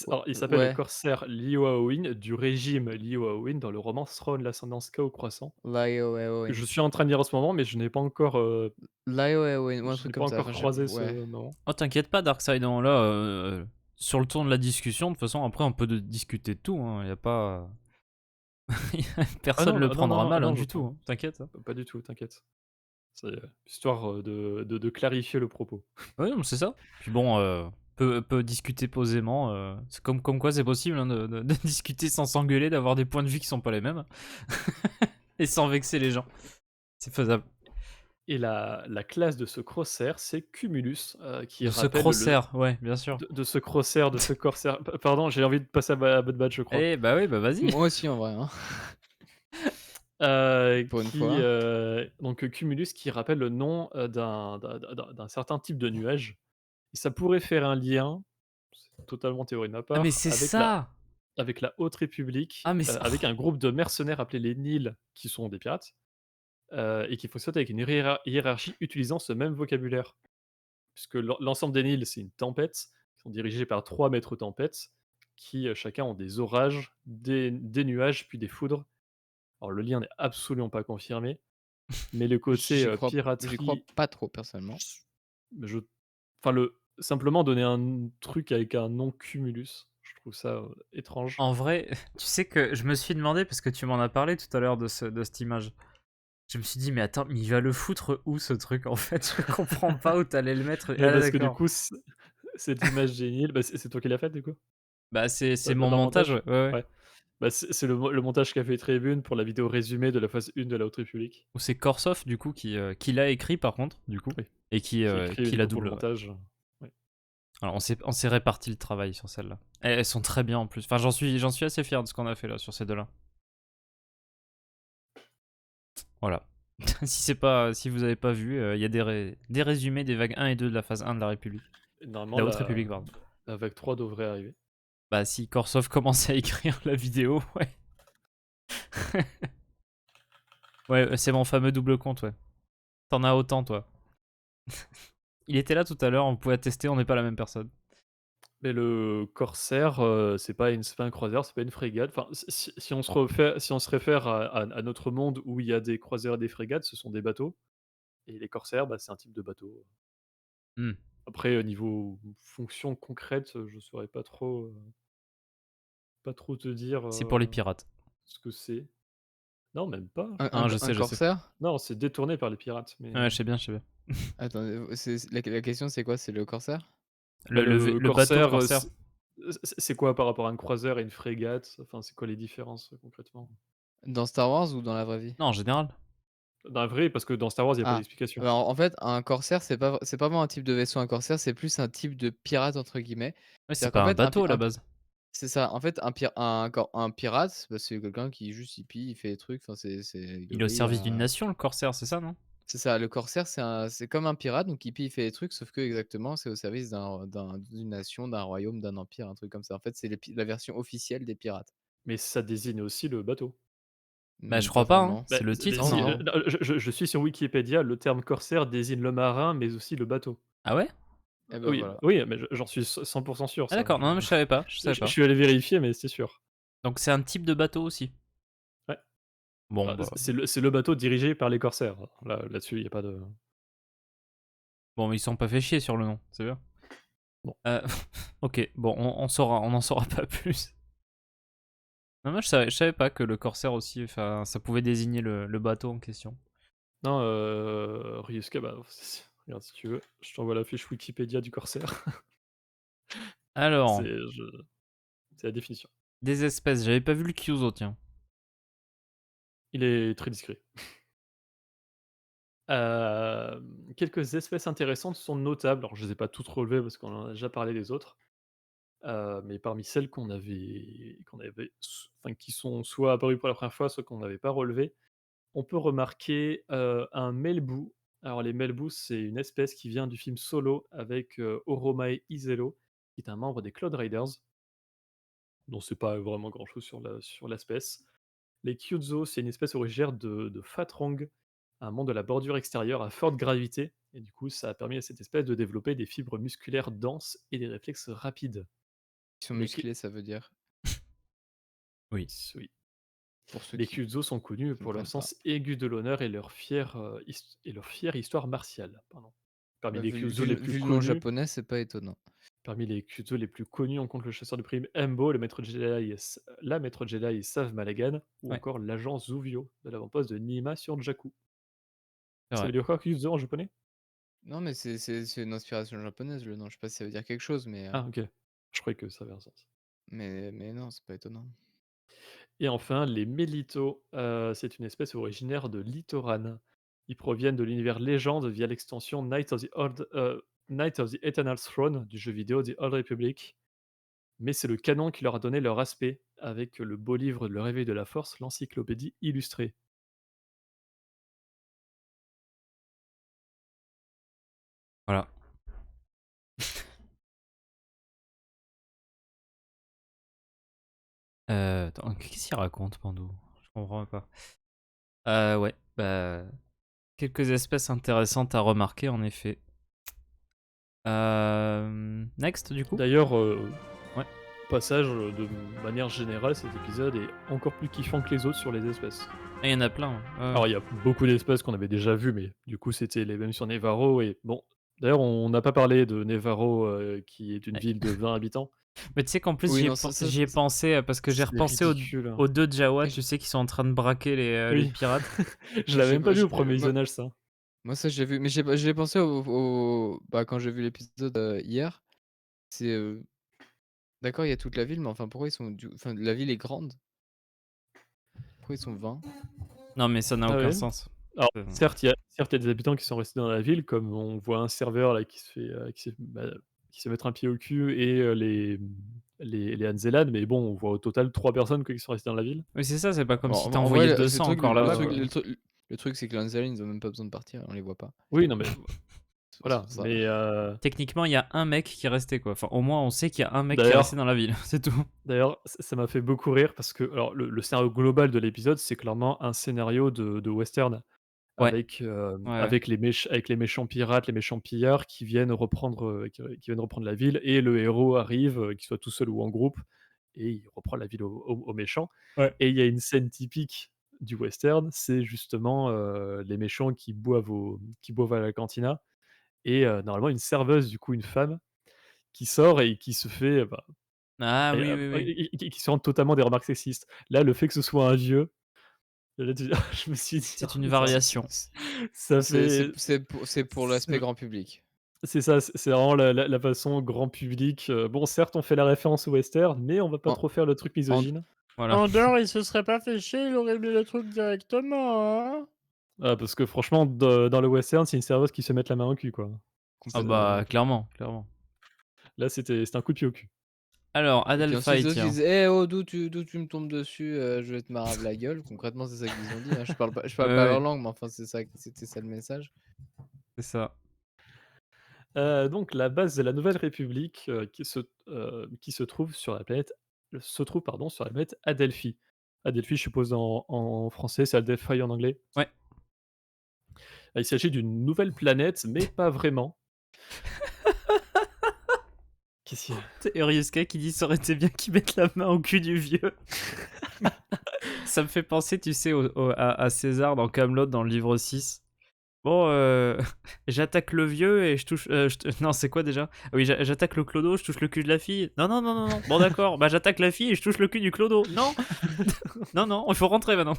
Alors, il s'appelle le Ouais, corsaire Liaohaoin du régime Liaohaoin dans le roman Throne, l'ascendance Chaos croissant, Lio que je Eowyn. suis en train de lire en ce moment, mais Lio Eowyn ou un je n'ai truc pas comme ça. encore Enfin, croisé ce ouais. nom. Oh, t'inquiète pas, Darkseid, hein, là, sur le tour de la discussion, de toute façon, après, on peut discuter de tout, hein, y a pas... Ah Personne non, le non, non, prendra non, mal, hein, non, du tout, hein, t'inquiète. Hein. pas du tout, t'inquiète. C'est, histoire, de clarifier le propos. Ouais, non, mais c'est ça. Puis bon, peut discuter posément, c'est comme quoi c'est possible hein, de discuter sans s'engueuler, d'avoir des points de vue qui sont pas les mêmes, et sans vexer les gens. C'est faisable. Et la classe de ce crossair, c'est Cumulus, qui De ce rappelle le crossair, ouais, bien sûr. de ce crossair, de ce corsaire pardon, j'ai envie de passer à Bad Batch, je crois. Eh bah oui, bah vas-y. Moi aussi en vrai, hein. Pour une Qui, fois. donc Cumulus qui rappelle le nom, d'un certain type de nuage et ça pourrait faire un lien, c'est totalement théorie de ma Ah mais part, c'est ça. avec la Haute République, Ah mais avec un groupe de mercenaires appelés les Nils qui sont des pirates, et qui fonctionnent avec une hiérarchie utilisant ce même vocabulaire. Puisque l'ensemble des Nils, c'est une tempête, ils sont dirigés par 3 maîtres tempêtes qui, chacun ont des orages, des nuages, puis des foudres. Alors le lien n'est absolument pas confirmé, mais le côté, J'y crois piraterie, pas trop personnellement. je enfin le simplement donner un truc avec un nom Cumulus, je trouve ça, étrange. en vrai, tu sais que je me suis demandé, parce que tu m'en as parlé tout à l'heure de cette image, je me suis dit, mais attends, mais il va le foutre où ce truc en fait? Je comprends pas où t'allais le mettre. Et Ah parce que du d'accord. coup, cette image géniale, bah, c'est toi qui l'as faite du coup? Bah c'est Dans mon le montage, montage? ouais, ouais. Ouais. Bah, c'est le montage qu'a fait Tribune pour la vidéo résumée de la phase 1 de la Haute République. Ou c'est Korsoff du coup qui l'a écrit par contre, du coup, Oui, et qui écrit qui du la coup pour le double. Ouais. montage, ouais. Alors on s'est réparti le travail sur celle-là. Elles sont très bien en plus. Enfin j'en suis assez fier de ce qu'on a fait là sur ces deux-là. Voilà. Si vous avez pas vu, il y a des résumés des vagues 1 et 2 de la phase 1 de la République. Et normalement La Haute République, pardon. la vague 3 devrait arriver. Bah si Korsoff commence à écrire la vidéo, ouais. Ouais, c'est mon fameux double compte, ouais. T'en as autant, toi. Il était là tout à l'heure, on pouvait attester, on n'est pas la même personne. Mais le corsaire, c'est pas un croiseur, c'est pas une frégate. Enfin, si on se réfère à notre monde où il y a des croiseurs et des frégates, ce sont des bateaux et les corsaires, bah, c'est un type de bateau. Hmm. Après, au niveau fonction concrète, je saurais pas trop te dire, C'est pour les pirates. ce que c'est. Non, même pas, je Hein, crois. Un je sais. corsaire? Non, c'est détourné par les pirates, mais Ouais, je sais bien, je sais bien. Attendez, la question c'est quoi? C'est le corsaire? bah, le Le bateau corsaire, corsaire. c'est quoi par rapport à un croiseur et une frégate? Enfin, c'est quoi les différences, concrètement? Dans Star Wars ou dans la vraie vie? Non, en général. Dans la vraie, parce que dans Star Wars, il y a pas Ah, d'explication. alors en fait, un corsaire, c'est pas vraiment un type de vaisseau, un corsaire, c'est plus un type de «pirate» entre guillemets. Ouais, c'est C'est-à-dire qu'en pas un fait, bateau à la base. C'est ça. En fait, un pirate, bah, c'est quelqu'un qui juste il pille, il fait des trucs, enfin Il est au gris, service d'une nation, le corsaire, c'est ça, non? c'est ça. Le corsaire, c'est comme un pirate, donc il pille, il fait des trucs, sauf que exactement, c'est au service d'une nation, d'un royaume, d'un empire, un truc comme ça. En fait, c'est la version officielle des pirates. Mais ça désigne aussi le bateau. Bah, je Mmh, pas crois pas, hein, vraiment. Bah, c'est le mais titre, Non, si, non? non. non, je suis sur Wikipédia, le terme corsaire désigne le marin, mais aussi le bateau. Ah ouais? Et ben Oui, voilà. oui, mais j'en suis 100 sûr Ah ça. d'accord, non, mais je savais pas, je savais Je pas. suis allé vérifier, mais c'est sûr. Donc c'est un type de bateau aussi? Ouais. Bon, Bah, bah, c'est le bateau dirigé par les corsaires. Là-dessus, il y a pas de bon, mais ils se sont pas fait chier sur le nom, c'est bien. bon. Heu, OK, bon, on en saura pas plus. Non, moi je savais pas que le corsaire aussi, enfin, ça pouvait désigner le bateau en question. Non, Ryusuke, bah, regarde si tu veux, je t'envoie la fiche Wikipédia du corsaire. Alors, C'est je c'est la définition. des espèces, j'avais pas vu le Kyuzo, tiens. Il est très discret. Quelques espèces intéressantes sont notables. Alors je les ai pas toutes relevées parce qu'on en a déjà parlé des autres, mais parmi celles qu'on avait enfin qui sont soit apparues pour la première fois, soit qu'on n'avait pas relevées, on peut remarquer, un melbou. Alors les melbous, c'est une espèce qui vient du film Solo avec, Oromae Izero, qui est un membre des Cloud Riders. Donc c'est pas vraiment grand-chose sur l'espèce. Les Kyuzo, c'est une espèce originaire de Fatrong, un monde de la bordure extérieure à forte gravité, et du coup, ça a permis à cette espèce de développer des fibres musculaires denses et des réflexes rapides. Ils sont Les Ky musclés, ça veut dire, Oui. oui, pour ceux les qui Kyuzo sont connus pour leur comprennent pas. sens aigu de l'honneur et leur fière histoire martiale, pardon. Parmi Bah, les Kyuzo les plus vu le nom connus japonais, c'est pas étonnant. Parmi les Kyuzo les plus connus, on compte le chasseur de primes Embo, la maître Jedi Sav Malagan, ou Ouais, encore l'agent Zuvio de l'avant-poste de Nima sur Jakku. c'est Ça vrai. veut dire quoi Kyuzo en japonais? Non, mais c'est une inspiration japonaise, le nom. Je sais pas si ça veut dire quelque chose, Ah OK, je croyais que ça avait un sens. mais non, c'est pas étonnant. Et enfin, les Melito, c'est une espèce originaire de Litoran. Ils proviennent de l'univers Légende via l'extension Knights of the Eternal Throne du jeu vidéo The Old Republic. Mais c'est le canon qui leur a donné leur aspect, avec le beau livre Le Réveil de la Force, l'encyclopédie illustrée. Voilà. Attends, qu'est-ce qu'il raconte, Pandou? Je comprends pas. Ouais, bah, quelques espèces intéressantes à remarquer, en effet. Next, du coup? D'ailleurs, Ouais. passage, de manière générale, cet épisode est encore plus kiffant que les autres sur les espèces. Ah, il y en a plein, ouais. Alors, il y a beaucoup d'espèces qu'on avait déjà vues, mais du coup, c'était les mêmes sur Nevarro et bon, d'ailleurs, on n'a pas parlé de Nevarro, qui est une Ouais. ville de 20 habitants. Mais tu sais qu'en plus, Oui, non, ça j'y ai pensé parce que j'ai C'est repensé ridicule, hein. aux deux Jawa, mais tu sais, qui sont en train de braquer les Oui, pirates. je moi, l'avais j'ai même pas moi vu au j'ai premier moi visionnage ça. moi, ça, j'ai vu, mais j'ai pensé bah, quand j'ai vu l'épisode, hier, c'est, d'accord, il y a toute la ville, mais enfin, pourquoi ils sont enfin, la ville est grande. Pourquoi ils sont 20? Non, mais ça n'a Ah aucun ouais? sens. Alors Euh, certes, il y a des habitants qui sont restés dans la ville, comme on voit un serveur là qui se fait mettre un pied au cul et les Anzelad, mais bon, on voit au total 3 personnes quoi qui sont restées dans la ville. Oui, c'est ça, c'est pas comme Bon, si t'en en vrai, envoyais c'est 200 encore là-bas, quoi. le truc, c'est que les Anzali, ils ont même pas besoin de partir, on les voit pas. Oui, non mais C'est voilà, pour ça. mais Techniquement, il y a un mec qui est resté, quoi. Enfin, au moins, on sait qu'il y a un mec qui est resté d'ailleurs dans la ville, c'est tout. d'ailleurs, ça m'a fait beaucoup rire parce que alors le scénario global de l'épisode, c'est clairement un scénario de western. Ouais, ouais, ouais. Avec les méchants pirates, les méchants pillards qui viennent reprendre la ville et le héros arrive, qu'il soit tout seul ou en groupe et il reprend la ville aux méchants Ouais. et il y a une scène typique du western, c'est justement, les méchants qui boivent à la cantina et normalement une serveuse, du coup une femme, qui sort et qui se fait, bah, Ah oui, oui, oui. qui se rend totalement des remarques sexistes. Là, le fait que ce soit un vieux, là tu je me suis dit: «Oh C'est une mais ça variation. ça fait C'est pour l'aspect grand public. C'est ça, c'est vraiment la façon grand public, bon certes on fait la référence au western, mais on va pas En trop faire le truc en misogyne. Voilà. Andorre, il se serait pas fait chier, il aurait mis le truc directement, hein. Ah parce que franchement dans le western, c'est une serveuse qui se met la main au cul quoi. Ah C'est Complètement. bah, clairement, clairement. là c'était un coup de pied au cul. Alors, Et puis ensuite, Adelphi, les autres, ils tiens. disent: «Eh oh, d'où tu me tombes dessus, je vais te marave la gueule». Concrètement, c'est ça qu'ils ont dit, hein. Je parle pas leur Ouais, langue, mais enfin, c'était ça le message. c'est ça. Donc la base de la Nouvelle République, qui se trouve sur la planète se trouve pardon, sur la planète Adelphi. Adelphi, je suppose en français, c'est Adelphi en anglais. Ouais. Il s'agit d'une nouvelle planète, mais pas vraiment. Qu'est-ce qu'il y a? C'est Eurysca qui dit ça aurait été bien qu'ils mettent la main au cul du vieux. Ça me fait penser, tu sais, à César dans Camelot dans le livre 6. Bon, j'attaque le vieux et je touche. Non, c'est quoi déjà? Ah oui, j'attaque le clodo, je touche le cul de la fille. Non, non, non, non, non. Bon, d'accord. Bah, j'attaque la fille et je touche le cul du clodo. Non, non, non, il faut rentrer maintenant.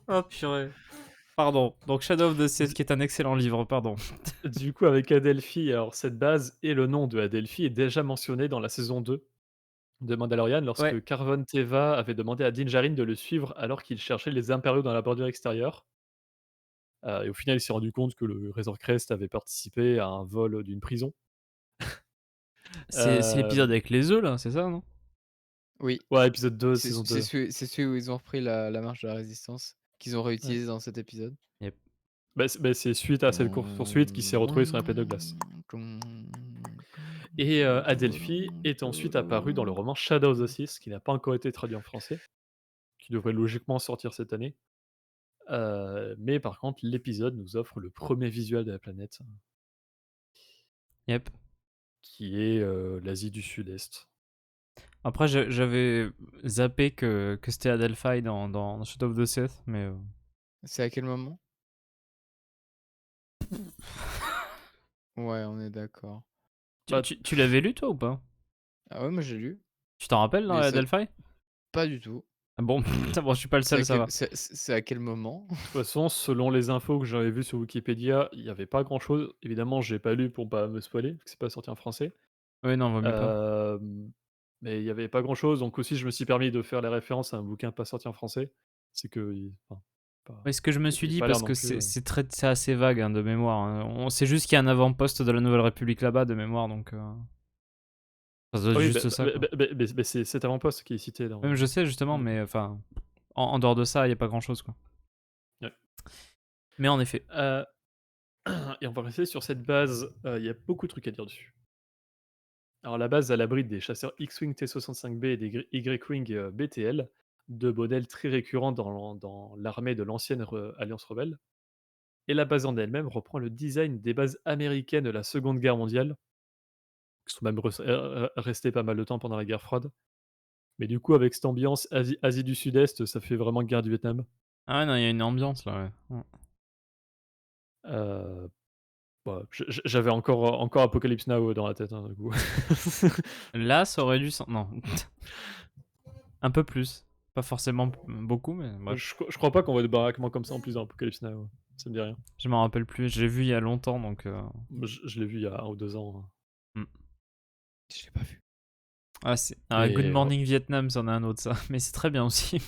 Oh, purée. Pardon. Donc, Shadow of the Sith, qui est un excellent livre, pardon. Du coup, avec Adelphi, alors cette base et le nom de Adelphi est déjà mentionné dans la saison 2 de Mandalorian Ouais. lorsque Carvon Teva avait demandé à Din Djarin de le suivre alors qu'il cherchait les impériaux dans la bordure extérieure. Et au final, il s'est rendu compte que le Razor Crest avait participé à un vol d'une prison. C'est l'épisode Hem, avec les œufs, là, c'est ça, non? Oui, ouais, épisode 2, c'est saison c'est 2. celui où ils ont repris la marche de la résistance, qu'ils ont Ouais. réutilisé dans cet épisode. Yep. C'est suite à cette course-poursuite qu'il s'est retrouvé sur la planète de glace. Et Adelphi est ensuite apparu dans le roman Shadow of the Sith, qui n'a pas encore été traduit en français, qui devrait logiquement sortir cette année. Mais par contre, l'épisode nous offre le premier visuel de la planète, Yep. qui est, l'Asie du Sud-Est. Après, j'avais zappé que c'était Adelphi dans Shadow of the Sith, mais. C'est à quel moment? Ouais, on est d'accord. Tu, Bah, tu- tu l'avais lu, toi, ou pas? Ah ouais, moi j'ai lu, Tu t'en rappelles dans mais ça Adelphi? pas du tout. Ah bon, bon, je suis pas le seul, ça va. C'est à quel moment? de toute façon, selon les infos que j'avais vues sur Wikipédia, il y avait pas grand-chose. Évidemment, j'ai pas lu pour pas me spoiler, parce que c'est pas sorti en français. Oui, non, vaut mieux pas. Hem, mais il y avait pas grand-chose, donc aussi je me suis permis de faire les références à un bouquin pas sorti en français. C'est que il enfin, pas Oui, ce que je me il suis avait dit, pas l'air parce non que plus, c'est assez vague, hein, de mémoire, hein. On sait juste qu'il y a un avant-poste de la Nouvelle République là-bas, de mémoire, donc ça doit être oui, juste ça, quoi. c'est cet avant-poste qui est cité dans Même je sais justement, dans le mais bouquin. enfin, en dehors de ça, il y a pas grand-chose, quoi. Ouais. Mais en effet. Heu et on va rester sur cette base, il y a beaucoup de trucs à dire dessus. Alors la base, elle abrite des chasseurs X-Wing T-65B et des Y-Wing, BTL, 2 modèles très récurrents dans l'armée de l'ancienne Alliance rebelle. Et la base en elle-même reprend le design des bases américaines de la Seconde Guerre mondiale, qui sont même restées pas mal de temps pendant la guerre froide. Mais du coup, avec cette ambiance Asie du Sud-Est, ça fait vraiment guerre du Vietnam. Ah ouais, non, il y a une ambiance là, ouais. Heu, bah, j'avais encore Apocalypse Now dans la tête, hein, du coup. Là, ça aurait dû non. Un peu plus. Pas forcément beaucoup, mais bref. Je crois pas qu'on voit des baraquements comme ça en plus dans Apocalypse Now, ça me dit rien. Je m'en rappelle plus. Je l'ai vu il y a longtemps, donc. Je l'ai vu il y a 1 ou 2 ans, hein. Hmm. Je l'ai pas vu. Ah, c'est. Good Et Morning Vietnam, c'en est un autre, ça. Mais c'est très bien aussi.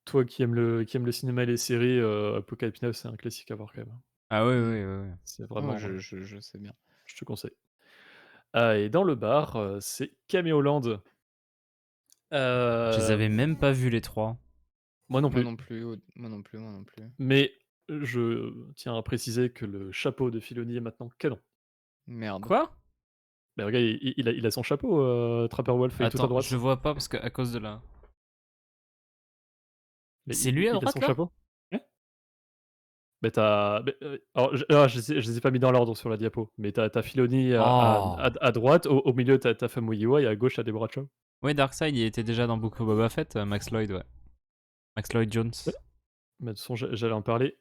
toi qui aimes le cinéma et les séries, Apocalypse Now, c'est un classique à voir quand même, hein. Ah oui, Mmh. oui, oui, oui. C'est Ouais, vraiment, je sais bien. je te conseille. Ah et dans le bar, c'est Caméoland. Je les avais Hem, même pas vus les trois. moi non Moi plus, non plus, moi non plus, moi non plus. mais je tiens à préciser que le chapeau de Filoni est maintenant canon. Merde. Quoi? Mais regarde, il a son chapeau, Trapper Wolf, il est tout à Attends, je droite. le vois pas parce que à cause de la. Mais C'est lui à il a droite son là? chapeau. Ouais. Mais tu mais, alors je les ai pas mis dans l'ordre sur la diapo, mais tu as Filoni Oh! à droite, au milieu tu as Famuyiwa et à gauche tu as Deborah Chow. Oui, Darkseid, il était déjà dans Book of Boba Fett, Max Lloyd, ouais. Max Lloyd Jones. Ouais, mais de toute façon j'allais en parler.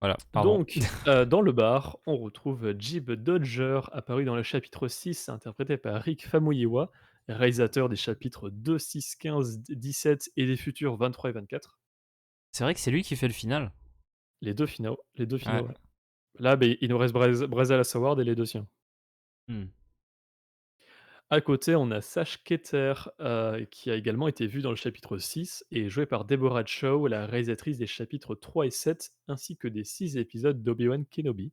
Voilà, pardon. Donc, dans le bar, on retrouve Jib Dodger, apparu dans le chapitre 6, interprété par Rick Famuyiwa, réalisateur des chapitres 2, 6, 15, 17 et des futurs 23 et 24. C'est vrai que c'est lui qui fait le final. Les 2 Ouais. finaux, ouais. Là, beh, il nous reste Bryza Howard et les 2 siens. Hmm. À côté, on a Sash Keter, qui a également été vu dans le chapitre 6 et joué par Deborah Chow, la réalisatrice des chapitres 3 et 7, ainsi que des 6 épisodes d'Obi-Wan Kenobi,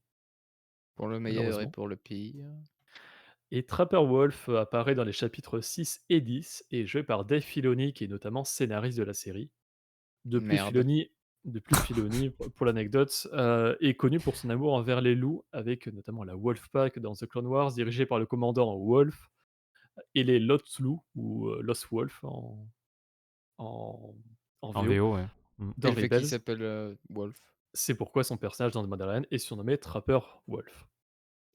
Pour le meilleur et malheureusement. pour le pire. Et Trapper Wolf apparaît dans les chapitres 6 et 10 et est joué par Dave Filoni, qui est notamment scénariste de la série. De plus, Merde. Filoni, pour l'anecdote, est connu pour son amour envers les loups, avec notamment la Wolfpack dans The Clone Wars, dirigée par le commandant Wolf, et les Lost Loups, ou Lost Wolf en, en En VO, VO, ouais. Et dans le fait qu'il Rebels. s'appelle Wolf. C'est pourquoi son personnage dans The Mandalorian est surnommé Trapper Wolf.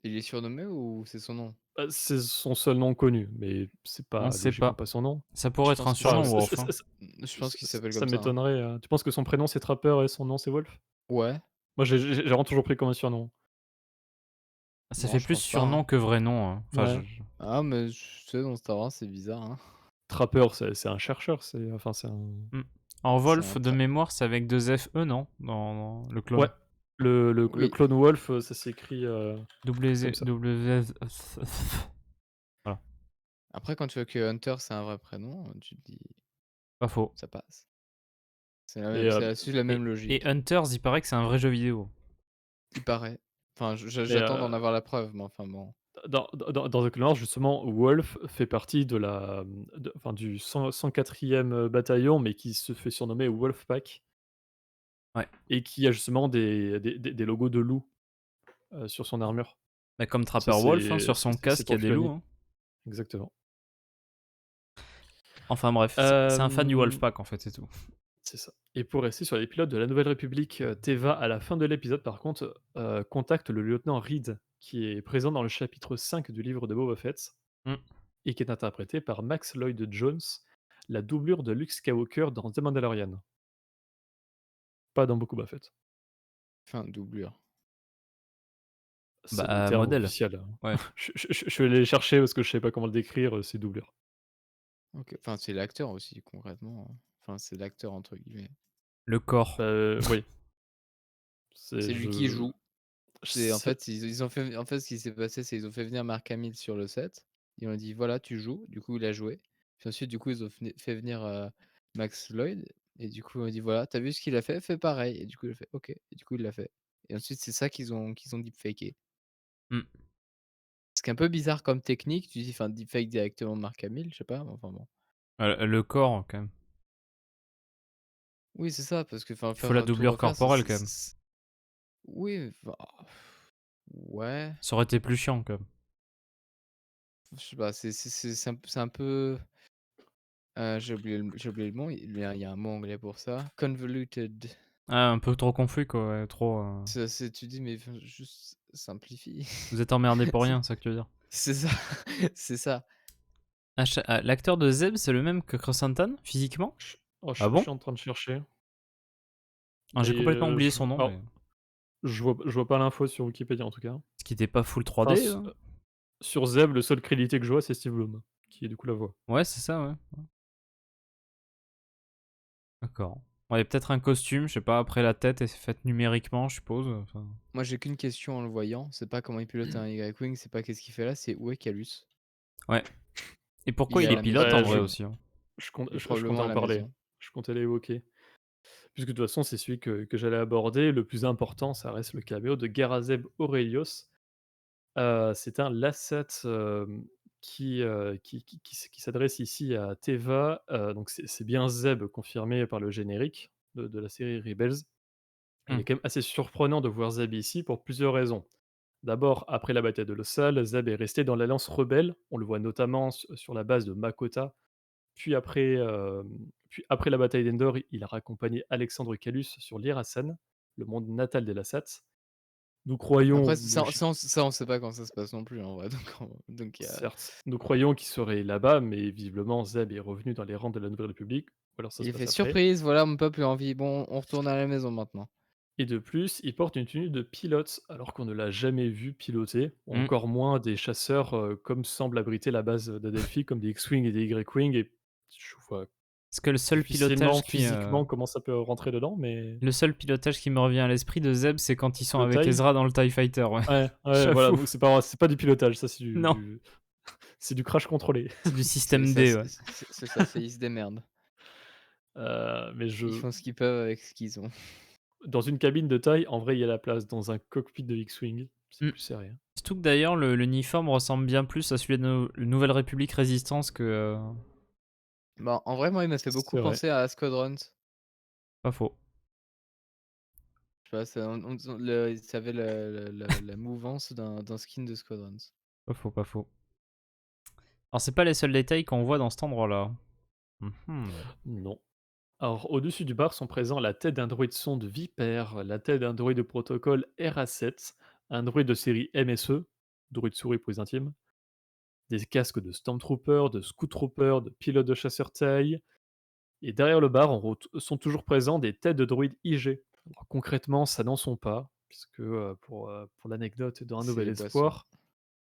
Il est surnommé ou c'est son nom? C'est son seul nom connu, mais c'est On pas sait logiquement pas. pas son nom. Ça Je pourrait être un pense qu'il Enfin, surnom, s'appelle. Wolf, hein. Je pense qu'il s'appelle ça comme ça, hein. m'étonnerait. Tu penses que son prénom c'est Trapper et son nom c'est Wolf? Ouais. Moi, j'ai vraiment toujours pris comme un surnom. Ça Non, fait je plus pense pas, hein. surnom que vrai nom, hein. Enfin, Ouais. Ah, mais tu sais, dans Star Wars, c'est bizarre, hein. Trapper, c'est un chercheur, c'est un. Mm. En C'est Wolf, un de tra- mémoire, c'est avec 2 F E, non? Dans le clone. Ouais. Le Oui. clone Wolf, ça s'écrit W, comme ça. W, voilà. Après, quand tu vois que Hunter, c'est un vrai prénom, tu te dis, Pas faux. ça passe. C'est la Et même, c'est suit la même Et logique. Hunters, il paraît que c'est un vrai jeu vidéo. Il paraît. Enfin, mais, j'attends d'en avoir la preuve, mais enfin bon. dans The Clone Wars, justement, Wolf fait partie de enfin, du 104e bataillon, mais qui se fait surnommer Wolfpack, Ouais. et qui a justement des logos de loup sur son armure. Bah, comme Ça, Trapper Wolf, hein, sur son c'est casque, il y a pour des loups, Filoni. hein. Exactement. Enfin bref, c'est un fan du Euh, Wolfpack en fait, c'est tout. C'est ça. Et pour rester sur les pilotes de la Nouvelle République, Teva, à la fin de l'épisode, par contre, contacte le lieutenant Reed, qui est présent dans le chapitre 5 du livre de Boba Fett, Mm. et qui est interprété par Max Lloyd Jones, la doublure de Luke Skywalker dans The Mandalorian. Pas dans Boba Fett. Enfin, doublure. C'est le Bah, terme modèle. officiel, hein. Ouais. Je vais aller chercher parce que je sais pas comment le décrire, c'est doublure. Ok. Enfin, c'est l'acteur aussi, concrètement. Enfin, c'est l'acteur, entre guillemets. Le corps. Oui. C'est lui qui joue. C'est, en C'est fait, ils ont fait, en fait, ce qui s'est passé, c'est qu'ils ont fait venir Mark Hamill sur le set. Ils ont dit, voilà, tu joues. Du coup, il a joué. Puis ensuite, du coup, ils ont fait venir Max Lloyd. Et du coup, on a dit, voilà, t'as vu ce qu'il a fait? Fais pareil. Et du coup, il a fait, ok. Et du coup, il l'a fait. Et ensuite, c'est ça qu'ils ont deepfaké. Mm. Ce qui est un peu bizarre comme technique. Tu dis, enfin, deepfake directement Mark Hamill, je sais pas. Mais enfin bon. Le corps, quand même. Oui, c'est ça, parce que enfin, Il faut la tout doublure refaire, corporelle, quand même. Oui, ouais. Ça aurait été plus chiant, quand même. Je sais pas, c'est un peu. J'ai oublié le mot. Il y a un mot anglais pour ça. Convoluted. Ah, un peu trop confus, quoi. Ouais, trop. Tu dis, mais enfin, juste simplifie. Vous êtes emmerdé pour rien, c'est ça que tu veux dire. C'est ça. C'est ça. L'acteur de Zeb, c'est le même que Chrysanthemum, physiquement? Ah je bon? suis en train de chercher. Ah, j'ai Mais, complètement oublié son nom, alors, mais... je vois pas l'info sur Wikipédia en tout cas. Ce qui était pas full Enfin, 3D, hein. sur Zeb, le seul crédité que je vois, c'est Steve Blum, qui est du coup la voix. Ouais, c'est ça, ouais. D'accord. Ouais, peut-être un costume, je sais pas, après la tête est faite numériquement, je suppose. Enfin... Moi, j'ai qu'une question en le voyant. C'est pas comment il pilote un Y-Wing, c'est pas qu'est-ce qu'il fait là, c'est où est Calus? Ouais. Et pourquoi Il est il à est la pilote maison, en Ouais, vrai j'imagine. aussi, hein. Je Il est comptais probablement à en la parler. maison. Je comptais l'évoquer. Puisque de toute façon, c'est celui que j'allais aborder. Le plus important, ça reste le caméo de Garazeb Aurelios. C'est un l'asset qui s'adresse ici à Teva. Donc c'est bien Zeb confirmé par le générique de la série Rebels. Il Hmm. est quand même assez surprenant de voir Zeb ici pour plusieurs raisons. D'abord, après la bataille de Lossal, Zeb est resté dans l'Alliance rebelle. On le voit notamment sur la base de Makota. Puis après la bataille d'Endor, il a raccompagné Alexandre Calus sur l'Irasan, le monde natal des Lassats. Nous croyons, Après, ça, on sait pas quand ça se passe non plus, en vrai. Donc, certes, nous croyons qu'il serait là-bas, mais visiblement Zeb est revenu dans les rangs de la Nouvelle République, ou alors ça se il passe fait après. surprise, voilà, mon peuple a envie. Bon, on retourne à la maison maintenant. Et de plus, il porte une tenue de pilote, alors qu'on ne l'a jamais vu piloter, ou Hmm. encore moins des chasseurs, comme semble abriter la base d'Adelphi, comme des X-Wing et des Y-Wing, et je vois Parce que difficilement physiquement comment ça peut rentrer dedans, mais le seul pilotage qui me revient à l'esprit de Zeb, c'est quand ils sont le avec taille. Ezra dans le TIE Fighter, ouais. Ouais, voilà, J'avoue. donc c'est pas du pilotage, ça c'est Non. c'est du crash contrôlé. C'est du C'est système ça, D, ouais. c'est ça, ils se démerdent. Mais Ils font ce qu'ils peuvent avec ce qu'ils ont. Dans une cabine de taille, en vrai, il y a la place. Dans un cockpit de X-Wing, c'est Mm. plus sérieux. Surtout que d'ailleurs, l'uniforme ressemble bien plus à celui de Nouvelle République Résistance que. Bah, en vrai, moi, il m'a fait beaucoup C'est vrai. penser à Squadrons. Pas faux. Tu vois, ça avait la mouvance d'un skin de Squadrons. Pas faux, pas faux. Alors, c'est pas les seuls détails qu'on voit dans cet endroit-là. Mhm. Non. Alors, au-dessus du bar sont présents la tête d'un droïde sonde Viper, la tête d'un droïde de protocole RA7, un droïde de série MSE, droïde souris pour les intimes, des casques de Stormtrooper, de Scout Trooper, de pilotes de chasseurs taille, et derrière le bar sont toujours présents des têtes de droïdes IG. Alors, concrètement, ça n'en sont pas, puisque pour l'anecdote dans Un C'est Nouvel les boissons. Espoir,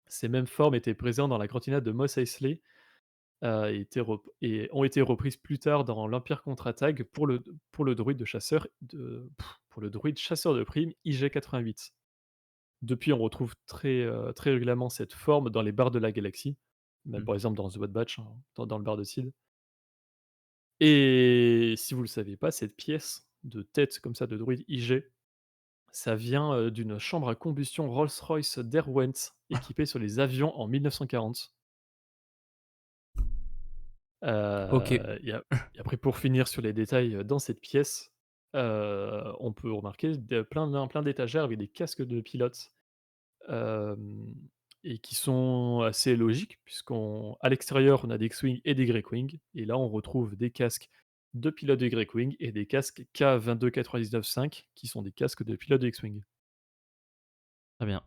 ces mêmes formes étaient présentes dans la cantina de Mos Eisley et ont été reprises plus tard dans l'Empire contre-attaque pour le droïde de chasseur pour le droïde chasseur de primes IG-88. Depuis, on retrouve très régulièrement cette forme dans les bars de la galaxie, même Mm. par exemple dans The Bad Batch, hein, dans le bar de Sid. Et si vous le saviez pas, cette pièce de tête comme ça de droïde IG, ça vient, d'une chambre à combustion Rolls-Royce Derwent équipée sur les avions en 1940. Ok. Et après pour finir sur les détails, dans cette pièce, on peut remarquer plein d'étagères avec des casques de pilotes, hem et qui sont assez logiques puisqu'à l'extérieur, on a des X-Wing et des Grey-Wing et là, on retrouve des casques de pilotes de Grey-Wing et des casques K2299-5 qui sont des casques de pilotes de X-Wing. Très bien.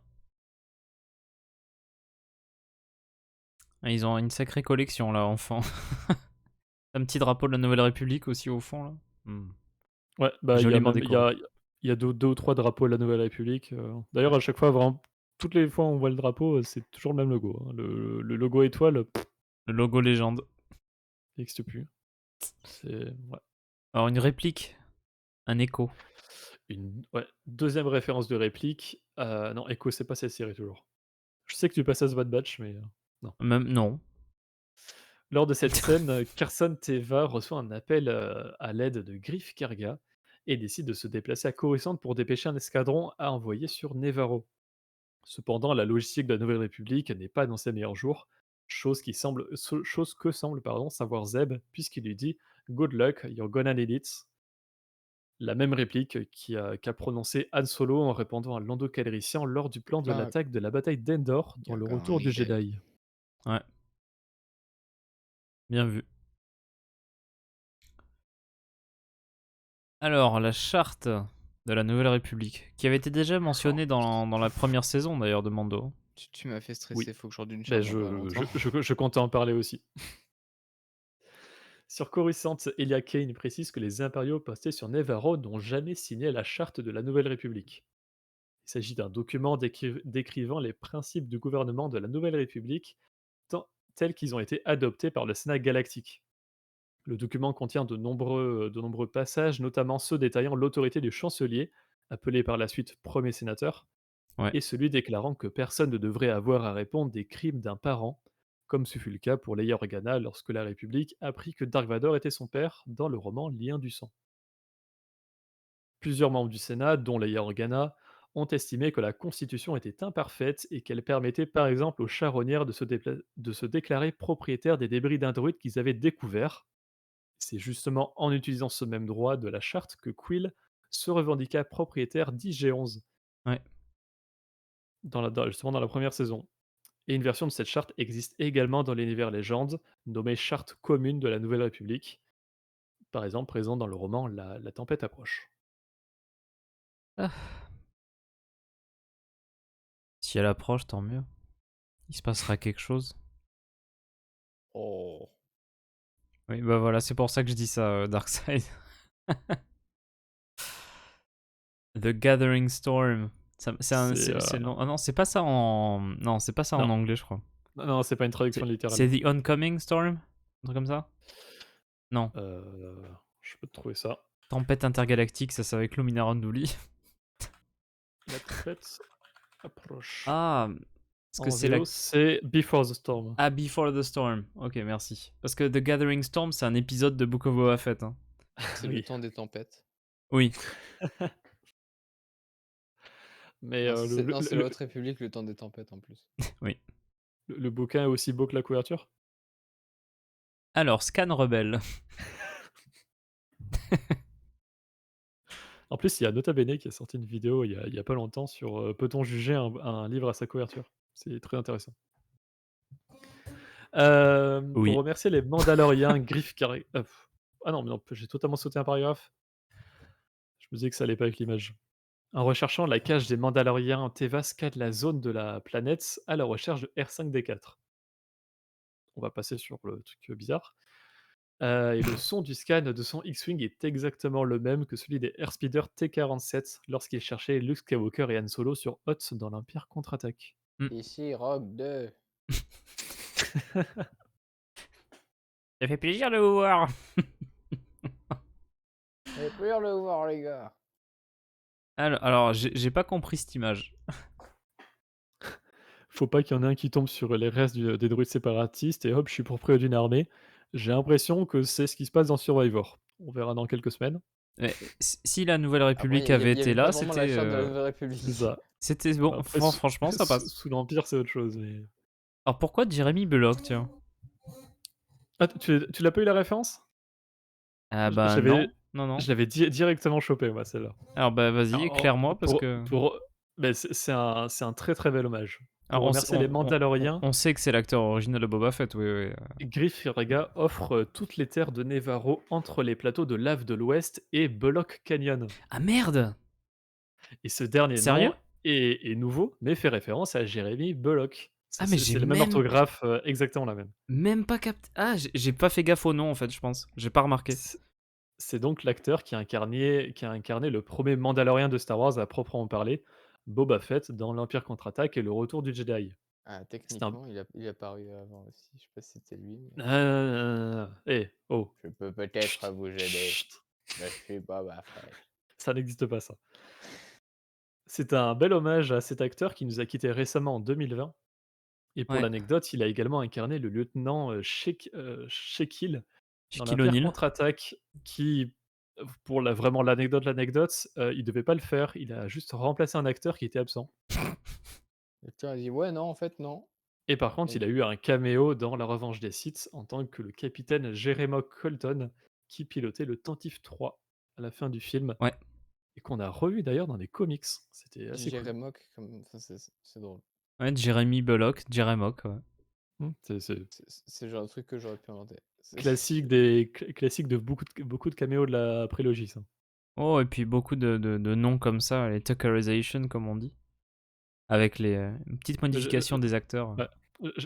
Ah, ils ont une sacrée collection là, enfant. Un petit drapeau de la Nouvelle République aussi au fond là. Hmm. Ouais, bah, il y a Joliment même décoré. il y a 2 ou 3 drapeaux de la Nouvelle République, d'ailleurs à chaque fois vraiment toutes les fois où on voit le drapeau, c'est toujours le même logo, hein. Le logo étoile, Le logo légende. il n'existe plus. C'est ouais, Alors une réplique, un écho. ouais, 2e référence de réplique, non Echo c'est pas cette série toujours. Je sais que tu passes à The Bad Batch mais, non. Même non. Lors de cette scène, Carson Teva reçoit un appel, à l'aide de Griff Karga et décide de se déplacer à Coruscant pour dépêcher un escadron à envoyer sur Nevarro. Cependant, la logistique de la Nouvelle République n'est pas dans ses meilleurs jours, chose que semble savoir Zeb, puisqu'il lui dit Good luck, you're gonna need it. La même réplique qu'a prononcé Han Solo en répondant à Lando Calrissian lors du plan de Ah, l'attaque de la bataille d'Endor dans you're Le gonna Retour du need it. Jedi. Ouais, bien vu. Alors, la charte de la Nouvelle République, qui avait été déjà mentionnée dans la première saison d'ailleurs de Mando. Tu m'as fait Oui, stresser, faut que je rende une ben charte dans pas longtemps. je comptais en parler aussi. Sur Coruscant, Elia Kane précise que les impériaux postés sur Nevarro n'ont jamais signé la charte de la Nouvelle République. Il s'agit d'un document décrivant les principes du gouvernement de la Nouvelle République tels qu'ils ont été adoptés par le Sénat galactique. Le document contient de nombreux passages, notamment ceux détaillant l'autorité du chancelier, appelé par la suite premier sénateur, Ouais. et celui déclarant que personne ne devrait avoir à répondre des crimes d'un parent, comme ce fut le cas pour Leia Organa lorsque la République apprit que Dark Vador était son père dans le roman Lien du sang. Plusieurs membres du Sénat, dont Leia Organa, ont estimé que la Constitution était imparfaite et qu'elle permettait par exemple aux charognards de se déclarer propriétaires des débris d'un droïde qu'ils avaient découverts. C'est justement en utilisant ce même droit de la charte que Quill se revendiqua propriétaire d'IG-11 Ouais. justement dans la première saison. Et une version de cette charte existe également dans l'univers légende, nommée Charte commune de la Nouvelle République, par exemple présente dans le roman La tempête approche. Ah, si elle approche, tant mieux. Il se passera quelque chose. Oh. Oui, bah voilà, c'est pour ça que je dis ça, Darkseid. The Gathering Storm. C'est C'est le nom. Ah non, c'est pas ça en. Non, c'est pas ça en non, anglais, je crois. non, c'est pas une traduction C'est littérale. The Oncoming Storm? Un truc comme ça? Non. Je peux te trouver ça. Tempête intergalactique, ça c'est avec Lumina Randouli. La tempête approche. Ah, parce que En c'est la. VO, c'est Before the Storm. Ah, Before the Storm. Ok, merci. Parce que The Gathering Storm, c'est un épisode de Book of Boba Fett. Hein. C'est le Oui. temps des tempêtes. Oui. Mais Non, c'est la Haute République, le temps des tempêtes en plus. Oui. le bouquin est aussi beau que la couverture? Alors, Scan Rebelle. En plus, il y a Nota Bene qui a sorti une vidéo il y a pas longtemps sur, peut-on juger un livre à sa couverture? C'est très intéressant. Pour Oui. remercier les Mandaloriens, Griff Carré ah non, mais non, j'ai totalement sauté un paragraphe. Je me disais que ça allait pas avec l'image. En recherchant la cage des Mandaloriens, Teva scanne la zone de la planète à la recherche de R5D4. On va passer sur le truc, bizarre. Et le son du scan de son X-Wing est exactement le même que celui des Airspeeder T-47 lorsqu'ils cherchaient Luke Skywalker et Han Solo sur Hoth dans l'Empire contre-attaque. Ici, Rogue 2. Ça fait plaisir de vous voir. Ça fait plaisir de le voir, les gars. Alors, j'ai pas compris cette image. Faut pas qu'il y en ait un qui tombe sur les restes des droïdes séparatistes et hop, je suis propriétaire d'une armée. J'ai l'impression que c'est ce qui se passe dans Survivor. On verra dans quelques semaines. Si la Nouvelle Après, République il avait y été avait pas là, vraiment la charte de la Nouvelle C'est République. ça. c'était bon. Après, Franchement, ça passe. sous l'Empire, c'est autre chose. Mais... Alors pourquoi Jeremy Bullock, tiens? Ah, tu l'as pas eu la référence? Ah Je bah l'avais non. je l'avais directement chopé, moi, celle-là. Alors bah vas-y, Alors, éclaire-moi parce que... beh, c'est un très, très bel hommage. Pour Alors remercier les Mandaloriens, on sait que c'est l'acteur original de Boba Fett, oui. Griff Karga offre, toutes les terres de Nevarro entre les plateaux de lave de l'Ouest et Bullock Canyon. Ah merde! Et ce dernier Sérieux? nom est nouveau, mais fait référence à Jeremy Bullock. Ah mais j'ai C'est la même orthographe, exactement la même. même pas capté. Ah, j'ai pas fait gaffe au nom en fait, je pense. J'ai pas remarqué. C'est donc l'acteur qui a incarné le premier Mandalorien de Star Wars à proprement parler, Boba Fett dans l'Empire contre-attaque et le Retour du Jedi. Ah, C'est un techniquement, il est apparu avant aussi. Je sais pas si c'était lui, mais oh, je peux peut-être vous aider. chut, Je suis Boba Fett. ça n'existe pas ça. C'est un bel hommage à cet acteur qui nous a quittés récemment en 2020 et pour Ouais. l'anecdote, il a également incarné le lieutenant, Shekil dans Shaquille l'Empire O'Neal. contre-attaque qui, pour l'anecdote, il devait pas le faire, il a juste remplacé un acteur qui était absent L'acteur a dit ouais, non, en fait, non. et par contre, Et il a eu un caméo dans La Revanche des Sith en tant que le capitaine Jeremy Colton qui pilotait le Tantive 3 à la fin du film Ouais. et qu'on a revu d'ailleurs dans les comics. C'était assez cool. Jérémoc, comme... enfin, c'est drôle. Ouais, Jeremy Bullock, Jeremok, ouais. C'est C'est le genre de truc que j'aurais pu inventer. classique de beaucoup de caméos de la prélogie, ça. Oh, et puis beaucoup de noms comme ça, les Tuckerization comme on dit. Avec les petites modifications des acteurs. Bah,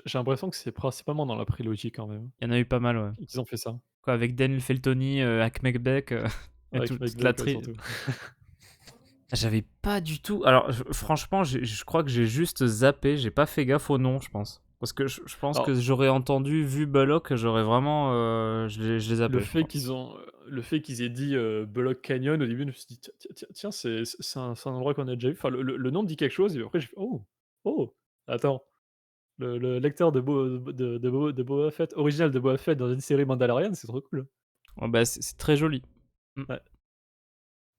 j'ai l'impression que c'est principalement dans la prélogie quand même, Il y en a eu pas mal, ouais. qu'ils ont fait ça. Quoi, avec Daniel Feltoni, Hackmekbeck, et Avec toute Mike la Black, surtout. J'avais pas du tout. Alors, franchement, je crois que j'ai juste zappé. J'ai pas fait gaffe au nom, je pense. Parce que je pense Alors, que j'aurais entendu, vu Bullock, j'aurais vraiment. Je les zappé. le je fait crois. le fait qu'ils aient dit, Bullock Canyon, au début, je me suis dit: Tiens, c'est un endroit qu'on a déjà vu». Enfin, le nom me dit quelque chose et après j'ai fait: «Oh! Oh! Attends, le lecteur de Boba Fett, original de Boba Fett dans une série Mandalorian, c'est trop cool». Oh, bah, c'est très joli. Mm. Ouais.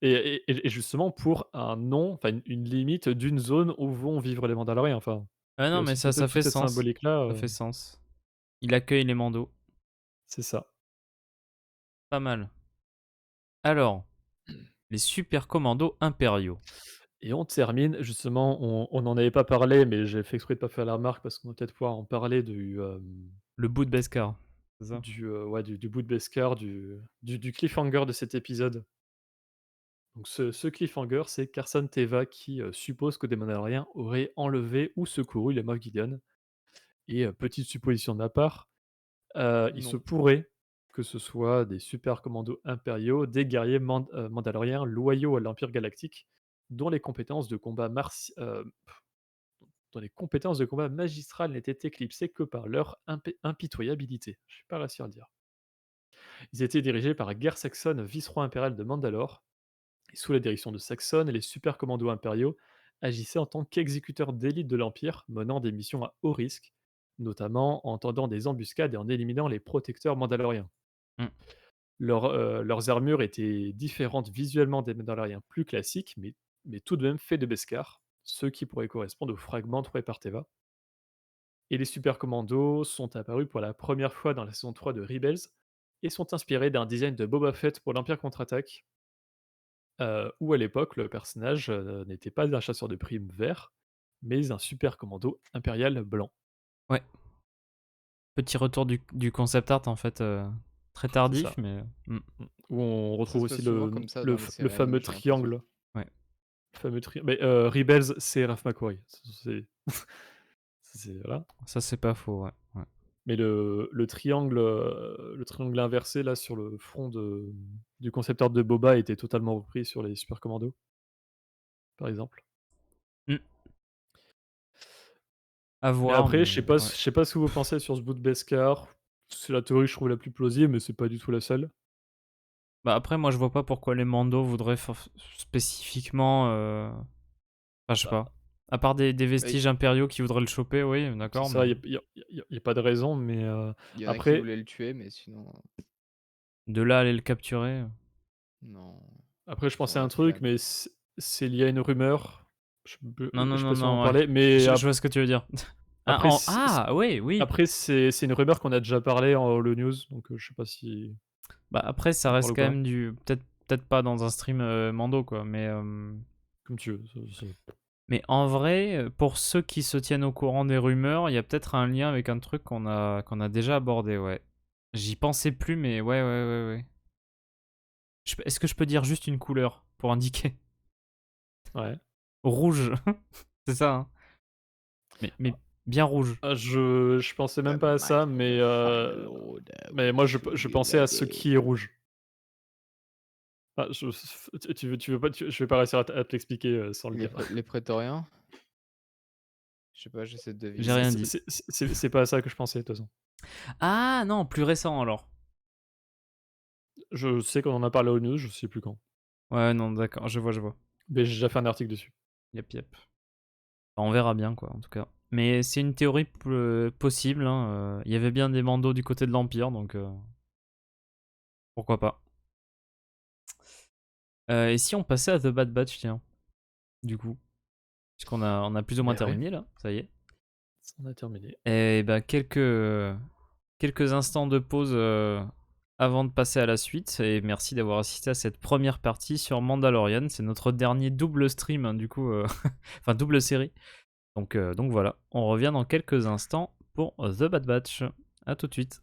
Et justement pour un nom, enfin une limite d'une zone où vont vivre les Mandaloriens, enfin, Ah il y a non, mais aussi ça toute fait cette sens. symbolique-là, Ça fait sens. Il accueille les mandos. c'est ça. Pas mal. Alors, les super commandos impériaux. Et on termine justement, on n'en avait pas parlé, mais j'ai fait exprès de pas faire la remarque parce qu'on va peut-être pouvoir en parler Le bout de Beskar. C'est ça? ouais, du bout de Beskar, du cliffhanger de cet épisode. Donc ce cliffhanger, c'est Carson Teva qui, suppose que des Mandaloriens auraient enlevé ou secouru les Moff Gideon et petite supposition de ma part, il se Non. pourrait que ce soit des super commandos impériaux, des guerriers mandaloriens loyaux à l'Empire galactique, dont les compétences de combat dont les compétences de combat magistrales n'étaient éclipsées que par leur impitoyabilité. Je ne suis pas réussi à le dire. Ils étaient dirigés par Ger Saxon, vice-roi impérial de Mandalore, et sous la direction de Saxon, les super commandos impériaux agissaient en tant qu'exécuteurs d'élite de l'Empire, menant des missions à haut risque, notamment en tendant des embuscades et en éliminant les protecteurs mandaloriens. Mm. Leurs armures étaient différentes visuellement des Mandaloriens plus classiques, mais tout de même faits de Beskar, ce qui pourrait correspondre aux fragments trouvés par Teva. Et les super commandos sont apparus pour la première fois dans la saison 3 de Rebels et sont inspirés d'un design de Boba Fett pour l'Empire contre-attaque, où à l'époque le personnage n'était pas un chasseur de primes vert, mais un super commando impérial blanc. Ouais. Petit retour du concept art en fait, très C'est tardif, ça. mais Où on Ça retrouve se passe aussi souvent comme ça dans les le séries fameux anime, j'ai l'impression. triangle. Ouais. Le fameux mais Rebels, c'est Ralph McQuarrie. C'est voilà. Ça c'est pas faux, ouais. Ouais. Mais le triangle inversé là sur le front du concept art de Boba était totalement repris sur les super commandos, par exemple. Mmh. À Mais voir, après, mais ouais. je sais pas ce que vous pensez sur ce bout de Beskar. C'est la théorie, je trouve, la plus plausible, mais c'est pas du tout la seule. Bah, après moi je vois pas pourquoi les Mando voudraient spécifiquement, enfin je sais Bah, pas. À part des vestiges impériaux qui voudraient le choper, oui, c'est d'accord, ça, mais y a pas de raison, mais Il y en a qui après voulaient le tuer, mais sinon, de là à aller le capturer, non. après je Ils ont pensais à la un truc, flemme. mais c'est lié à une rumeur. non, non, Je sais non, pas si on va en non, ouais. parler, mais Je vois ce que tu veux dire. Ah, après oui, oui. après c'est une rumeur qu'on a déjà parlé en Holo News, donc je sais pas si Bah, après ça on en reste parle ou quand pas? même du peut-être pas dans un stream, Mando quoi, Comme tu veux, mais en vrai, pour ceux qui se tiennent au courant des rumeurs, il y a peut-être un lien avec un truc qu'on a déjà abordé, ouais. J'y pensais plus, mais ouais, ouais, ouais, ouais. Est-ce que je peux dire juste une couleur pour indiquer? ouais. Rouge, c'est ça, hein? Mais bien rouge. Ah, je pensais même pas à ça, mais moi je pensais à ce qui est rouge. Ah, tu veux pas, je vais pas réussir à te l'expliquer sans le dire. Les prétoriens? Je sais pas, j'essaie de J'ai deviner. rien dit. C'est pas à ça que je pensais de toute façon. Ah non, plus récent alors. Je sais qu'on en a parlé aux news, je sais plus quand. Ouais, non, d'accord, je vois. Mais j'ai déjà fait un article dessus. Yep, yep. On verra bien, quoi, en tout cas. Mais c'est une théorie possible, hein. Il y avait bien des Mandos du côté de l'Empire, donc pourquoi pas. Et si on passait à The Bad Batch, tiens, du coup. Puisqu'on a plus ou moins Mais ouais, terminé, là, ça y est. on a terminé. Et ben, quelques instants de pause avant de passer à la suite. Et merci d'avoir assisté à cette première partie sur Mandalorian. C'est notre dernier double stream, hein, du coup. Enfin, double série. Donc voilà, on revient dans quelques instants pour The Bad Batch. A tout de suite.